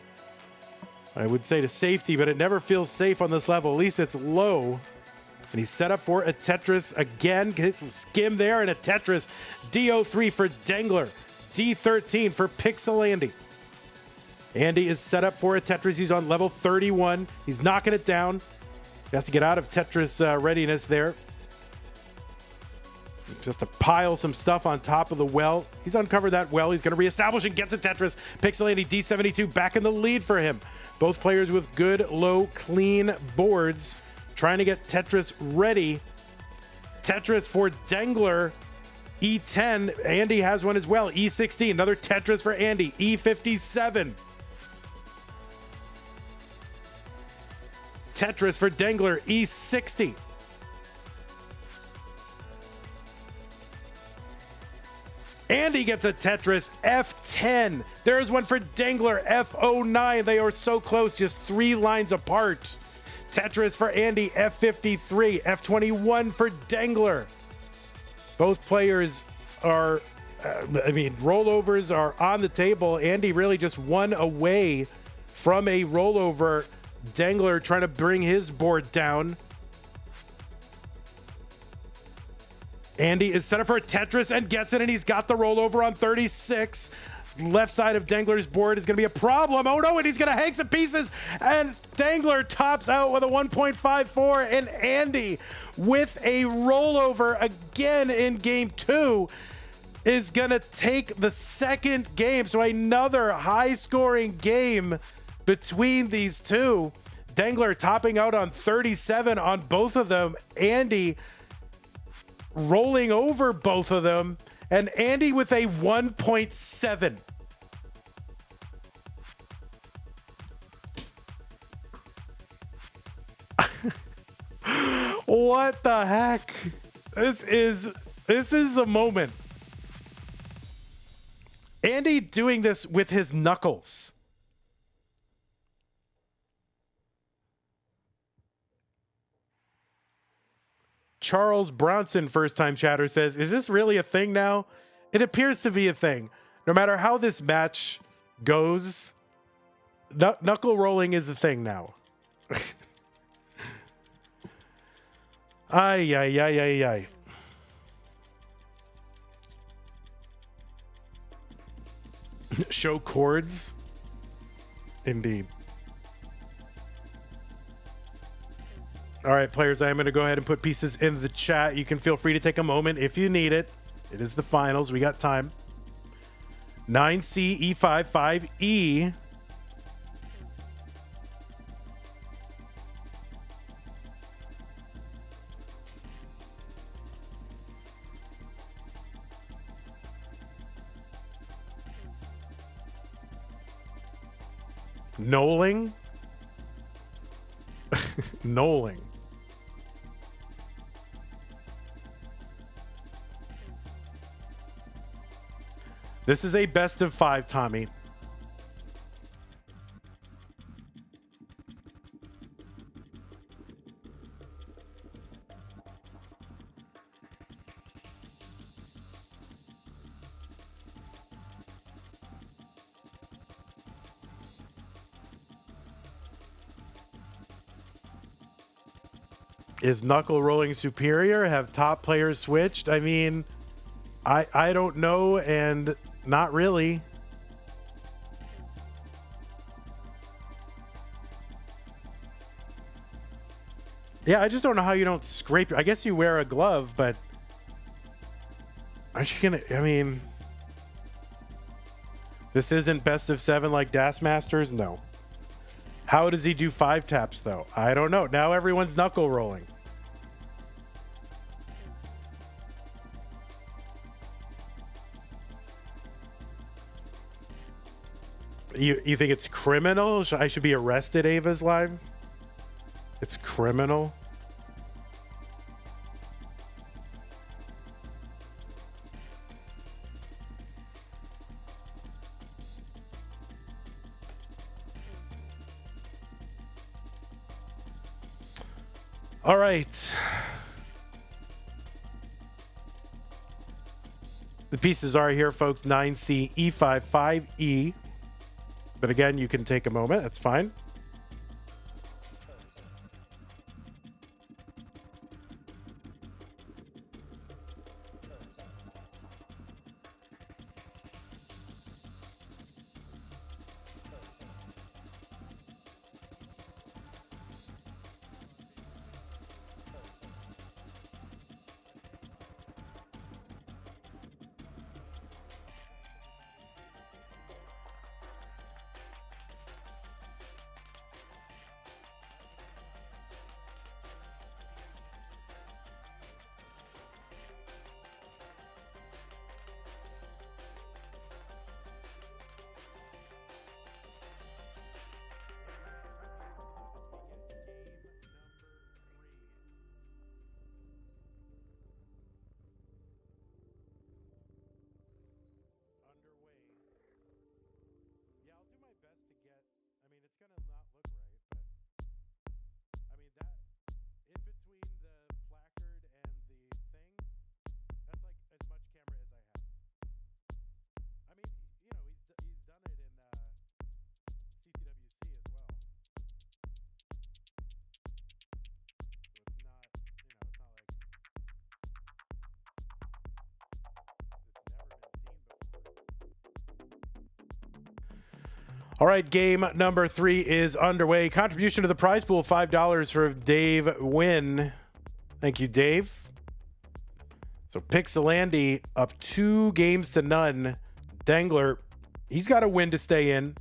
I would say to safety, but it never feels safe on this level. At least it's low. And he's set up for a Tetris again. Gets a skim there and a Tetris. D03 for Dengler. D13 for Pixel Andy. Andy is set up for a Tetris. He's on level 31. He's knocking it down. He has to get out of Tetris readiness there. Just to pile some stuff on top of the well. He's uncovered that well. He's going to reestablish and gets a Tetris. Pixel Andy, D72, back in the lead for him. Both players with good, low, clean boards. Trying to get Tetris ready. Tetris for Dengler, E10. Andy has one as well, E16. Another Tetris for Andy, E57. Tetris for Dengler, E60. Andy gets a Tetris, F10. There's one for Dengler, F09. They are so close, just 3 lines apart. Tetris for Andy, F53. F21 for Dengler. Both players are, rollovers are on the table. Andy really just one away from a rollover. Dengler trying to bring his board down. Andy is set up for a Tetris and gets it, and he's got the rollover on 36. Left side of Dengler's board is going to be a problem. Oh no, and he's going to hang some pieces, and Dengler tops out with a 1.54, and Andy with a rollover again in game 2 is going to take the second game. So another high-scoring game between these two. Dengler topping out on 37 on both of them. Andy rolling over both of them, and Andy with a 1.7. What the heck? This is a moment. Andy doing this with his knuckles. Charles Bronson, first time chatter, says, is this really a thing now? It appears to be a thing. No matter how this match goes, knuckle rolling is a thing now. Ay, ay, ay, ay, ay. Show chords. Indeed. All right, players, I am going to go ahead and put pieces in the chat. You can feel free to take a moment if you need it. It is the finals. We got time. 9C, E5, 5E. Knolling? Knolling. This is a best of 5, Tommy. Is knuckle rolling superior? Have top players switched? I mean, I don't know, and not really. Yeah, I just don't know how you don't scrape. I guess you wear a glove, but aren't you gonna? I mean, this isn't best of 7 like Masters. No. How does he do 5 taps though? I don't know. Now everyone's knuckle rolling. You think it's criminal? I should be arrested, Ava's live? It's criminal? All right. The pieces are here, folks. 9C, E5, 5E. But again, you can take a moment. That's fine. All right, game number 3 is underway. Contribution to the prize pool, $5 for Dave Wynn. Thank you, Dave. So Pixelandy up 2 games to none. Dangler, he's got a win to stay in.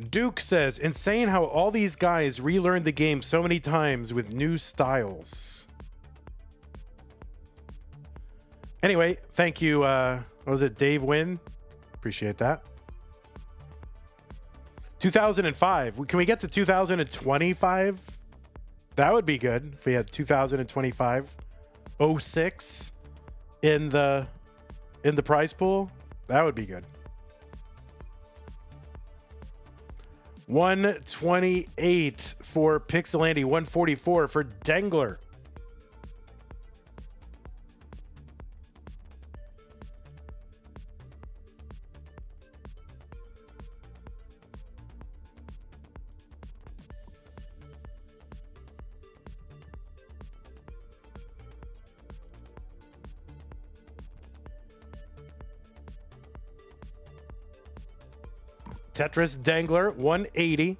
Duke says, insane how all these guys relearned the game so many times with new styles. Anyway, thank you. What was it, Dave Wynn? Appreciate that. 2005. Can we get to 2025? That would be good if we had 2025. 06 in the prize pool. That would be good. 128 for Pixelandy, 144 for Dangler. Tetris Dangler, 180.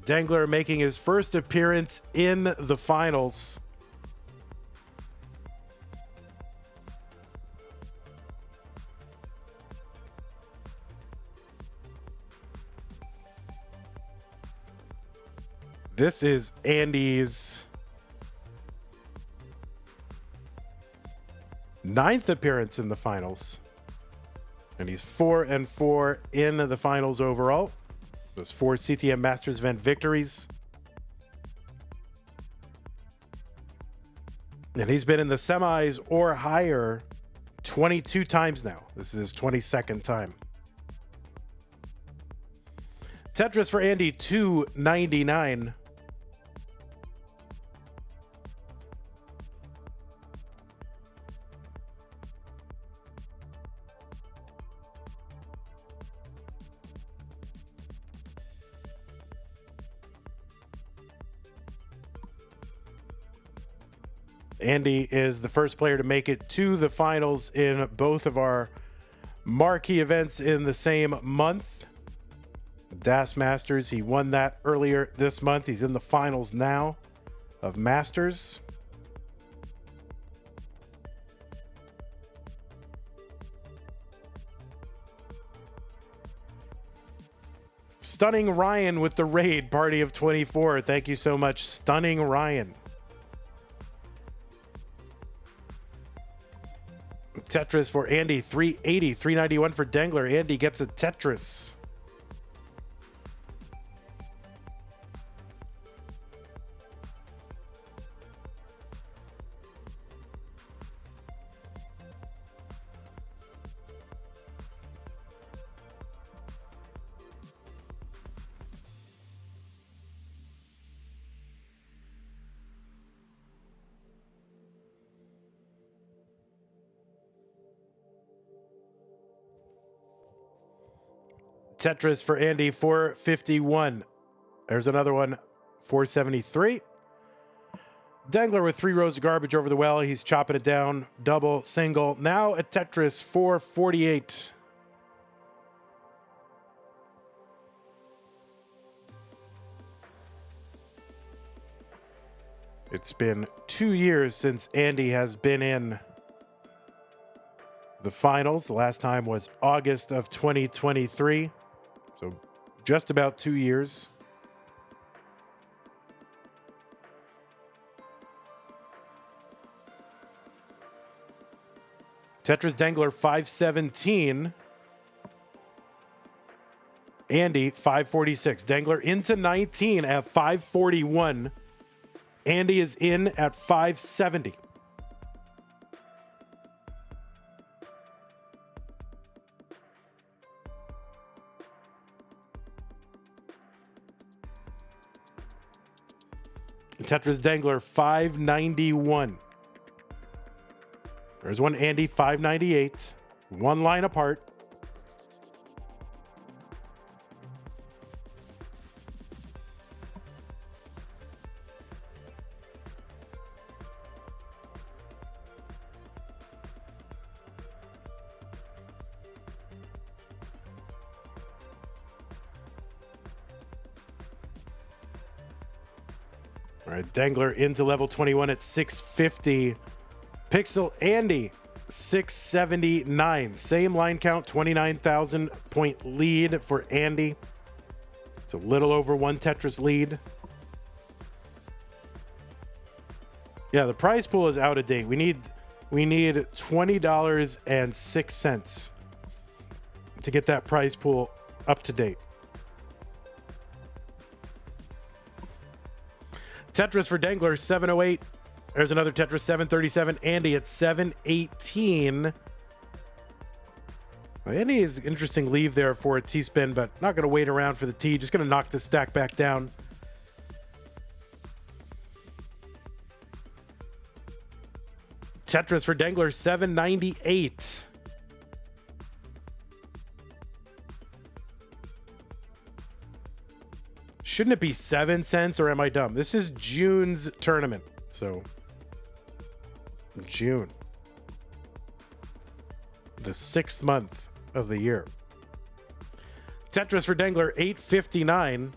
Dangler making his first appearance in the finals. This is Andy's 9th appearance in the finals. And he's 4-4 in the finals overall. Those 4 CTM Masters event victories. And he's been in the semis or higher 22 times now. This is his 22nd time. Tetris for Andy, $2.99. Andy is the first player to make it to the finals in both of our marquee events in the same month. DAS Masters, he won that earlier this month. He's in the finals now of Masters. Stunning Ryan with the raid, party of 24. Thank you so much, Stunning Ryan. Tetris for Andy, $3.80, $3.91 for Dangler. Andy gets a Tetris. Tetris for Andy, $4.51. There's another one, $4.73. Dangler with 3 rows of garbage over the well. He's chopping it down. Double, single. Now a Tetris, $4.48. It's been 2 years since Andy has been in the finals. The last time was August of 2023. So just about 2 years. Tetris Dangler, $5.17. Andy, $5.46. Dangler into 19 at $5.41. Andy is in at $5.70. Tetris Dangler, $5.91. There's one Andy, $5.98. One line apart. All right, Dangler into level 21 at 650. Pixel Andy, 679. Same line count, 29,000 point lead for Andy. It's a little over 1 Tetris lead. Yeah, the prize pool is out of date. We need $20.06 to get that prize pool up to date. Tetris for Dangler, 708. There's another Tetris, 737. Andy at 718. Well, Andy is an interesting leave there for a T-spin, but not going to wait around for the T. Just going to knock the stack back down. Tetris for Dangler, 798. Shouldn't it be 7 cents, or am I dumb? This is June's tournament, so June, the 6th month of the year. Tetris for Dangler, $8.59.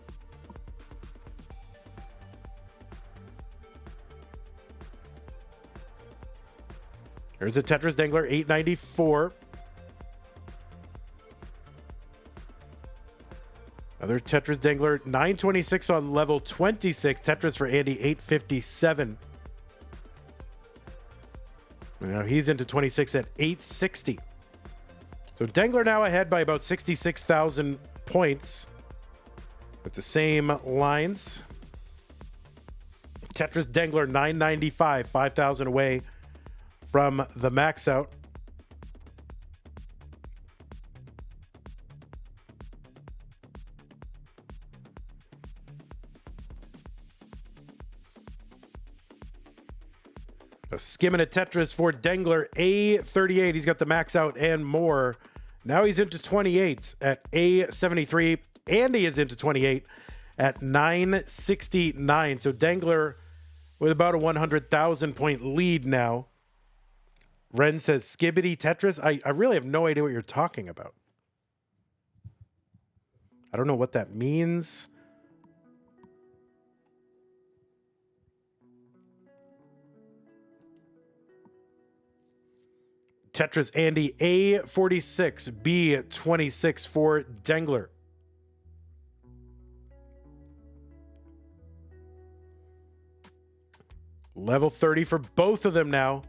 There's a Tetris Dangler, $8.94. Another Tetris Dangler, 926 on level 26. Tetris for Andy, 857. Now he's into 26 at 860. So Dangler now ahead by about 66,000 points with the same lines. Tetris Dangler, 995, 5,000 away from the max out. A skimming at Tetris for Dangler, A38. He's got the max out and more. Now he's into 28 at A73. Andy is into 28 at 969. So Dangler with about a 100,000 point lead now. Ren says, Skibbity Tetris? I really have no idea what you're talking about. I don't know what that means. Tetris Andy, A46, B26 for Dangler. Level 30 for both of them now.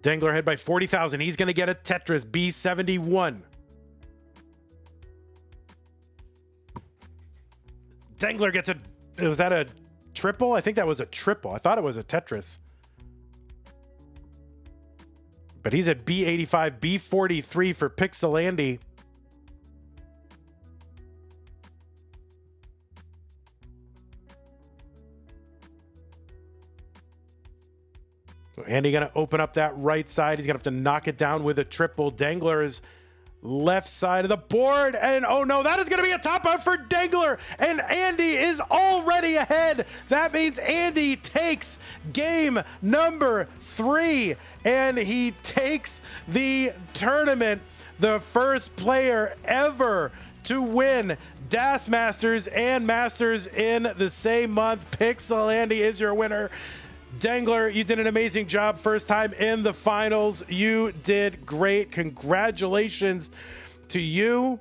Dangler ahead by 40,000. He's going to get a Tetris, B71. Dangler gets a... Was that a triple? I think that was a triple. I thought it was a Tetris. But he's at B85, B43 for Pixel Andy. So Andy going to open up that right side. He's going to have to knock it down with a triple. Dangler's left side of the board. And oh no, that is going to be a top out for Dangler. And Andy is already ahead. That means Andy takes game number 3. And he takes the tournament. The first player ever to win DAS Masters and Masters in the same month. Pixel Andy is your winner. Dangler, you did an amazing job first time in the finals. You did great. Congratulations to you.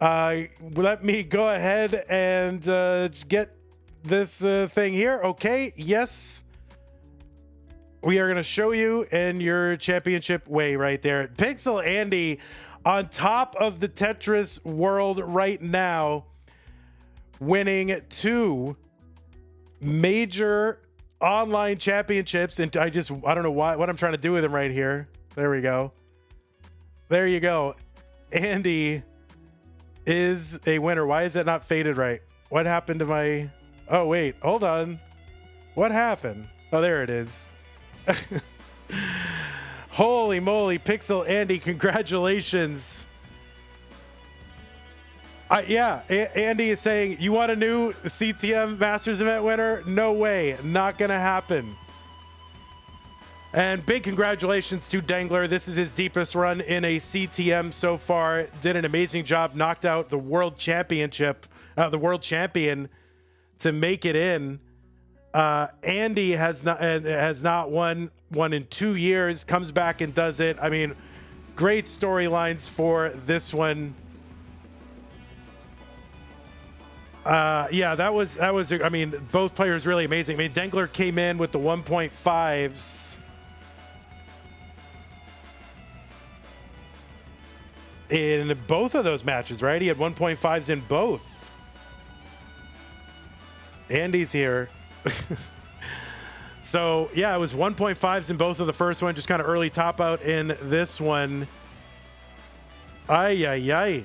Let me go ahead and get this thing here. Okay, yes. We are going to show you in your championship way right there. Pixel Andy on top of the Tetris world right now, winning 2 major online championships. And I don't know what I'm trying to do with him right here. There we go. There you go. Andy is a winner. Why is it not faded right? What happened to my... Oh, wait. Hold on. What happened? Oh, there it is. Holy moly, Pixel Andy, congratulations. Andy is saying, you want a new CTM Masters event winner? No way, not gonna happen. And big congratulations to Dangler. This is his deepest run in a CTM so far. Did an amazing job, knocked out the world championship, the world champion to make it in. Andy has not won in 2 years, comes back and does it. I mean, great storylines for this one. That was, I mean, both players really amazing. I mean, Dangler came in with the 1.5s. In both of those matches, right? He had 1.5s in both. Andy's here. So yeah, it was 1.5s in both of the first one, just kind of early top out in this one. Ay.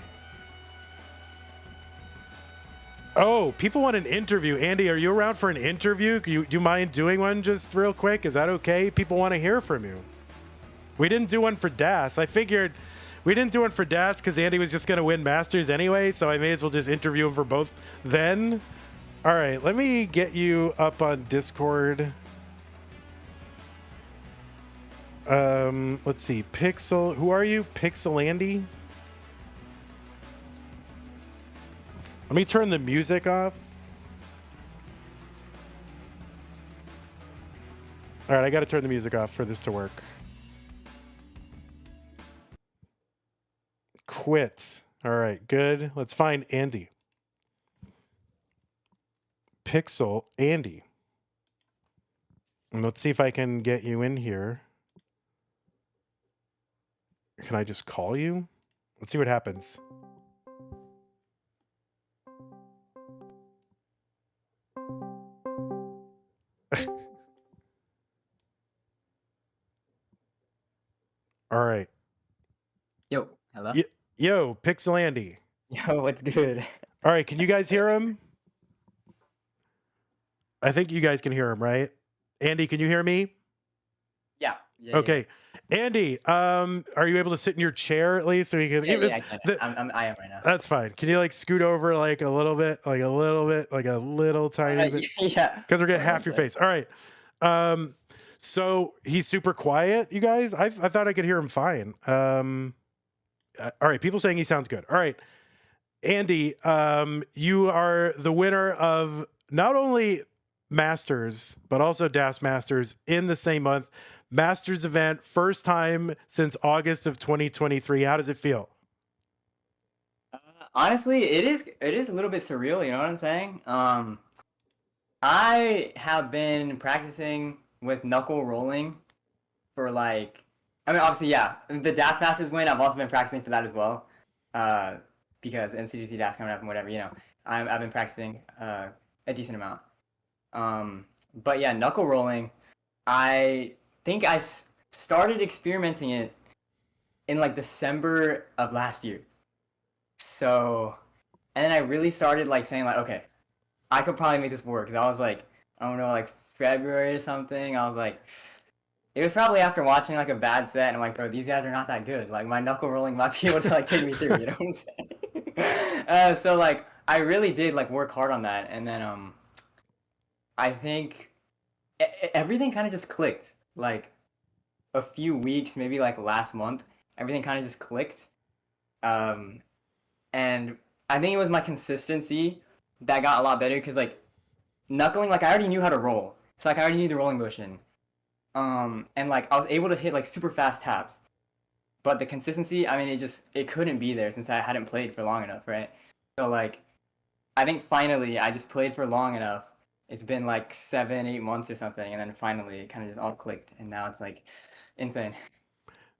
Oh, people want an interview. Andy, are you around for an interview? Do you mind doing one just real quick? Is that okay? People want to hear from you. We didn't do one for DAS. I figured we didn't do one for DAS because Andy was just going to win Masters anyway, so I may as well just interview him for both then. All right, let me get you up on Discord. Let's see. Pixel. Who are you? Pixel Andy? Let me turn the music off. All right, I got to turn the music off for this to work. Quit. All right, good. Let's find Andy. Pixel Andy. And let's see if I can get you in here. Can I just call you? Let's see what happens. All right. Yo, hello? Yo, Pixel Andy. Yo, what's good? All right, can you guys hear him? I think you guys can hear him, right? Andy, can you hear me? Yeah. Okay. Andy, are you able to sit in your chair at least so you can? Yeah, I can. I am right now. That's fine. Can you like scoot over like a little bit, like a little tiny bit? Yeah. Because we're getting half your face. All right. So he's super quiet, you guys. I thought I could hear him fine. All right. People saying he sounds good. All right. Andy, you are the winner of not only Masters, but also Das Masters in the same month. Masters event, first time since August of 2023. How does it feel? Honestly, it is a little bit surreal, you know what I'm saying? I have been practicing with knuckle rolling for like, I mean, obviously, yeah, the Das Masters win, I've also been practicing for that as well. Because NCGC Das coming up and whatever, you know, I've been practicing a decent amount. But yeah, knuckle rolling, I think I started experimenting it in like December of last year. So, and then I really started like saying like, okay, I could probably make this work. 'Cause I was like, I don't know, like February or something. I was like, it was probably after watching like a bad set, and I'm like, bro, these guys are not that good. Like my knuckle rolling might be able to like take me through. You know what I'm saying? So like, I really did like work hard on that, and then I think everything kind of just clicked. Like a few weeks, maybe like last month, everything kind of just clicked. And I think it was my consistency that got a lot better because like knuckling, like I already knew how to roll, so like I already knew the rolling motion. And like I was able to hit like super fast taps, but the consistency, I mean, it couldn't be there since I hadn't played for long enough, right? So like, I think finally I just played for long enough. It's been like 7-8 months or something, and then finally it kind of just all clicked, and now it's like insane.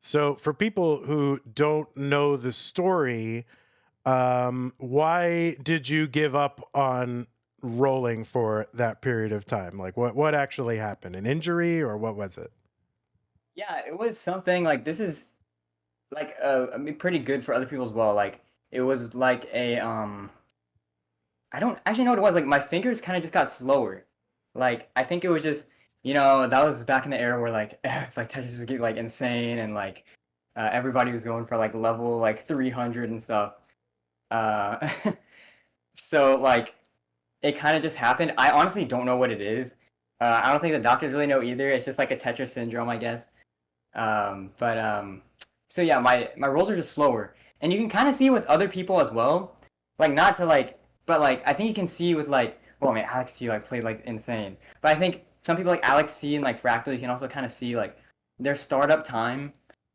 So for people who don't know the story, why did you give up on rolling for that period of time? Like what actually happened? An injury or what was it? Yeah, it was something like this is like I mean pretty good for other people as well. Like it was like a I don't actually know what it was. Like my fingers kind of just got slower. Like I think it was just that was back in the era where like like Tetris was getting like insane and like everybody was going for like level like 300 and stuff. Uh, so like it kind of just happened. I honestly don't know what it is. I don't think the doctors really know either. It's just like a Tetris syndrome, I guess. So yeah, my rolls are just slower, and you can kind of see with other people as well. Like not to like, but like I think you can see with like, well, I mean, Alex T like played like insane, but I think some people like Alex T and like Fractal, you can also kind of see like their startup time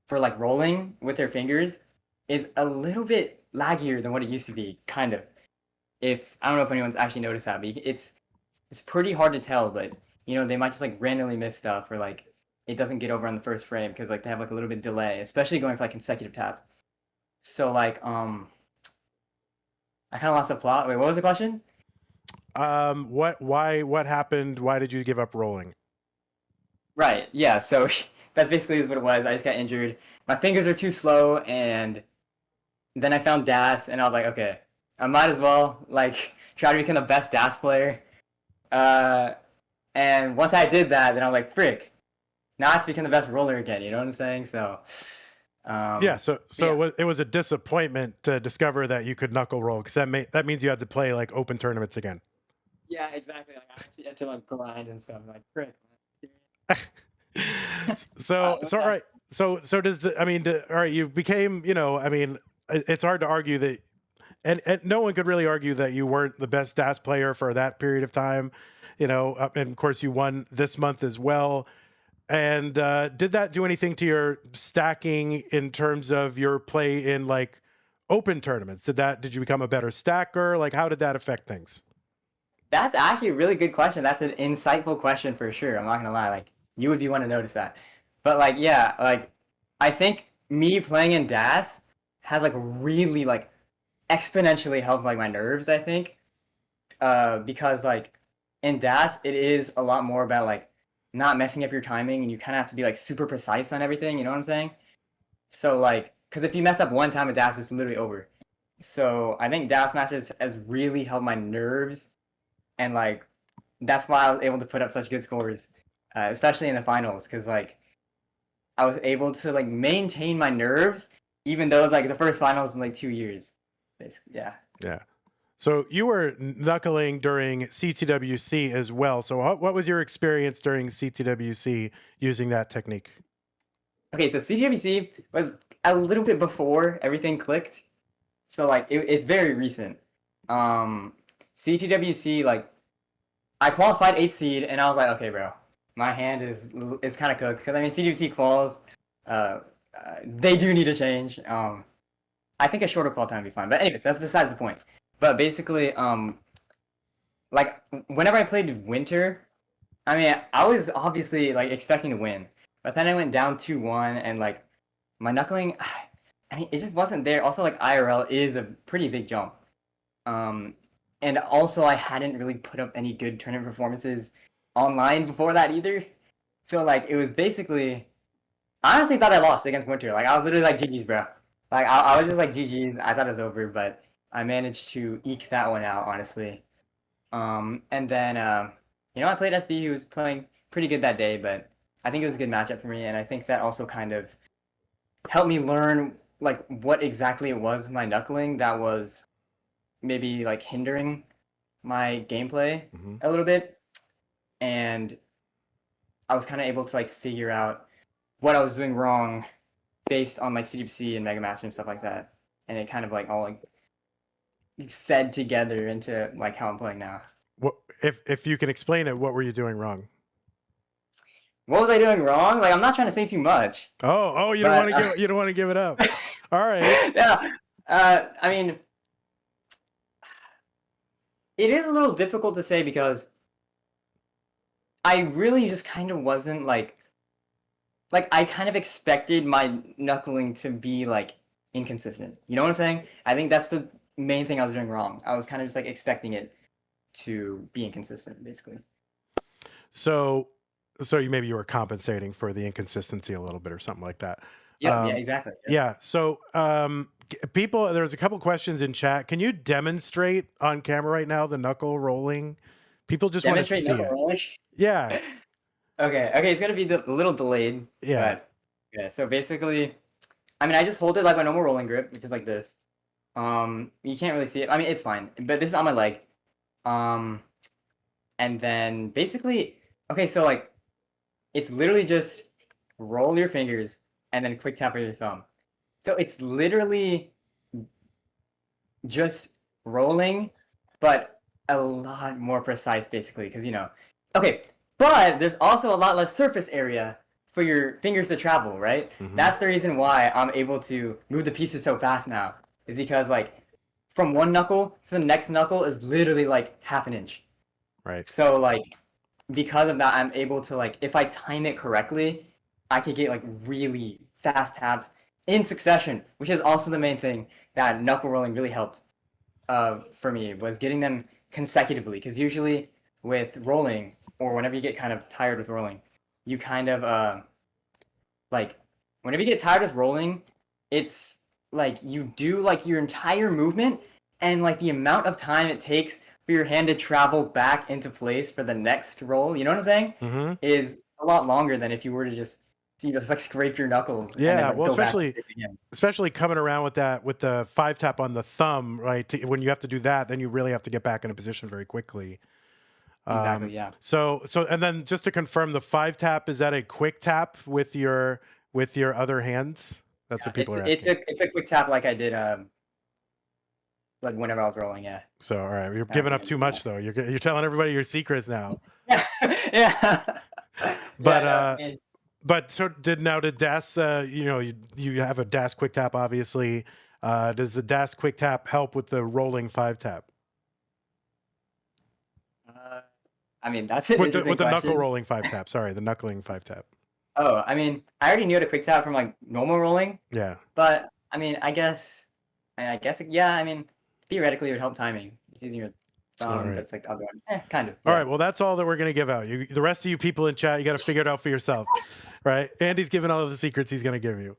for like rolling with their fingers is a little bit laggier than what it used to be, kind of. If I don't know if anyone's actually noticed that, but it's pretty hard to tell. But they might just like randomly miss stuff, or like it doesn't get over on the first frame because like they have like a little bit delay, especially going for like consecutive taps. So like I kind of lost the plot. Wait, what was the question? What happened? Why did you give up rolling? Right. Yeah. So that's basically what it was. I just got injured. My fingers are too slow, and then I found Das, and I was like, okay, I might as well like try to become the best Das player. And once I did that, then I was like, frick, now I have to become the best roller again. You know what I'm saying? So. Yeah. So yeah. It was a disappointment to discover that you could knuckle roll, because that means you had to play like open tournaments again. Yeah, exactly. Like I actually had to like grind and stuff. Like frick. So all right. So does all right, you became, I mean, it's hard to argue that, and no one could really argue that you weren't the best Das player for that period of time, and of course you won this month as well. And did that do anything to your stacking in terms of your play in like open tournaments? Did you become a better stacker? Like how did that affect things? That's actually a really good question. That's an insightful question for sure. I'm not gonna lie. Like you would be one to notice that. But like yeah, like I think me playing in DAS has like really like exponentially helped like my nerves, I think. Because like in DAS it is a lot more about like not messing up your timing and you kind of have to be like super precise on everything, you know what I'm saying? So like cuz if you mess up one time with DAS it's literally over. So I think DAS Masters has really helped my nerves and like that's why I was able to put up such good scores, especially in the finals, because like I was able to like maintain my nerves, even though it's like the first finals in like 2 years. Basically, yeah. Yeah. So you were knuckling during CTWC as well. So what was your experience during CTWC using that technique? Okay, so CGWC was a little bit before everything clicked, so like it's very recent. CTWC like I qualified 8th seed, and I was like, okay, bro, my hand is kind of cooked because I mean CTWC quals, they do need to change. I think a shorter qual time would be fine, but anyways, that's besides the point. But basically, like whenever I played Winter, I mean I was obviously like expecting to win, but then I went down 2-1, and like my knuckling, I mean it just wasn't there. Also, like IRL is a pretty big jump. And also I hadn't really put up any good tournament performances online before that either. So like it was basically, I honestly thought I lost against Winter. Like I was literally like GG's, bro. Like I was just like GG's. I thought it was over, but I managed to eke that one out, honestly. And then I played SB, who was playing pretty good that day, but I think it was a good matchup for me, and I think that also kind of helped me learn like what exactly it was my knuckling that was maybe like hindering my gameplay a little bit, and I was kind of able to like figure out what I was doing wrong based on like CDPC and Mega Master and stuff like that, and it kind of like all like fed together into like how I'm playing now. What if you can explain it? What were you doing wrong? What was I doing wrong? Like I'm not trying to say too much. Oh, you don't want to you don't want to give it up. All right. Yeah. I mean, it is a little difficult to say because I really just kind of wasn't like I kind of expected my knuckling to be like inconsistent. You know what I'm saying? I think that's the main thing I was doing wrong. I was kind of just like expecting it to be inconsistent, basically. So maybe you were compensating for the inconsistency a little bit or something like that. Yeah, exactly. Yeah. So people, there's a couple questions in chat. Can you demonstrate on camera right now the knuckle rolling? People just want to see it. Rolling? Yeah. Okay, it's gonna be a little delayed. Yeah. But, yeah. So basically, I mean, I just hold it like my normal rolling grip, which is like this. You can't really see it. I mean, it's fine, but this is on my leg. And then basically, okay, so like, it's literally just roll your fingers and then quick tap with your thumb. So it's literally just rolling, but a lot more precise, basically, because okay. But there's also a lot less surface area for your fingers to travel, right? Mm-hmm. That's the reason why I'm able to move the pieces so fast now, is because like from one knuckle to the next knuckle is literally like half an inch. Right. So like because of that, I'm able to like, if I time it correctly, I could get like really fast taps in succession, which is also the main thing that knuckle rolling really helped for me, was getting them consecutively. Because usually with rolling, or whenever you get kind of tired with rolling, you kind of like whenever you get tired with rolling, it's like you do like your entire movement, and like the amount of time it takes for your hand to travel back into place for the next roll, you know what I'm saying? Mm-hmm. Is a lot longer than if you were to just like scrape your knuckles. Yeah, and then, like, well, especially coming around with that, with the 5 tap on the thumb, right? When you have to do that, then you really have to get back into position very quickly. Exactly. Yeah. So and then just to confirm, the 5 tap, is that a quick tap with your other hands? That's what people are asking. It's a quick tap like I did like whenever I was rolling. Yeah. So all right, you're giving up too much though. You're telling everybody your secrets now. Yeah. But so did DAS, you have a DAS quick tap, obviously. Does the DAS quick tap help with the rolling 5 tap? I mean, that's an With the interesting question. knuckle rolling 5-tap. Sorry, the knuckling 5-tap. Oh, I mean, I already knew how to quick tap from like normal rolling. Yeah. But I mean, yeah. I mean, theoretically, it would help timing. It's using your thumb, right. but it's like the other one. Kind of. All Yeah. right. Well, that's all that we're gonna give out. The rest of you people in chat, you got to figure it out for yourself, right? Andy's giving all of the secrets he's gonna give you.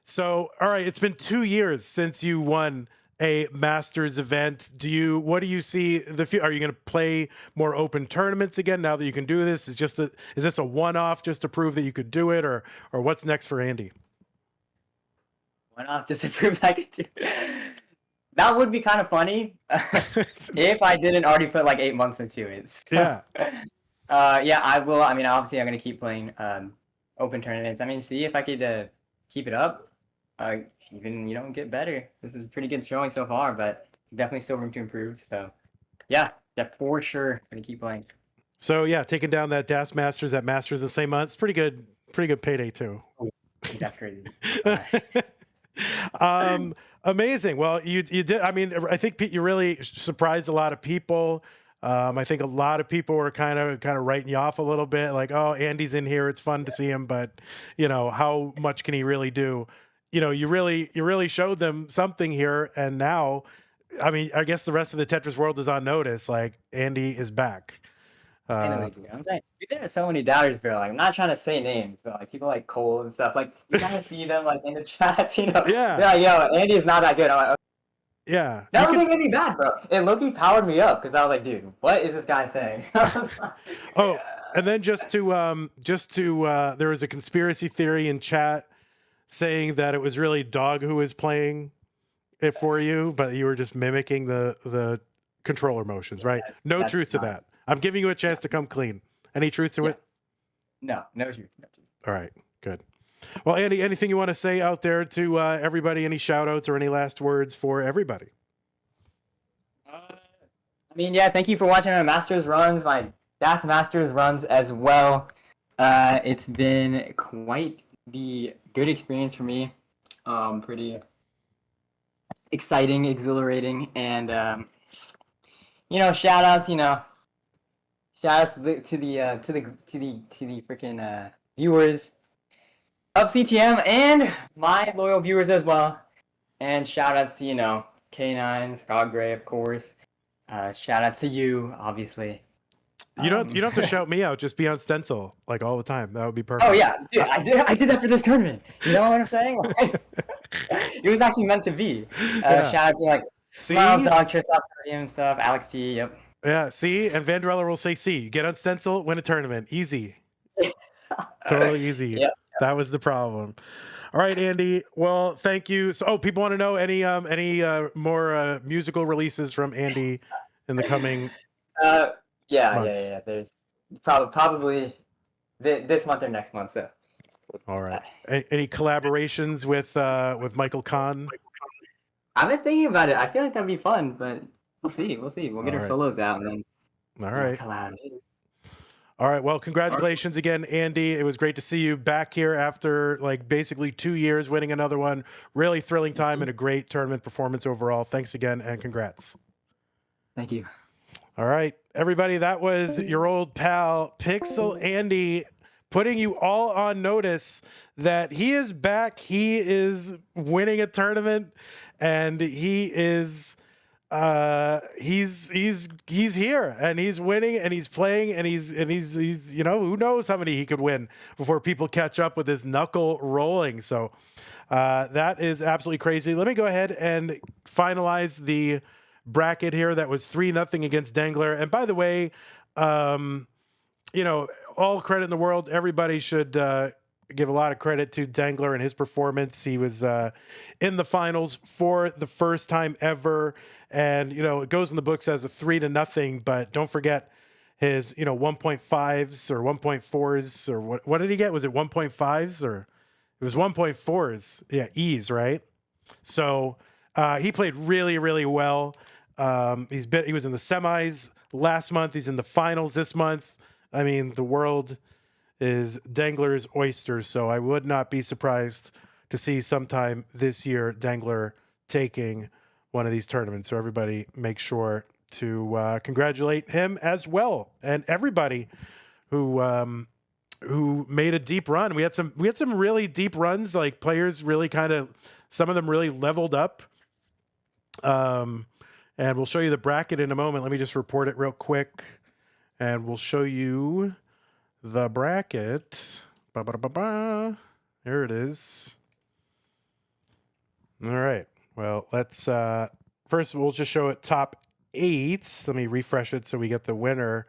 So, all right. It's been 2 years since you won a Masters event. What do you see are you going to play more open tournaments again now that you can do this? Is this a one-off just to prove that you could do it, or what's next for Andy? One-off just to prove I could do it. That would be kind of funny if I didn't already put like 8 months into it. So, Yeah. Yeah, I will. I mean, obviously, I'm going to keep playing open tournaments. I mean, see if I could keep it up. Even get better. This is a pretty good showing so far, but definitely still room to improve. So yeah, for sure gonna keep playing. So yeah, taking down that DAS Masters, that Masters the same month. It's pretty good payday too. That's crazy. Amazing. Well, you did. I mean, I think Pete, you really surprised a lot of people. I think a lot of people were kind of writing you off a little bit, like, oh, Andy's in here, it's fun to see him, but how much can he really do? You really showed them something here, and now, I mean, I guess the rest of the Tetris world is on notice. Like, Andy is back. I'm saying, there are so many doubters, bro. Like, I'm not trying to say names, but like people like Cole and stuff. Like, you kind of see them like in the chats, Yeah. They're like, yo, Andy is not that good. I'm like, okay. Yeah. That wasn't really bad, bro. It low-key powered me up because I was like, dude, what is this guy saying? Oh, and then just to there was a conspiracy theory in chat saying that it was really Dog who was playing it for you, but you were just mimicking the controller motions, right? No truth to that. I'm giving you a chance to come clean. Any truth to it? No truth. All right, good. Well, Andy, anything you want to say out there to everybody? Any shout outs or any last words for everybody? I mean, yeah, thank you for watching my Masters runs, my DAS Masters runs as well. It's been quite the good experience for me. Pretty exciting, exhilarating, and shout outs, shout outs to the freaking viewers of CTM and my loyal viewers as well. And shout outs to K9, Scott Gray, of course. Shout out to you, obviously. You don't have to shout me out. Just be on stencil like all the time. That would be perfect. Oh yeah, dude, I did that for this tournament. You know what I'm saying? Like, it was actually meant to be. Shout out to like Smiles Dog, Chasedown and stuff. Alex T. Yep. Yeah. See, and vandweller will say, "See, get on stencil, win a tournament, easy, totally easy." Yep. That was the problem. All right, Andy. Well, thank you. So, people want to know any more musical releases from Andy in the coming. Yeah. There's probably this month or next month. So. All right. Any collaborations with Michael Kahn? I've been thinking about it. I feel like that'd be fun, but we'll see. We'll get our solos out and then. All right. Collab. All right. Well, congratulations again, Andy. It was great to see you back here after like basically 2 years, winning another one. Really thrilling time and a great tournament performance overall. Thanks again and congrats. Thank you. All right, everybody. That was your old pal Pixel Andy putting you all on notice that he is back. He is winning a tournament, and he is he's here, and he's winning, and he's playing, and he's who knows how many he could win before people catch up with his knuckle rolling. So that is absolutely crazy. Let me go ahead and finalize the bracket here. That was 3-0 against Dangler. And by the way, all credit in the world. Everybody should give a lot of credit to Dangler and his performance. He was in the finals for the first time ever. And, it goes in the books as a 3-0, but don't forget his, 1.5s or 1.4s or what did he get? Was it 1.5s or it was 1.4s? Yeah. E's, right? So he played really, really well. He was in the semis last month. He's in the finals this month. I mean, the world is Dangler's oyster, so I would not be surprised to see sometime this year Dangler taking one of these tournaments. So everybody make sure to congratulate him as well, and everybody who made a deep run. We had some really deep runs, like players really some of them really leveled up. And we'll show you the bracket in a moment. Let me just report it real quick, and we'll show you the bracket. Ba-ba-da-ba-ba. Here it is. All right. Well, let's first we'll just show it top 8. Let me refresh it so we get the winner.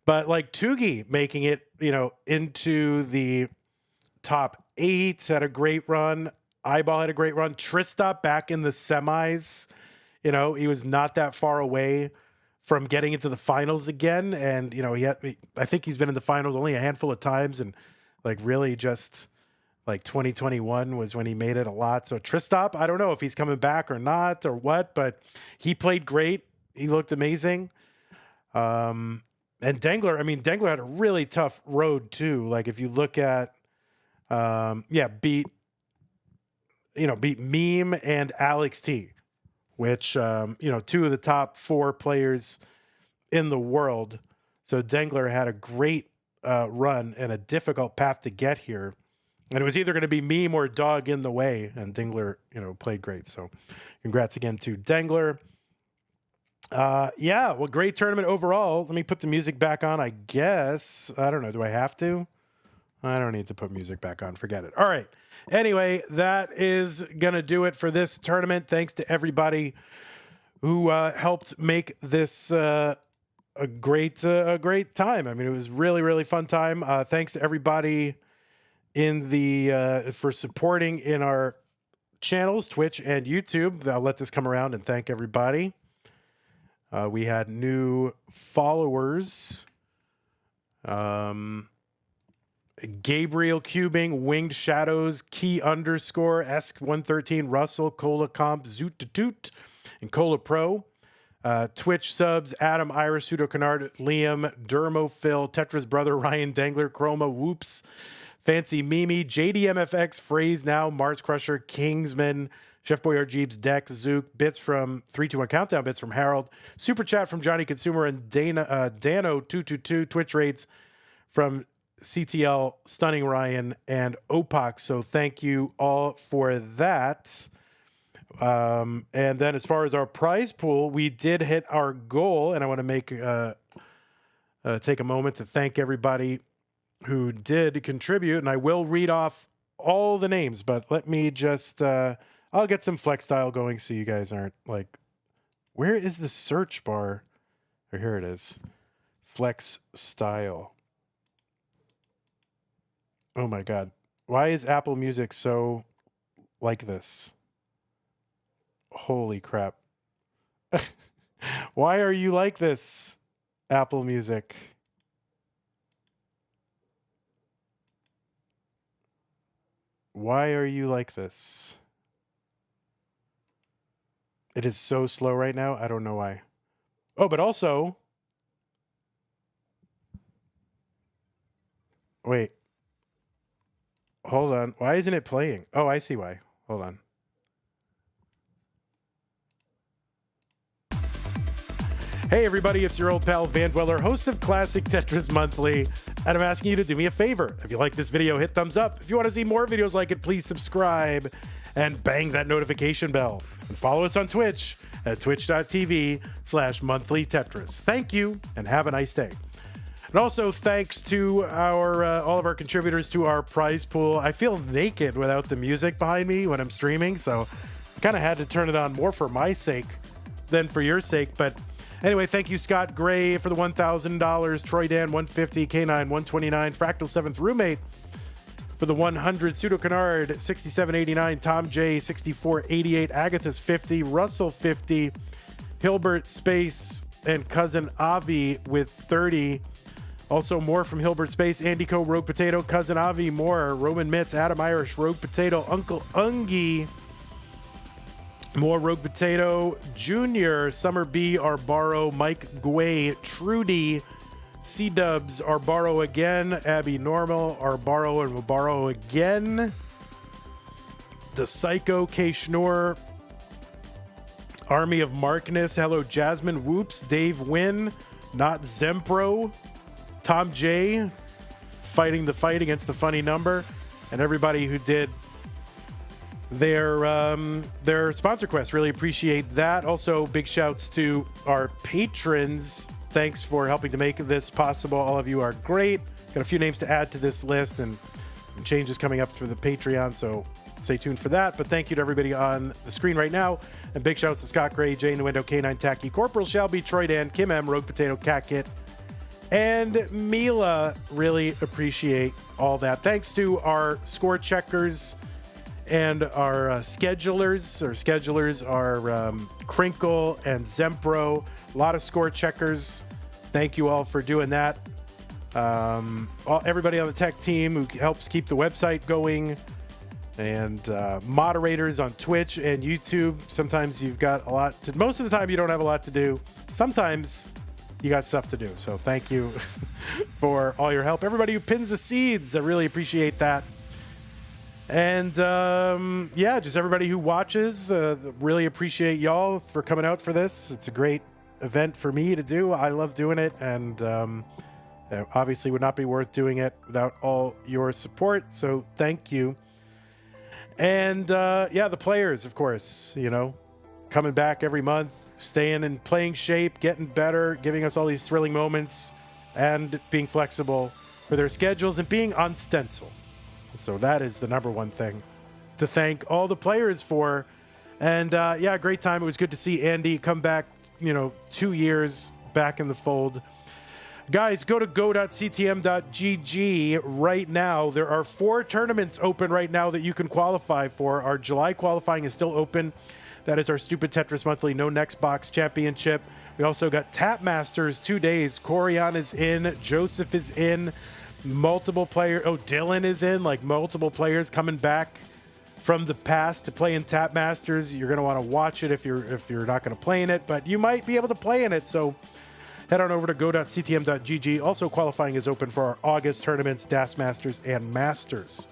But like Tugi making it, into the top 8, had a great run. Eyeball had a great run. Tristop back in the semis. He was not that far away from getting into the finals again. And, I think he's been in the finals only a handful of times, and like really just like 2021 was when he made it a lot. So Tristop, I don't know if he's coming back or not or what, but he played great. He looked amazing. And Dangler had a really tough road too. Like if you look at, beat Meme and Alex T, which, 2 of the top 4 players in the world. So Dangler had a great run and a difficult path to get here. And it was either going to be Meme or Dog in the way. And Dangler, played great. So congrats again to Dangler. Great tournament overall. Let me put the music back on, I guess. I don't know. Do I have to? I don't need to put music back on. Forget it. All right. Anyway, that is going to do it for this tournament. Thanks to everybody who helped make this a great time. I mean, it was really, really fun time. Thanks to everybody in the for supporting in our channels, Twitch and YouTube. I'll let this come around and thank everybody. We had new followers. Gabriel Cubing, Winged Shadows, Key _ Esk113, Russell, Cola Comp, Zoot Toot, and Cola Pro. Twitch subs, Adam, Irish, Pseudo Canard, Liam, Dermo, Phil, Tetris Brother, Ryan, Dangler, Chroma, Whoops, Fancy Mimi, JDMFX, Phrase Now, Mars Crusher, Kingsman, Chef Boyard Jeeps, Dex, Zook, Bits from 321 Countdown, Bits from Harold, Super Chat from Johnny Consumer, and Dano222, Twitch rates from CTL, Stunning Ryan, and Opak. So thank you all for that. And then as far as our prize pool, we did hit our goal, and I want to take a moment to thank everybody who did contribute, and I will read off all the names, but let me just I'll get some flex style going so you guys aren't like, where is the search bar? Or here it is. Flex style. Oh my God. Why is Apple Music so like this? Holy crap. Why are you like this, Apple Music? Why are you like this? It is so slow right now. I don't know why. Oh, but also, wait. Hold on. Why isn't it playing? Oh, I see why. Hold on. Hey, everybody. It's your old pal, vandweller, host of Classic Tetris Monthly. And I'm asking you to do me a favor. If you like this video, hit thumbs up. If you want to see more videos like it, please subscribe and bang that notification bell. And follow us on Twitch at twitch.tv/monthlytetris. Thank you, and have a nice day. And also, thanks to our all of our contributors to our prize pool. I feel naked without the music behind me when I'm streaming, so I kind of had to turn it on more for my sake than for your sake. But anyway, thank you, Scott Gray, for the $1,000, Troy Dan 150, K9 129, Fractal 7th Roommate for the 100, Pseudo Canard 6789, Tom J 6488, Agathis 50, Russell 50, Hilbert Space, and Cousin Avi with 30. Also more from Hilbert Space, Andy Co, Rogue Potato, Cousin Avi, more, Roman Mitz, Adam Irish, Rogue Potato, Uncle Ungie, more Rogue Potato, Junior, Summer B, Arbaro, Mike Guay, Trudy, C-Dubs, Arbaro again, Abby Normal, Arbaro and Wabaro again, The Psycho, K Schnorr, Army of Markness. Hello, Jasmine. Whoops. Dave Wynn. Not Zempro. Tom J. Fighting the fight against the funny number. And everybody who did their sponsor quest. Really appreciate that. Also, big shouts to our patrons. Thanks for helping to make this possible. All of you are great. Got a few names to add to this list and changes coming up for the Patreon, so stay tuned for that. But thank you to everybody on the screen right now. And big shouts to Scott Gray, Jay Nuendo, K9 Tacky, Corporal Shelby, Troy Dan, Kim M, Rogue Potato, Cat Kit, and Mila. Really appreciate all that. Thanks to our score checkers and our schedulers. Our schedulers are Crinkle and Zempro. A lot of score checkers. Thank you all for doing that. Everybody on the tech team who helps keep the website going, and moderators on Twitch and YouTube. Sometimes you've got a lot to, most of the time you don't have a lot to do. Sometimes you got stuff to do. So thank you for all your help. Everybody who pins the seeds, I really appreciate that. And yeah, just everybody who watches, really appreciate y'all for coming out for this. It's a great event for me to do. I love doing it, and obviously would not be worth doing it without all your support. So thank you. And yeah, the players, of course, you know, coming back every month, staying in playing shape, getting better, giving us all these thrilling moments, and being flexible for their schedules and being on Stencil. So that is the number one thing to thank all the players for. And yeah, great time. It was good to see Andy come back, you know, 2 years back in the fold. Guys, go to go.ctm.gg right now. There are 4 tournaments open right now that you can qualify for. Our July qualifying is still open. That is our Stupid Tetris Monthly No Next Box Championship. We also got Tap Masters 2 days. Corian is in. Joseph is in. Multiple players. Oh, Dylan is in. Like multiple players coming back from the past to play in Tap Masters. You're going to want to watch it if you're not going to play in it, but you might be able to play in it. So head on over to go.ctm.gg. Also qualifying is open for our August tournaments, Das Masters and Masters.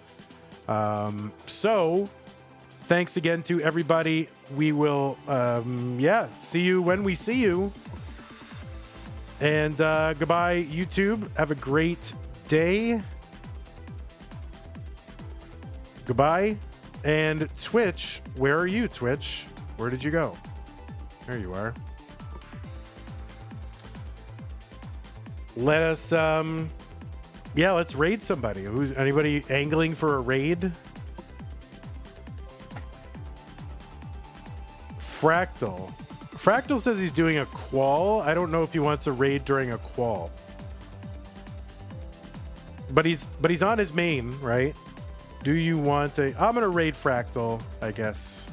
So thanks again to everybody. We will, yeah, see you when we see you. And goodbye, YouTube. Have a great day. Goodbye. And Twitch, where are you, Twitch? Where did you go? There you are. Let us, yeah, let's raid somebody. Who's anybody angling for a raid? Fractal. Fractal says he's doing a qual. I don't know if he wants a raid during a qual. But he's on his main, right? Do you want a... I'm going to raid Fractal, I guess.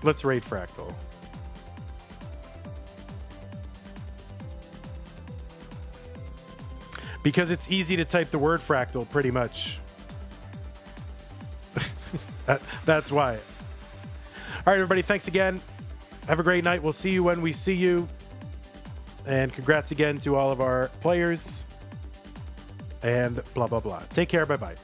Let's raid Fractal. Because it's easy to type the word Fractal, pretty much. That's why. All right, everybody, thanks again. Have a great night. We'll see you when we see you. And congrats again to all of our players. And blah, blah, blah. Take care. Bye-bye.